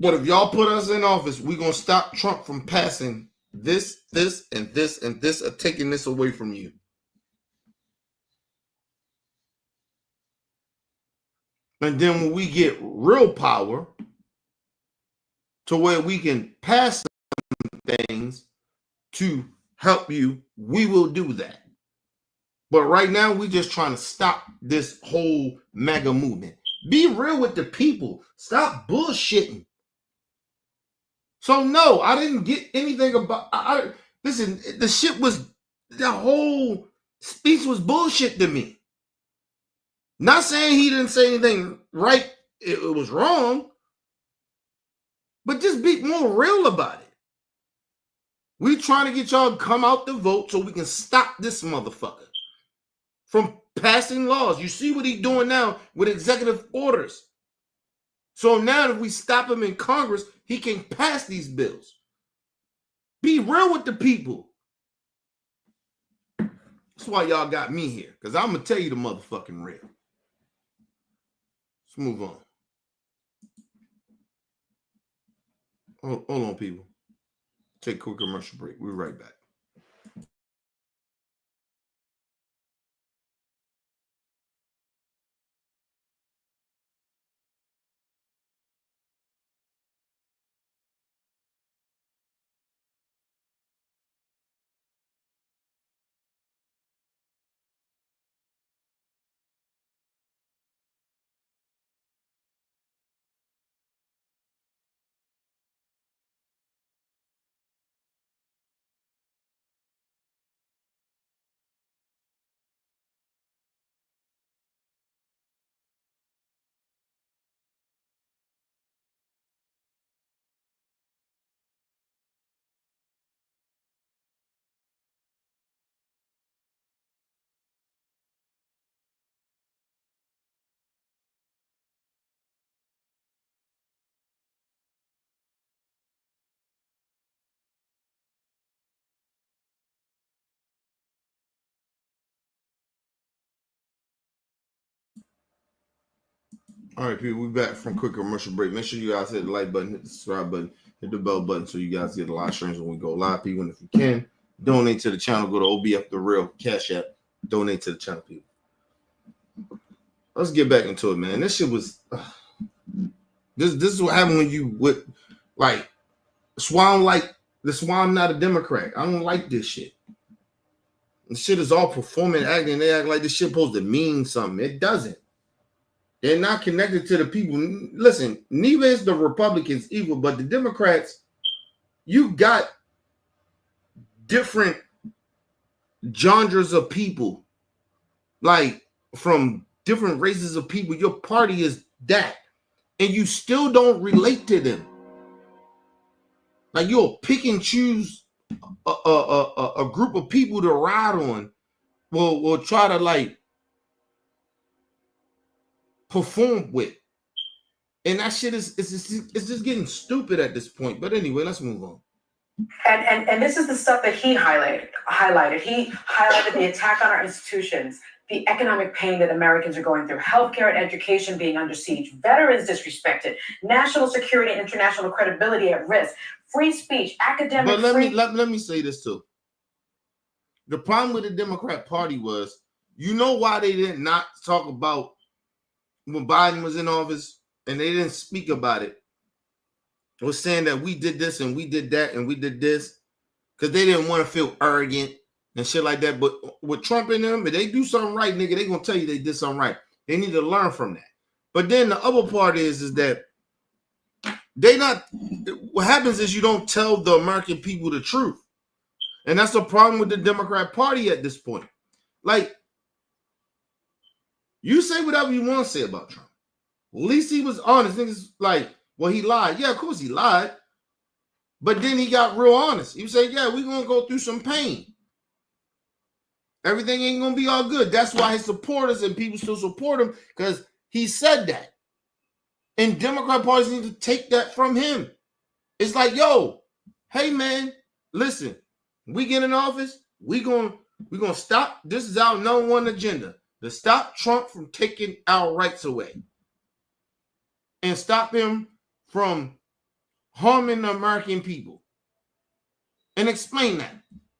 But if y'all put us in office, we're gonna stop Trump from passing this, and this, and this, or taking this away from you. And then when we get real power to where we can pass things to help you, we will do that. But right now, we're just trying to stop this whole MAGA movement. Be real with the people. Stop bullshitting. So no, I didn't get anything about. Listen, the whole speech was bullshit to me. Not saying he didn't say anything right. It was wrong. But just be more real about it. We trying to get y'all to come out to vote so we can stop this motherfucker from passing laws. You see what he's doing now with executive orders. So now if we stop him in Congress, he can pass these bills. Be real with the people. That's why y'all got me here, because I'm going to tell you the motherfucking real. Let's move on. Hold on, people. Take a quick commercial break. We'll be right back. All right, people, we're back from quick commercial break. Make sure you guys hit the like button, hit the subscribe button, hit the bell button so you guys get the live streams when we go live, people. And if you can, donate to the channel. Go to OBF The Real Cash App. Donate to the channel, people. Let's get back into it, man. This shit was... This is what happened when you would... Like, that's why I'm not a Democrat. I don't like this shit. This shit is all performing, acting. They act like this shit supposed to mean something. It doesn't. They're not connected to the people. Listen, neither is the Republicans evil, but the Democrats, you got different genres of people, like from different races of people. Your party is that, and you still don't relate to them. Like you'll pick and choose a group of people to ride on. Will try to like perform with, and that shit is it's just getting stupid at this point. But anyway, let's move on. And this is the stuff that he highlighted. He highlighted the attack on our institutions, the economic pain that Americans are going through, healthcare and education being under siege, veterans disrespected, national security and international credibility at risk, free speech, academic But let free. me let me say this too. The problem with the Democrat Party was, you know why they did not talk about when Biden was in office and they didn't speak about it. It was saying that we did this and we did that and we did this because they didn't want to feel arrogant and shit like that. But with Trump in them, if they do something right, nigga, they gonna tell you they did something right. They need to learn from that. But then the other part is that they not. What happens is you don't tell the American people the truth, and that's the problem with the Democrat Party at this point. Like, you say whatever you want to say about Trump. At least he was honest. Niggas like, well, he lied. Yeah, of course he lied. But then he got real honest. He said, yeah, we're going to go through some pain. Everything ain't going to be all good. That's why his supporters and people still support him, because he said that. And Democrat parties need to take that from him. It's like, yo, hey, man, listen, we get in office, we're going to stop. This is our number one agenda, to stop Trump from taking our rights away and stop him from harming the American people. And explain that.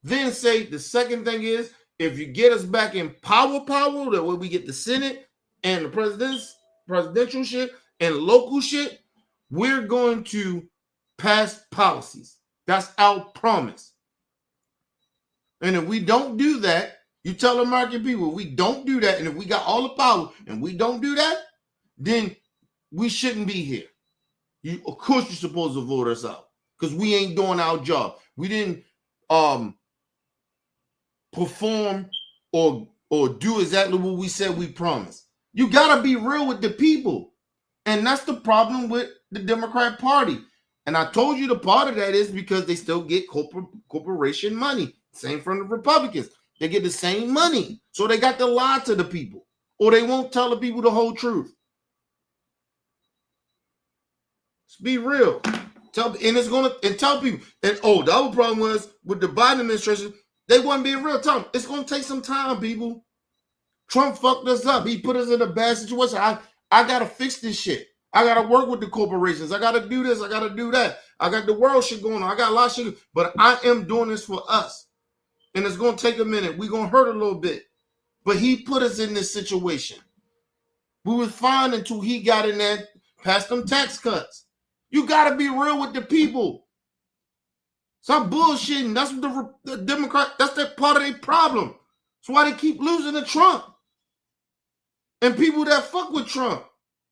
Then say the second thing is, if you get us back in power, that way we get the Senate and the presidential shit and local shit, we're going to pass policies. That's our promise. And if we don't do that, you tell the American people, we don't do that, and if we got all the power and we don't do that, then we shouldn't be here. Of course you're supposed to vote us out, because we ain't doing our job. We didn't perform or do exactly what we said we promised. You gotta be real with the people. And that's the problem with the Democrat Party. And I told you the part of that is because they still get corporation money. Same from the Republicans. They get the same money. So they got to lie to the people, or they won't tell the people the whole truth. Let's be real. Tell people. And the other problem was with the Biden administration, they wasn't being real. Tell them it's gonna take some time, people. Trump fucked us up. He put us in a bad situation. I gotta fix this shit. I gotta work with the corporations. I gotta do this. I gotta do that. I got the world shit going on. I got a lot of shit, but I am doing this for us. And it's gonna take a minute. We're gonna hurt a little bit. But he put us in this situation. We was fine until he got in there, passed them tax cuts. You gotta be real with the people. Stop bullshitting. That's what the Democrat, that's that part of their problem. That's why they keep losing to Trump. And people that fuck with Trump,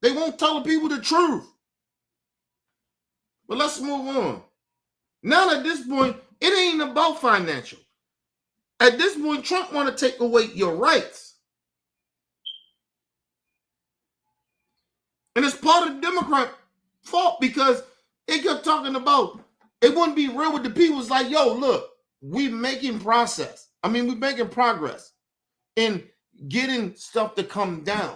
they won't tell the people the truth. But let's move on. Now at this point, it ain't about financial. At this point, Trump want to take away your rights. And it's part of the Democrat fault, because they kept talking about, it wouldn't be real with the people. It's like, yo, look, we're making progress in getting stuff to come down.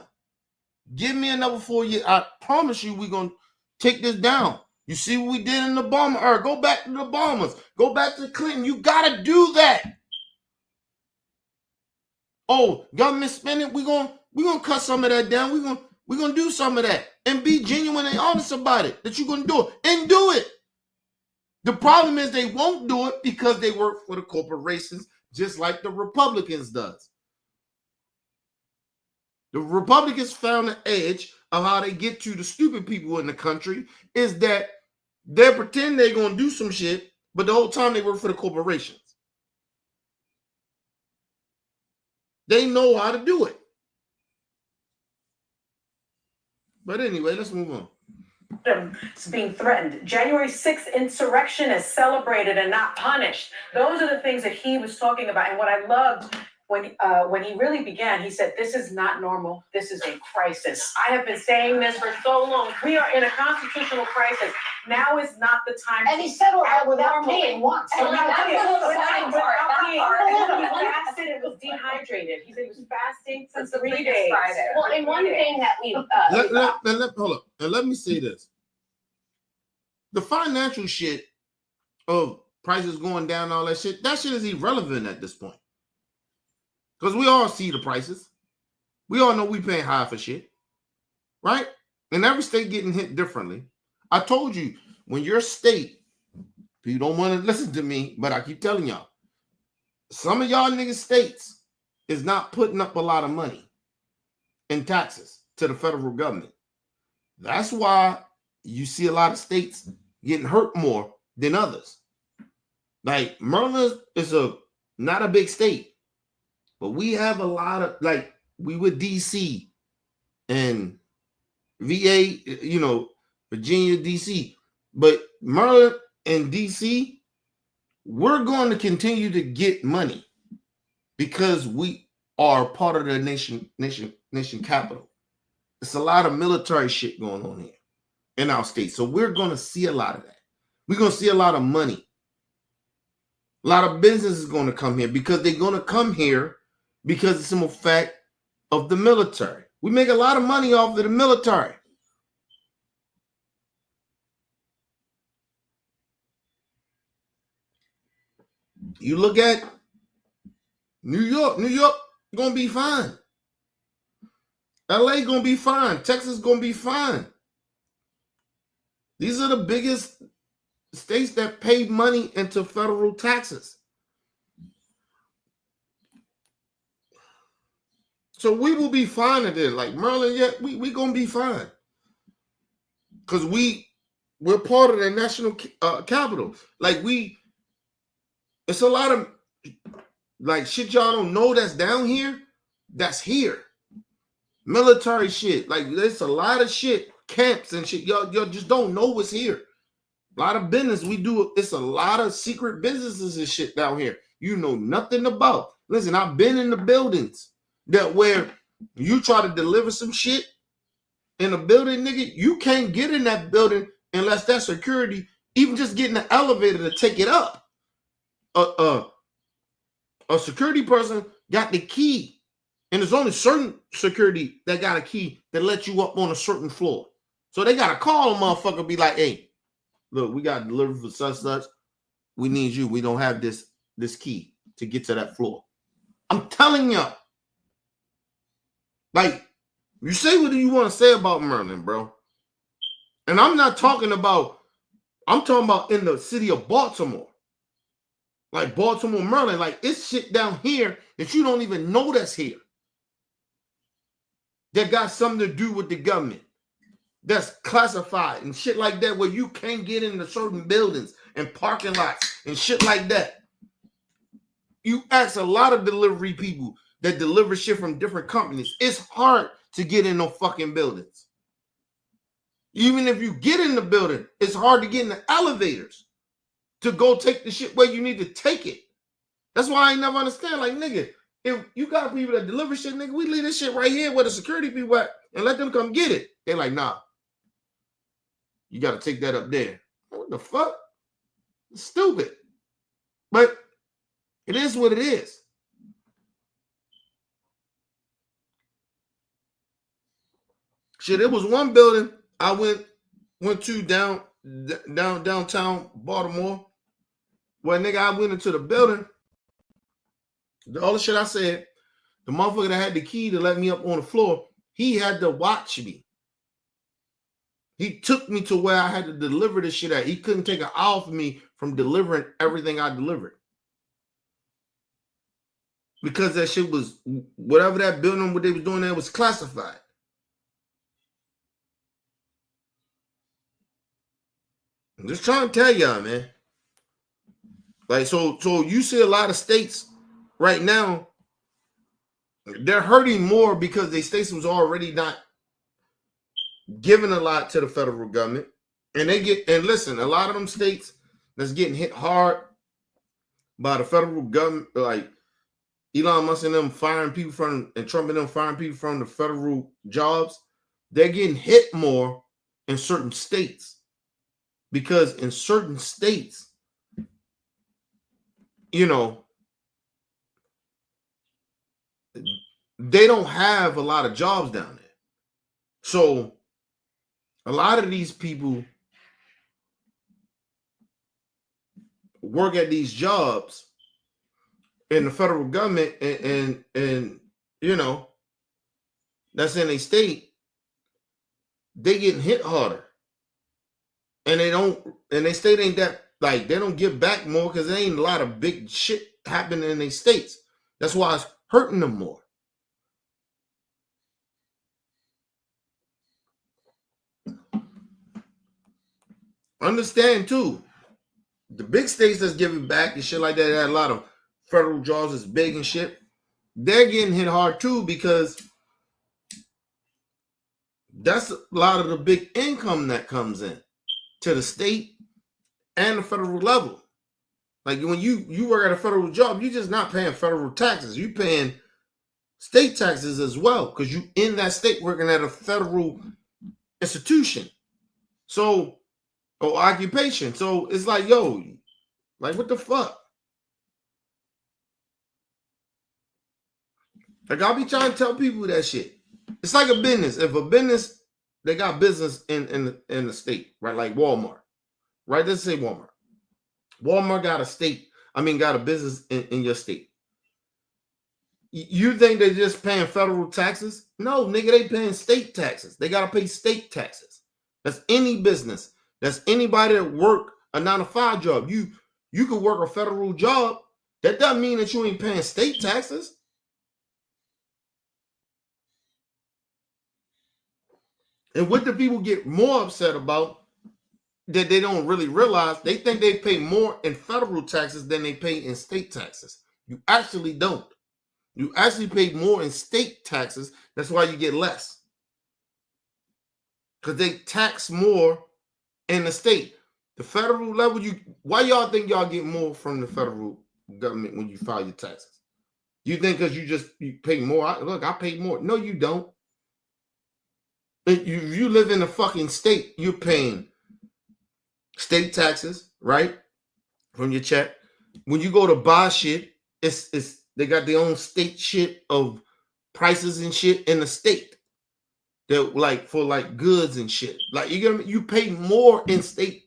Give me another 4 years. I promise you we're going to take this down. You see what we did in the Obama era. Go back to the Obamas. Go back to Clinton. You got to do that. Oh, government spending, we're gonna cut some of that down. We're gonna do some of that. And be genuine and honest about it, that you're going to do it. And do it. The problem is they won't do it because they work for the corporations, just like the Republicans does. The Republicans found the edge of how they get to the stupid people in the country is that they pretend they're going to do some shit, but the whole time they work for the corporations. They know how to do it. But anyway, let's move on. It's being threatened. January 6th insurrection is celebrated and not punished. Those are the things that he was talking about. And what I loved when he really began, he said, this is not normal. This is a crisis. I have been saying this for so long. We are in a constitutional crisis. Now is not the time. And he said all that without peeing once. And So without now- peeing. He fasted and was dehydrated. He said he was fasting for 3 days. Well, and one thing that we Hold up. And let me say this. The financial shit of prices going down, all that shit is irrelevant at this point. Because we all see the prices. We all know we paying high for shit, right? And every state getting hit differently. I told you, when your state, you don't want to listen to me, but I keep telling y'all, some of y'all niggas states is not putting up a lot of money in taxes to the federal government. That's why you see a lot of states getting hurt more than others. Like Maryland is not a big state, but we have a lot of, like, we with DC and VA, you know, Virginia, DC, but Maryland and DC, we're going to continue to get money because we are part of the nation capital. It's a lot of military shit going on here in our state. So we're going to see a lot of that. We're going to see a lot of money. A lot of business is going to come here because they're going to come here because it's a fact of the military. We make a lot of money off of the military. You look at New York going to be fine. LA going to be fine. Texas going to be fine. These are the biggest states that pay money into federal taxes. So we will be fine at it. Like Maryland, yeah, we going to be fine. Because we're part of the national capital. Like it's a lot of like shit y'all don't know that's down here, that's here. Military shit. Like there's a lot of shit, camps and shit. Y'all just don't know what's here. A lot of business we do. It's a lot of secret businesses and shit down here. You know nothing about. Listen, I've been in the buildings that where you try to deliver some shit in a building, nigga, you can't get in that building unless that security, even just getting the elevator to take it up. A security person got the key, and there's only certain security that got a key that lets you up on a certain floor. So they gotta call a motherfucker, be like, "Hey, look, we got to deliver for such. We need you. We don't have this key to get to that floor." I'm telling y'all. Like, you say what you want to say about Maryland, bro. And I'm talking about in the city of Baltimore. Like Baltimore, Maryland. Like, it's shit down here that you don't even know that's here. That got something to do with the government. That's classified and shit like that, where you can't get into certain buildings and parking lots and shit like that. You ask a lot of delivery people that deliver shit from different companies. It's hard to get in no fucking buildings. Even if you get in the building, it's hard to get in the elevators to go take the shit where you need to take it. That's why I ain't never understand. Like, nigga, if you got people that deliver shit, nigga, we leave this shit right here where the security people at and let them come get it. They're like, nah. You got to take that up there. What the fuck? It's stupid. But it is what it is. Shit, it was one building I went to downtown Baltimore where, nigga, I went into the building. All the shit I said, the motherfucker that had the key to let me up on the floor, he had to watch me. He took me to where I had to deliver this shit at. He couldn't take an eye off of me from delivering everything I delivered. Because that shit was, whatever that building, what they was doing there was classified. I'm just trying to tell y'all, man. Like, so you see a lot of states right now, they're hurting more because their states was already not giving a lot to the federal government. And listen, a lot of them states that's getting hit hard by the federal government, like Elon Musk and them firing people from, and Trump and them firing people from the federal jobs, they're getting hit more in certain states. Because in certain states, you know, they don't have a lot of jobs down there. So a lot of these people work at these jobs in the federal government and you know, that's in a state, they getting hit harder. And they state ain't that, like, they don't give back more because there ain't a lot of big shit happening in their states. That's why it's hurting them more. Understand too, the big states that's giving back and shit like that, had a lot of federal jobs that's big and shit. They're getting hit hard too because that's a lot of the big income that comes in to the state and the federal level. Like when you work at a federal job, you're just not paying federal taxes. You're paying state taxes as well because you in that state working at a federal institution. So, or occupation. So it's like, yo, like what the fuck? Like I'll be trying to tell people that shit. It's like a business. If a business, they got business in the state, right? Like Walmart, right? Let's say Walmart. Walmart got a business in your state. You think they're just paying federal taxes? No, nigga, they paying state taxes. They gotta pay state taxes. That's any business. That's anybody that work a 9-to-5 job. You could work a federal job. That doesn't mean that you ain't paying state taxes. And what do people get more upset about that they don't really realize? They think they pay more in federal taxes than they pay in state taxes. You actually don't. You actually pay more in state taxes. That's why you get less. Because they tax more in the state. The federal level, why y'all think y'all get more from the federal government when you file your taxes? You think because you pay more? Look, I pay more. No, you don't. If you live in a fucking state, you're paying state taxes, right? From your check. When you go to buy shit, it's they got their own state shit of prices and shit in the state. They're like for like goods and shit. Like you pay more in state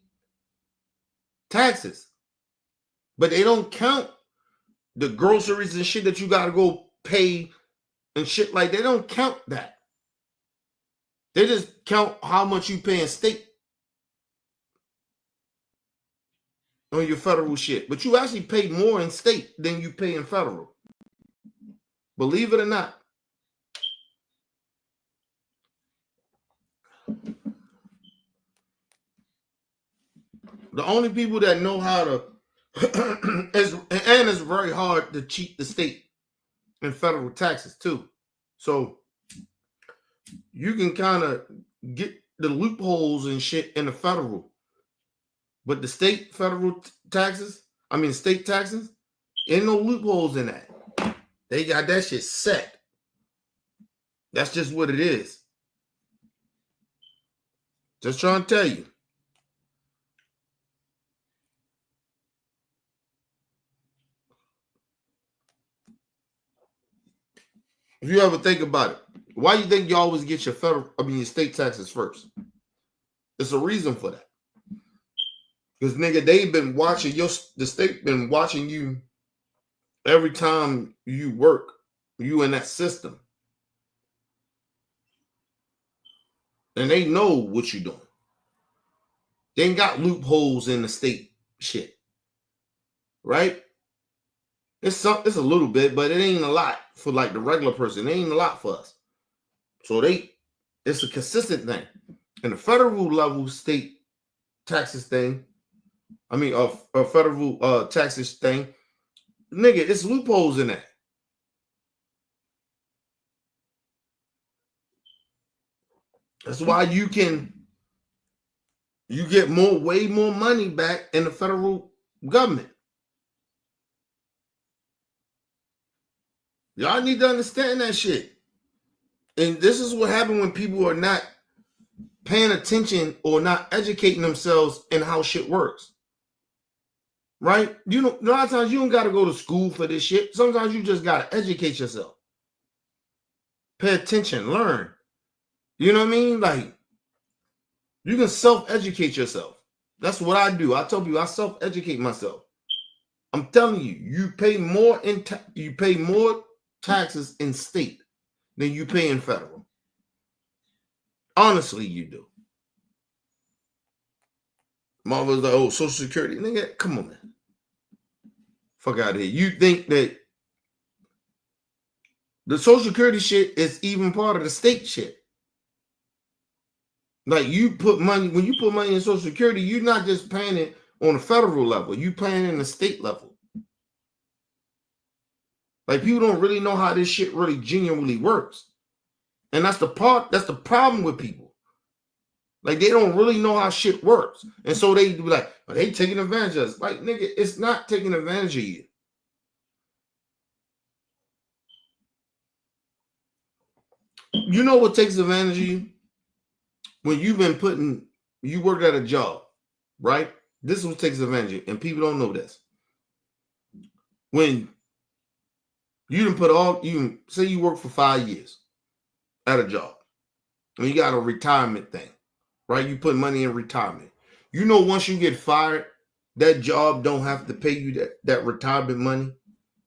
taxes. But they don't count the groceries and shit that you gotta go pay and shit like they don't count that. They just count how much you pay in state on your federal shit. But you actually pay more in state than you pay in federal. Believe it or not. The only people that know how to it's very hard to cheat the state in federal taxes too. So you can kind of get the loopholes and shit in the federal. But the state state taxes, ain't no loopholes in that. They got that shit set. That's just what it is. Just trying to tell you. If you ever think about it, why you think you always get your your state taxes first? There's a reason for that. Because nigga, they've been watching the state been watching you every time you work, you in that system. And they know what you're doing. They ain't got loopholes in the state shit. Right? It's a little bit, but it ain't a lot for like the regular person. It ain't a lot for us. So it's a consistent thing. And the federal level state taxes thing, a federal taxes thing, nigga, it's loopholes in that. That's why you get way more money back in the federal government. Y'all need to understand that shit. And this is what happened when people are not paying attention or not educating themselves in how shit works. Right? You know, a lot of times you don't got to go to school for this shit. Sometimes you just got to educate yourself. Pay attention, learn. You know what I mean? Like, you can self-educate yourself. That's what I do. I tell people I self-educate myself. I'm telling you, you pay more taxes in state than you pay in federal. Honestly, you do. Marvel's like, oh, Social Security. Nigga, come on, man. Fuck out of here. You think that the Social Security shit is even part of the state shit? Like, you put money, when you put money in Social Security, you're not just paying it on a federal level, you paying it in the state level. Like, people don't really know how this shit really genuinely works. And that's the problem with people. Like, they don't really know how shit works. And so they be like, oh, they taking advantage of us. Like, nigga, it's not taking advantage of you. You know what takes advantage of you? When you worked at a job, right? This is what takes advantage of you. And people don't know this. When you didn't say you work for 5 years at a job, and you got a retirement thing, right? You put money in retirement. You know, once you get fired, that job don't have to pay you that retirement money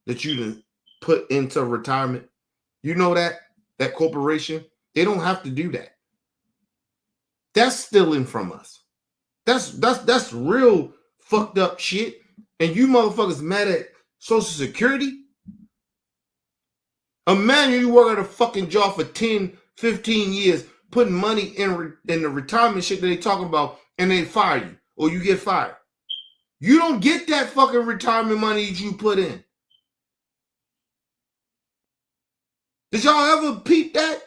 that you done put into retirement. You know that corporation, they don't have to do that. That's stealing from us. That's real fucked up shit. And you motherfuckers mad at Social Security? Imagine you work at a fucking job for 10, 15 years, putting money in the retirement shit that they talking about, and they fire you, or you get fired. You don't get that fucking retirement money that you put in. Did y'all ever peep that?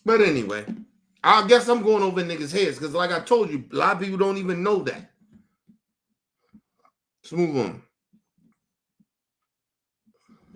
But anyway, I guess I'm going over niggas' heads, because like I told you, a lot of people don't even know that. Let's move on.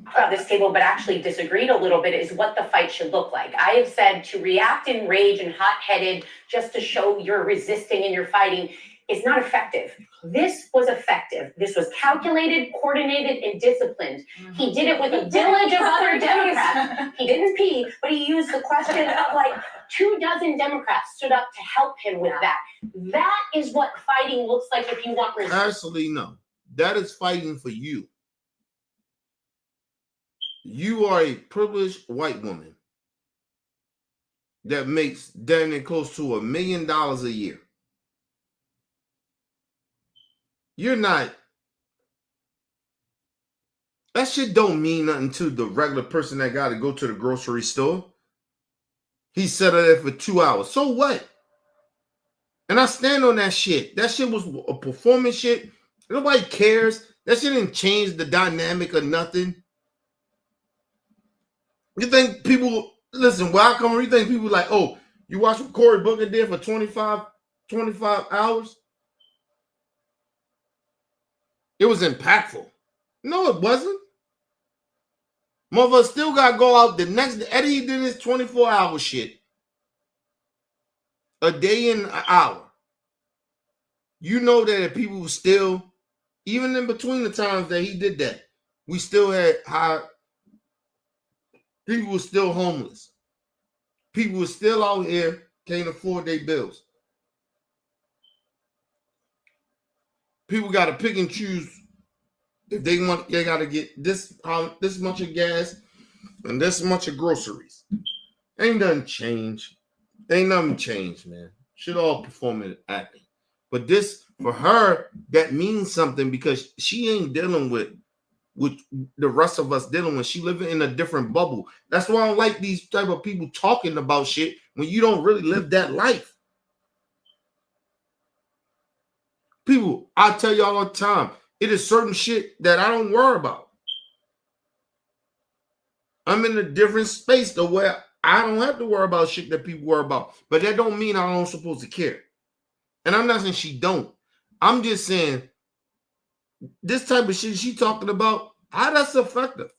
About this table, but actually disagreed a little bit, is what the fight should look like. I have said to react in rage and hot-headed just to show you're resisting and you're fighting is not effective. This was effective. This was calculated, coordinated, and disciplined. He did it with a village of other Democrats. He didn't pee, but he used the question of like 24 Democrats stood up to help him with that. That is what fighting looks like if you want resistance. Actually, no. That is fighting for you. You are a privileged white woman that makes damn near close to $1 million a year. You're not. That shit don't mean nothing to the regular person that got to go to the grocery store. He sat there for 2 hours. So what? And I stand on that shit. That shit was a performance shit. Nobody cares. That shit didn't change the dynamic or nothing. You think people, listen, where I come from, you think people like, oh, you watch what Cory Booker did for 25 hours? It was impactful. No, it wasn't. Motherfucker still got to go out the next day. Eddie did his 24-hour shit. A day and an hour. You know that people still, even in between the times that he did that, we still had people were still homeless. People were still out here, can't afford their bills. People got to pick and choose if they want. They got to get this much of gas and this much of groceries. Ain't nothing changed. Ain't nothing changed, man. Shit all performing acting. But this, for her, that means something because she ain't dealing with the rest of us dealing with. She living in a different bubble. That's why I don't like these type of people talking about shit when you don't really live that life. People, I tell y'all all the time, it is certain shit that I don't worry about. I'm in a different space to where I don't have to worry about shit that people worry about. But that don't mean I don't supposed to care. And I'm not saying she don't. I'm just saying this type of shit she talking about, how that's effective.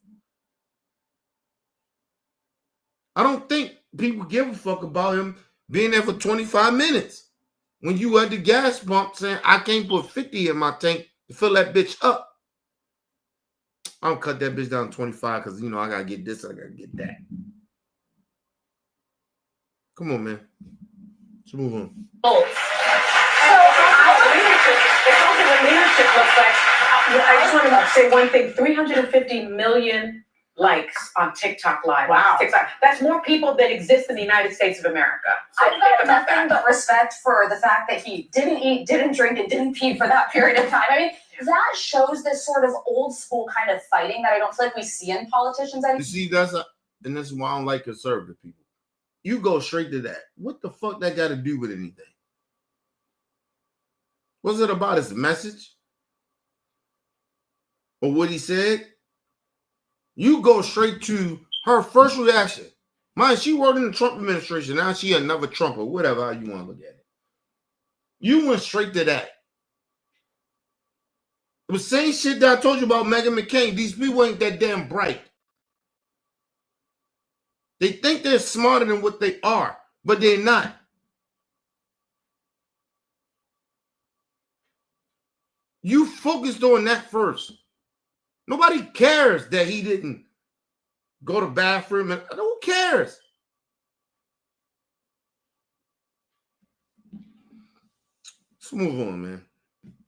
I don't think people give a fuck about him being there for 25 minutes. When you at the gas pump saying, I can't put 50 in my tank to fill that bitch up. I don't cut that bitch down to 25 because, you know, I got to get this, I got to get that. Come on, man. Let's move on. Leadership looks like, I just want to say one thing, $350 million likes on TikTok Live. Wow. TikTok. That's more people that exist in the United States of America. So I've think got about nothing but respect for the fact that he didn't eat, didn't drink, and didn't pee for that period of time. I mean, that shows this sort of old school kind of fighting that I don't feel like we see in politicians anymore. You see, and that's why I don't like conservative people. You go straight to that. What the fuck that got to do with anything? What's it about his message? Or what he said? You go straight to her first reaction. Mind, she worked in the Trump administration. Now she another Trump or whatever you want to look at it. You went straight to that. The same shit that I told you about Meghan McCain. These people ain't that damn bright. They think they're smarter than what they are, but they're not. You focused on that first. Nobody cares that he didn't go to the bathroom. And who cares? Let's move on, man.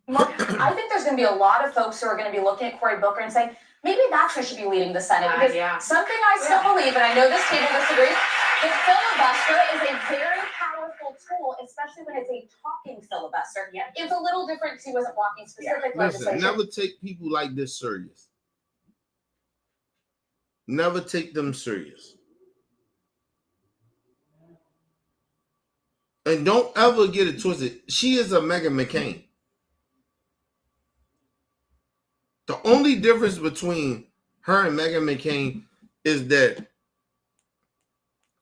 I think there's going to be a lot of folks who are going to be looking at Cory Booker and saying, maybe that's who should be leading the Senate. Because something I still believe, and I know this table disagrees, the filibuster is a very powerful tool, especially when it's a talking filibuster. Yeah. It's a little different because he wasn't blocking specific legislation. Never take people like this serious. Never take them serious. And don't ever get it twisted. She is a Meghan McCain. The only difference between her and Meghan McCain is that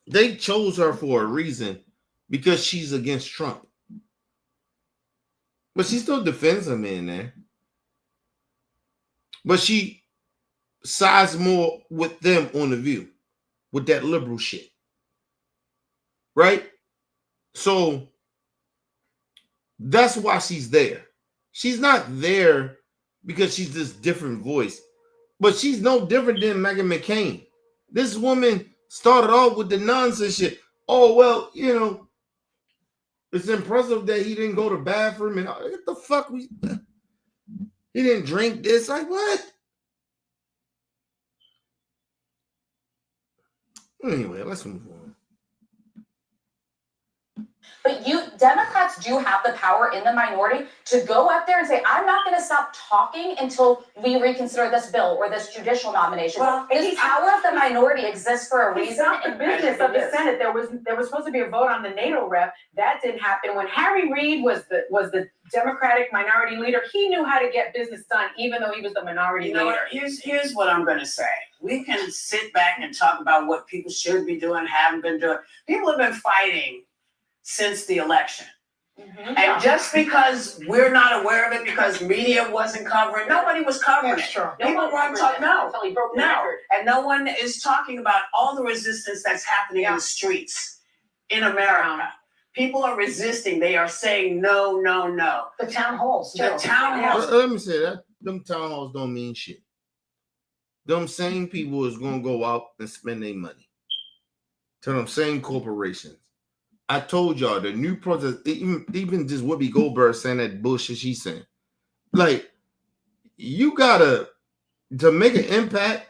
they chose her for a reason because she's against Trump. But she still defends him in there. But she sides more with them on The View with that liberal shit. Right? So that's why she's there. She's not there because she's this different voice, but she's no different than Meghan McCain. This woman started off with the nonsense shit. Oh, well, you know, it's impressive that he didn't go to the bathroom and what the fuck? He didn't drink this. Like, what? Anyway, let's move on. But Democrats do have the power in the minority to go up there and say, I'm not going to stop talking until we reconsider this bill or this judicial nomination. Well, this power of the minority exists for a reason. It's not the business of the Senate. There was supposed to be a vote on the NATO rep. That didn't happen. When Harry Reid was the Democratic minority leader, he knew how to get business done, even though he was the minority leader. Here's what I'm going to say. We can sit back and talk about what people should be doing, haven't been doing. People have been fighting since the election. Mm-hmm. And just because we're not aware of it, because media wasn't covering, nobody was covering it. True. People weren't talking, no, and no one is talking about all the resistance that's happening in the streets in America. People are resisting. They are saying no, no, no. The town halls. The town halls. Let me say that them town halls don't mean shit. Them same people is gonna go out and spend their money to them same corporations. I told y'all the new protest, even just Whoopi Goldberg saying that bullshit she's saying. Like, you gotta to make an impact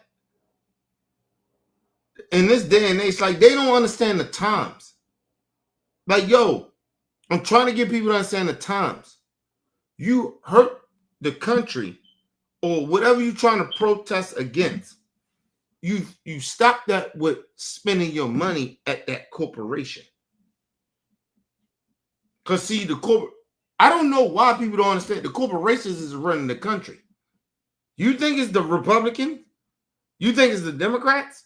in this day and age, like they don't understand the times. Like, yo, I'm trying to get people to understand the times. You hurt the country or whatever you're trying to protest against. You stop that with spending your money at that corporation. Because see, I don't know why people don't understand. The corporations is running the country. You think it's the Republicans? You think it's the Democrats?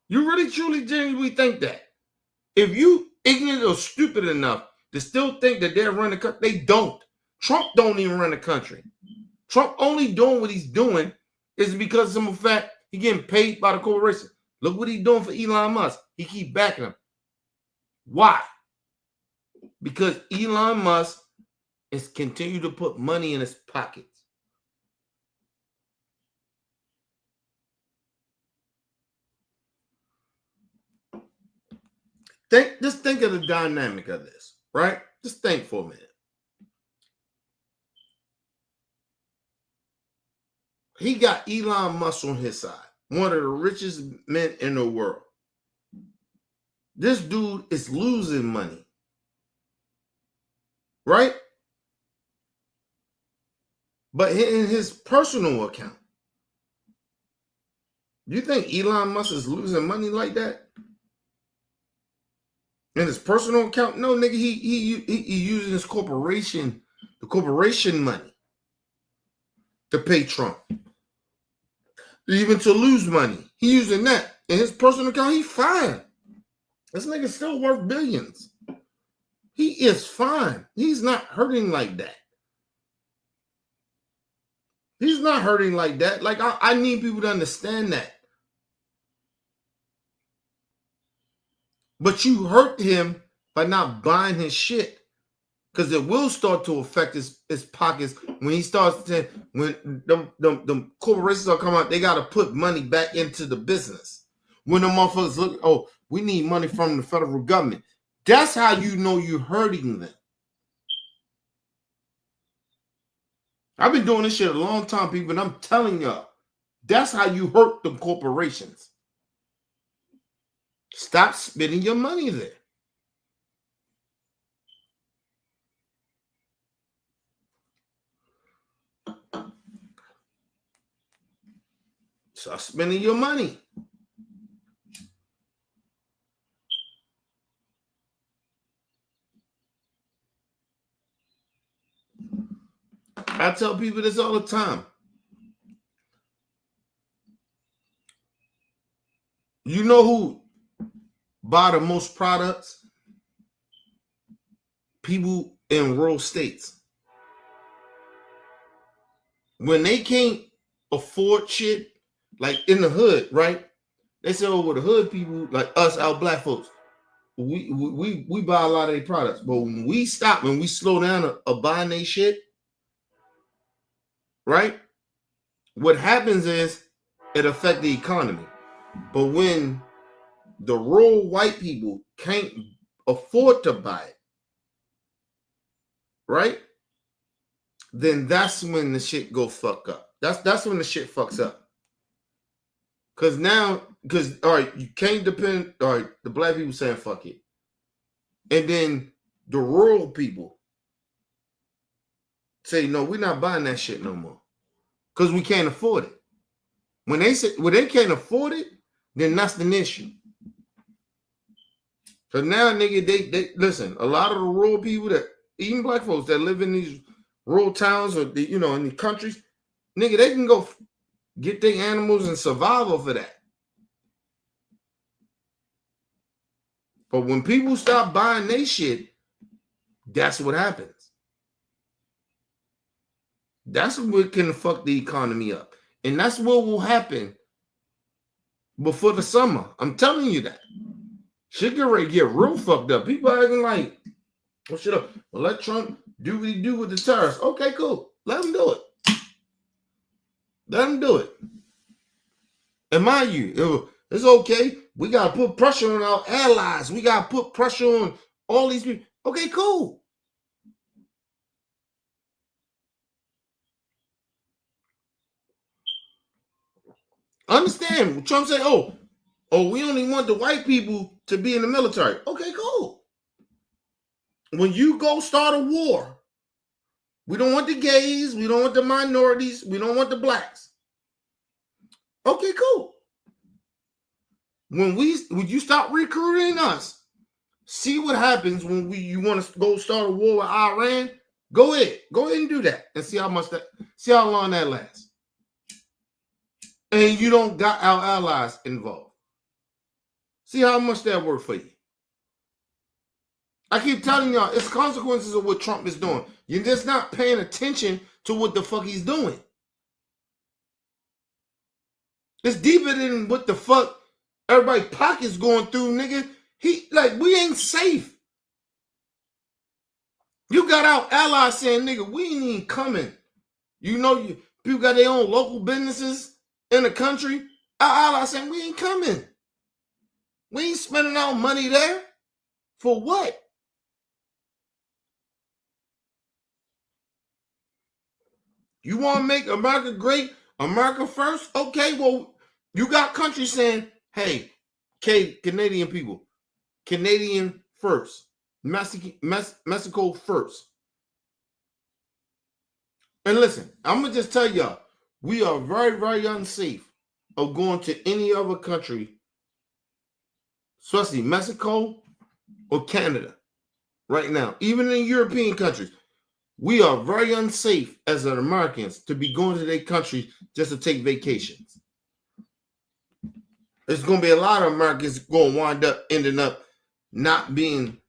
You really, truly, genuinely think that? If you ignorant or stupid enough to still think that they're running the country, they don't. Trump don't even run the country. Trump only doing what he's doing is because of some fact he getting paid by the corporation. Look what he's doing for Elon Musk. He keep backing him. Why? Because Elon Musk is continue to put money in his pockets. Just think of the dynamic of this, right? Just think for a minute. He got Elon Musk on his side, one of the richest men in the world. This dude is losing money. Right? But in his personal account, you think Elon Musk is losing money like that? In his personal account? No, nigga, he using his corporation, the corporation money to pay Trump. Even to lose money. He using that. In his personal account, he fine. This nigga's still worth billions. He is fine. He's not hurting like that. He's not hurting like that. Like, I need people to understand that. But you hurt him by not buying his shit. Because it will start to affect his pockets when he starts to, when the corporations are coming out, they got to put money back into the business. When the motherfuckers look, oh, we need money from the federal government. That's how you know you're hurting them. I've been doing this shit a long time, people, and I'm telling y'all, that's how you hurt the corporations. Stop spending your money there. Stop spending your money. I tell people this all the time. You know who buy the most products? People in rural states. When they can't afford shit, like in the hood, right? They say, oh, well, the hood people, like us, our black folks, we buy a lot of their products. But when we stop, when we slow down of buying their shit, right? What happens is it affects the economy. But when the rural white people can't afford to buy it, right? Then that's when the shit go fuck up. That's when the shit fucks up. Cause now, all right, you can't depend. All right, the black people saying fuck it, and then the rural people say no, we're not buying that shit no more, cause we can't afford it. When they say they can't afford it, then that's an issue. So now, nigga, they listen. A lot of the rural people that even black folks that live in these rural towns or in the countries, nigga, they can go get their animals and survive off of that. But when people stop buying their shit, that's what happens. That's what can fuck the economy up. And that's what will happen before the summer. I'm telling you that. Shit get ready to get real fucked up. People acting like, well, shut up. Well, let Trump do what he do with the tariffs. Okay, cool. Let him do it. Let him do it. And mind you, it's okay. We got to put pressure on our allies. We got to put pressure on all these people. Okay, cool. Understand. Trump say, oh, we only want the white people to be in the military. Okay, cool. When you go start a war, we don't want the gays. We don't want the minorities. We don't want the blacks. Okay, cool. When you stop recruiting us, see what happens when you want to go start a war with Iran. Go ahead and do that, and see how long that lasts. And you don't got our allies involved. See how much that work for you. I keep telling y'all, it's consequences of what Trump is doing. You're just not paying attention to what the fuck he's doing. It's deeper than what the fuck everybody's pockets going through, nigga. We ain't safe. You got our allies saying, nigga, we ain't even coming. People got their own local businesses in the country. Our allies saying, we ain't coming. We ain't spending our money there. For what? You want to make America great? America first? Okay, well, You got countries saying, hey, Canadian people, Canadian first, Mexico first. And listen, I'm going to just tell y'all, we are very, very unsafe of going to any other country, especially Mexico or Canada right now. Even in European countries, we are very unsafe as Americans to be going to their countries just to take vacations. There's going to be a lot of Americans going to wind up ending up not being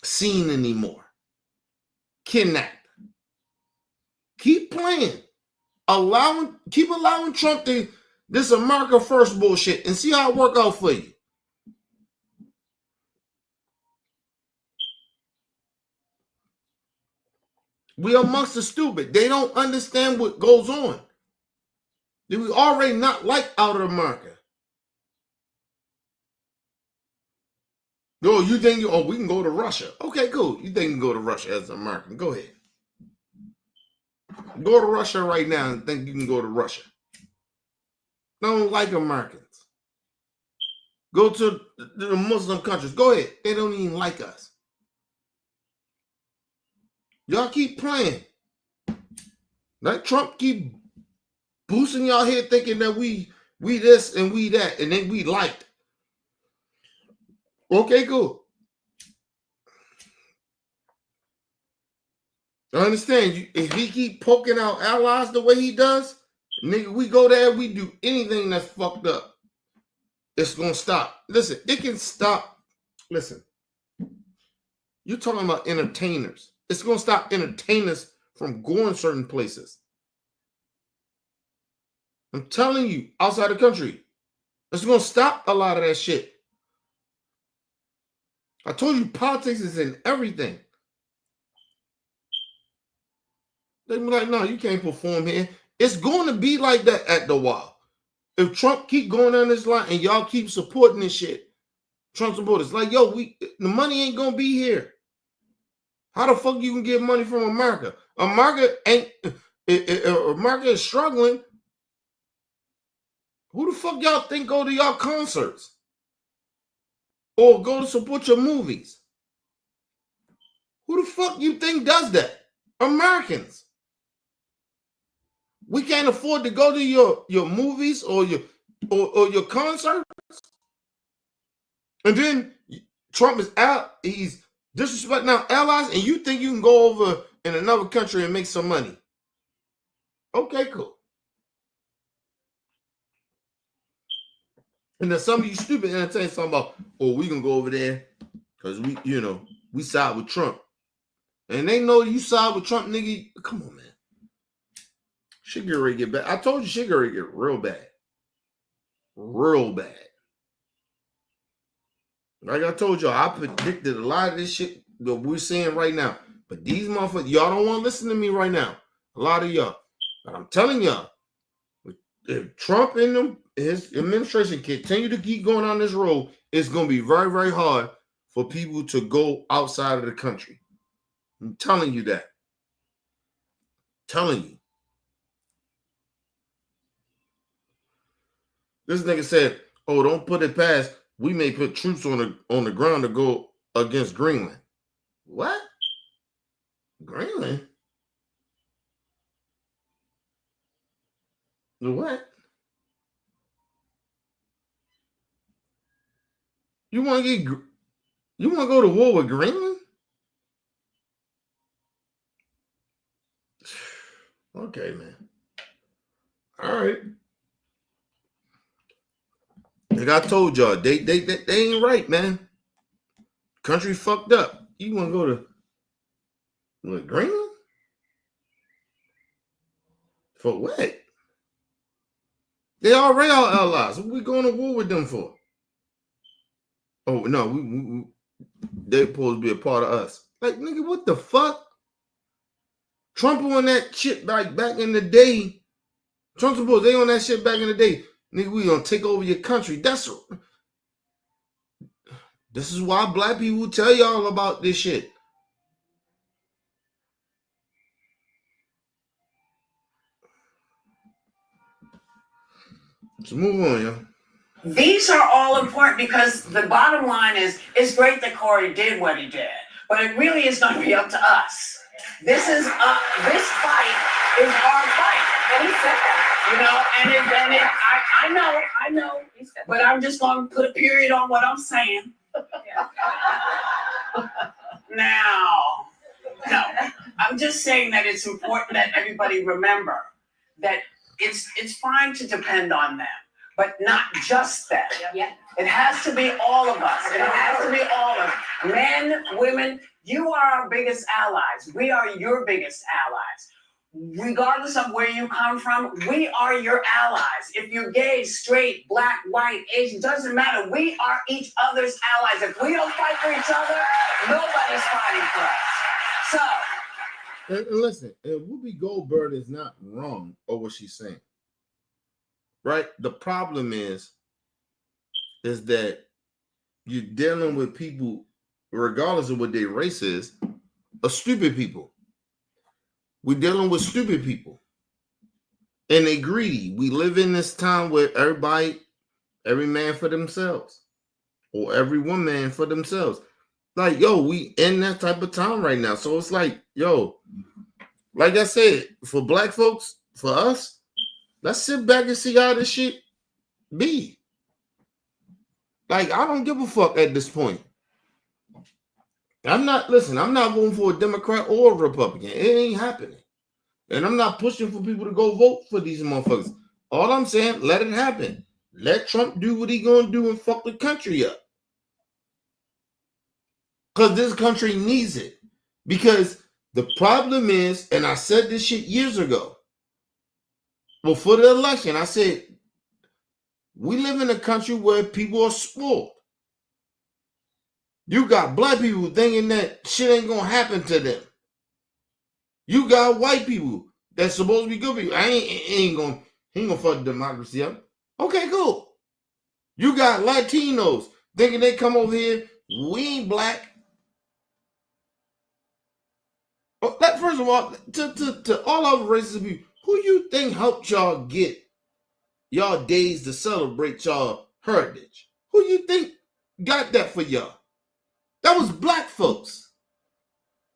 seen anymore. Kidnapped. Keep playing. Keep allowing Trump to this America first bullshit and see how it work out for you. We amongst the stupid. They don't understand what goes on. We already not like out of America. No, you think we can go to Russia? Okay, cool. You think you can go to Russia as an American? Go ahead. Go to Russia right now and think you can go to Russia. Don't like Americans. Go to the Muslim countries. Go ahead. They don't even like us. Y'all keep playing. Let Trump keep boosting y'all head thinking that we this and we that, and then we liked. Okay, cool. I understand you. If he keep poking out allies the way he does, nigga, we go there, we do anything that's fucked up. It's gonna stop. Listen, it can stop. Listen, you're talking about entertainers. It's gonna stop entertainers from going certain places. I'm telling you, outside the country, it's gonna stop a lot of that shit. I told you, politics is in everything. They be like, no, you can't perform here. It's going to be like that at the while. If Trump keep going on this line and y'all keep supporting this shit, Trump supporters, like, yo, the money ain't gonna be here. How the fuck you can get money from America? America is struggling. Who the fuck y'all think go to y'all concerts? Or go to support your movies? Who the fuck you think does that? Americans. We can't afford to go to your movies or your concerts. And then Trump is out. He's disrespecting our allies, and you think you can go over in another country and make some money. Okay, cool. And then some of you stupid entertainers talking about, oh, we can go over there because we side with Trump. And they know you side with Trump, nigga. Come on, man. Shit get ready to get bad. I told you shit get ready to get real bad. Real bad. Like I told y'all, I predicted a lot of this shit that we're seeing right now. But these motherfuckers, y'all don't want to listen to me right now. A lot of y'all. But I'm telling y'all, if Trump and his administration continue to keep going on this road, it's going to be very, very hard for people to go outside of the country. I'm telling you that. Telling you. This nigga said, oh, don't put it past. We may put troops on the ground to go against Greenland. What? Greenland? What? You want to go to war with Greenland? Okay, man. All right. Like I told y'all, they ain't right, man. Country fucked up. You want to go to Greenland? For what? They already our allies. What we going to war with them for? Oh no, they're supposed to be a part of us. Like, nigga, what the fuck? Trump on that shit back in the day. Trump supposed they on that shit back in the day. Nigga, we gonna take over your country. This is why black people tell y'all about this shit. So move on, yo. These are all important because the bottom line is, it's great that Corey did what he did, but it really is going to be up to us. This fight is our fight. And he said that. I know, but I'm just going to put a period on what I'm saying. Now, no, I'm just saying that it's important that everybody remember that it's fine to depend on them, but not just them. Yeah. It has to be all of us. It has to be all of us. Men, women, you are our biggest allies. We are your biggest allies. Regardless of where you come from, we are your allies. If you're gay, straight, black, white, Asian, doesn't matter. We are each other's allies. If we don't fight for each other, nobody's fighting for us. So, and listen, Whoopi Goldberg is not wrong over what she's saying. Right? The problem is that you're dealing with people, regardless of what their race is, are stupid people. We're dealing with stupid people. And they greedy. We live in this time where every man for themselves. Or every woman for themselves. Like, yo, we in that type of time right now. So it's like, yo, like I said, for black folks, for us, let's sit back and see how this shit be. Like, I don't give a fuck at this point. I'm not voting for a Democrat or a Republican. It ain't happening. And I'm not pushing for people to go vote for these motherfuckers. All I'm saying, let it happen. Let Trump do what he gonna do and fuck the country up. Because this country needs it. Because the problem is, and I said this shit years ago, before the election, I said, we live in a country where people are spoiled. You got black people thinking that shit ain't gonna happen to them. You got white people that's supposed to be good people. He ain't gonna fuck democracy up. Okay, cool. You got Latinos thinking they come over here. We ain't black. Oh, that first of all, to all other racist people, who you think helped y'all get y'all days to celebrate y'all heritage? Who you think got that for y'all? That was black folks.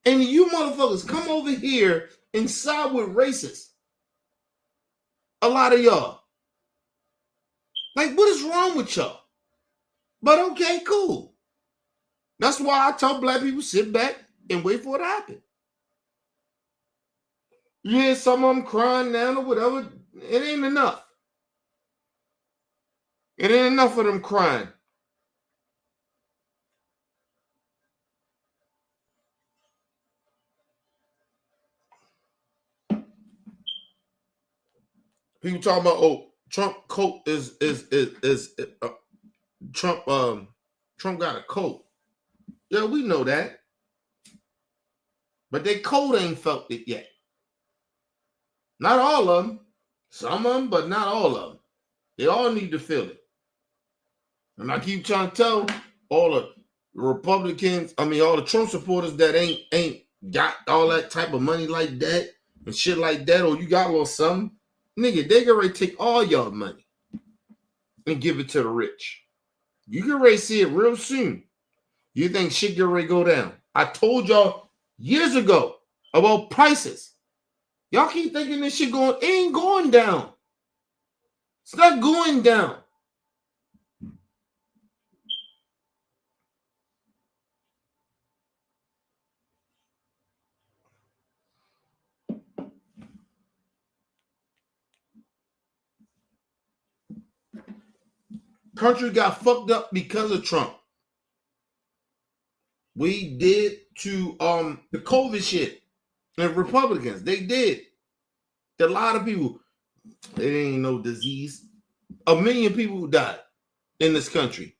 And you motherfuckers come over here and side with racists. A lot of y'all. Like, what is wrong with y'all? But okay, cool. That's why I tell black people sit back and wait for it to happen. You hear some of them crying now or whatever, it ain't enough. It ain't enough of them crying. People talking about, oh, Trump coat is Trump got a coat. Yeah, we know that. But their coat ain't felt it yet. Not all of them. Some of them, but not all of them. They all need to feel it. And I keep trying to tell all the Republicans, all the Trump supporters that ain't got all that type of money like that and shit like that, or you got a little something, nigga, they get ready to take all y'all money and give it to the rich. You get ready to see it real soon. You think shit get ready to go down. I told y'all years ago about prices. Y'all keep thinking this shit ain't going down. It's not going down. Country got fucked up because of Trump. We did to the COVID shit. And Republicans, they did. A lot of people, it ain't no disease. 1 million people died in this country.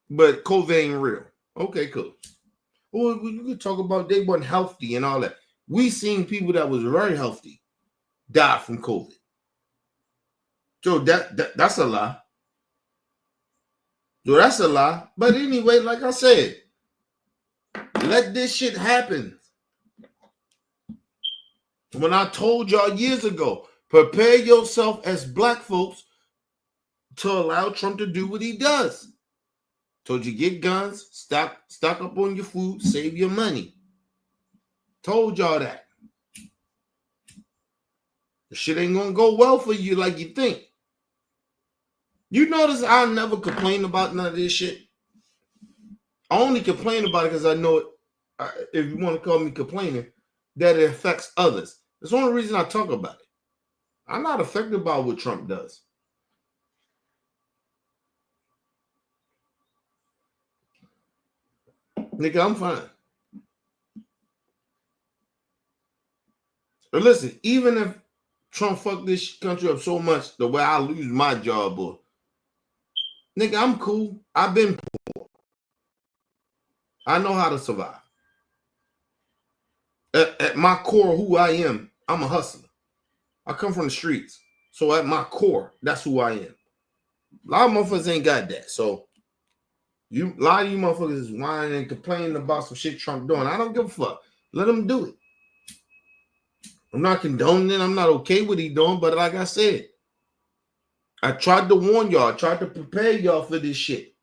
But COVID ain't real. Okay, cool. Well, we could talk about they weren't healthy and all that. We seen people that was very healthy die from COVID. So that's a lie. So that's a lie. But anyway, like I said, let this shit happen. When I told y'all years ago, prepare yourself as black folks to allow Trump to do what he does. Told you get guns, stock up on your food, save your money. Told y'all that. The shit ain't gonna go well for you like you think. You notice I never complain about none of this shit. I only complain about it because I know it, if you want to call me complaining, that it affects others. That's the only reason I talk about it. I'm not affected by what Trump does. Nigga, I'm fine. But listen, even if Trump fucked this country up so much the way I lose my job, or nigga, I'm cool. I've been poor. I know how to survive. At my core, who I am, I'm a hustler. I come from the streets. So at my core, that's who I am. A lot of motherfuckers ain't got that. So a lot of you motherfuckers is whining and complaining about some shit Trump doing. I don't give a fuck. Let him do it. I'm not condoning it. I'm not okay with he doing, but like I said, I tried to warn y'all. I tried to prepare y'all for this shit.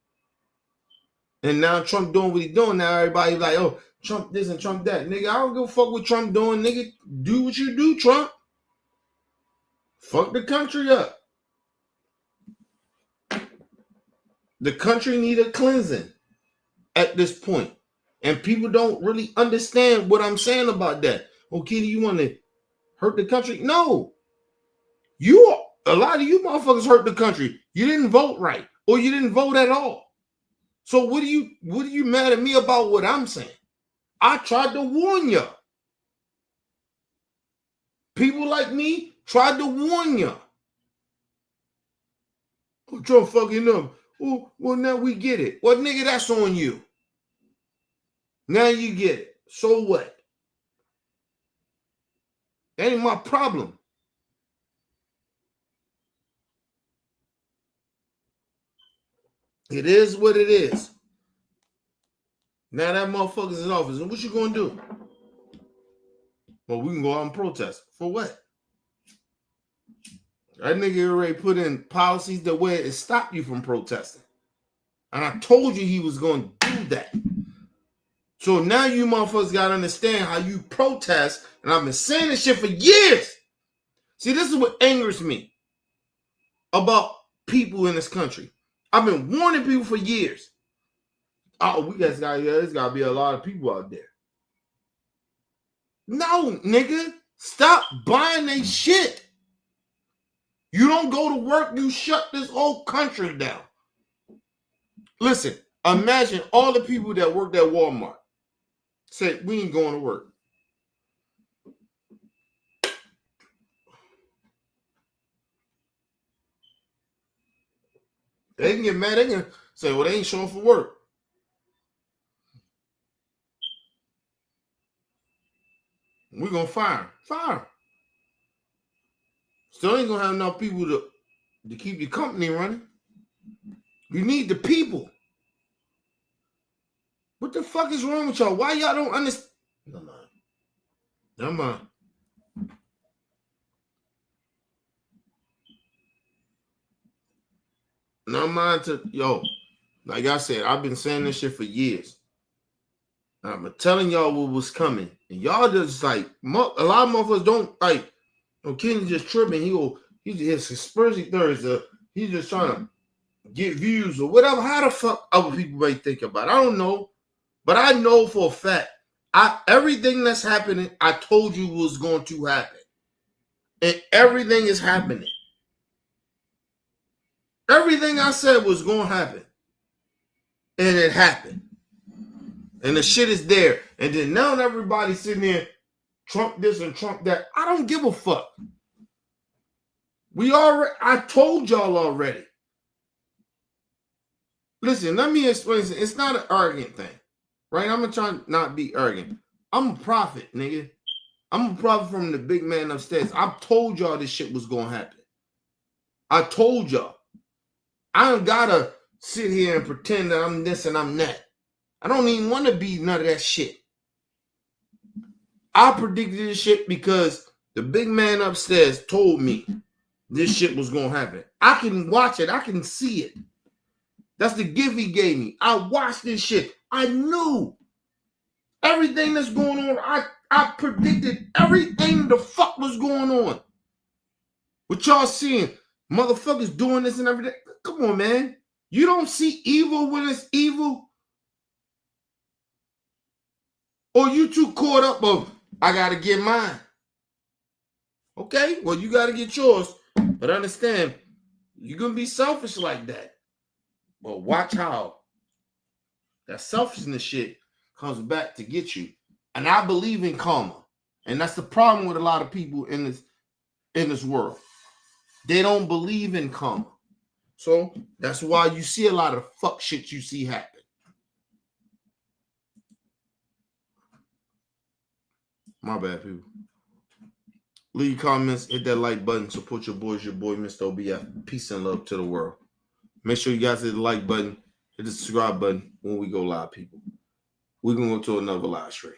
And now Trump doing what he doing. Now everybody like, oh, Trump this and Trump that. Nigga, I don't give a fuck what Trump doing. Nigga, do what you do, Trump. Fuck the country up. The country need a cleansing at this point. And people don't really understand what I'm saying about that. Okay, do you want to hurt the country? No. A lot of you motherfuckers hurt the country. You didn't vote right. Or you didn't vote at all. So what are you mad at me about what I'm saying? I tried to warn y'all. People like me tried to warn y'all. Oh, Trump fucking up. Oh, well, now we get it. Well, nigga, that's on you. Now you get it. So what? That ain't my problem. It is what it is. Now that motherfucker's in office. And what you gonna do? Well, we can go out and protest. For what? That nigga already put in policies that way it stop you from protesting. And I told you he was gonna do that. So now you motherfuckers gotta understand how you protest. And I've been saying this shit for years. See, this is what angers me about people in this country. I've been warning people for years. Oh, there's gotta be a lot of people out there. No, nigga. Stop buying they shit. You don't go to work, you shut this whole country down. Listen, imagine all the people that worked at Walmart say, we ain't going to work. They can get mad. They can say, well, they ain't showing for work. We're going to fire them. Fire them. Still ain't going to have enough people to keep your company running. You need the people. What the fuck is wrong with y'all? Why y'all don't understand? Never mind. Never mind like I said, I've been saying this shit for years. I'm telling y'all what was coming. And y'all just like, a lot of motherfuckers don't like, Kenny just tripping. His conspiracy theories, he's just trying to get views or whatever. How the fuck other people may think about it? I don't know. But I know for a fact, everything that's happening, I told you was going to happen. And everything is happening. Everything I said was going to happen. And it happened. And the shit is there. And then now everybody's sitting there, Trump this and Trump that. I don't give a fuck. I told y'all already. Listen, let me explain this. It's not an arrogant thing. Right? I'm going to try not be arrogant. I'm a prophet, nigga. I'm a prophet from the big man upstairs. I told y'all this shit was going to happen. I told y'all. I don't got to sit here and pretend that I'm this and I'm that. I don't even want to be none of that shit. I predicted this shit because the big man upstairs told me this shit was gonna happen. I can watch it. I can see it. That's the gift he gave me. I watched this shit. I knew everything that's going on. I predicted everything the fuck was going on. What y'all seeing? Motherfuckers doing this and everything. Come on, man. You don't see evil when it's evil? Or you too caught up of, I gotta get mine. Okay, well, you gotta get yours. But understand, you're gonna be selfish like that. But watch how that selfishness shit comes back to get you. And I believe in karma. And that's the problem with a lot of people in this world. They don't believe in karma. So that's why you see a lot of fuck shit you see happen. My bad, people. Leave comments, hit that like button, support your boys, your boy, Mr. OBF. Peace and love to the world. Make sure you guys hit the like button, hit the subscribe button when we go live, people. We're going to go to another live stream.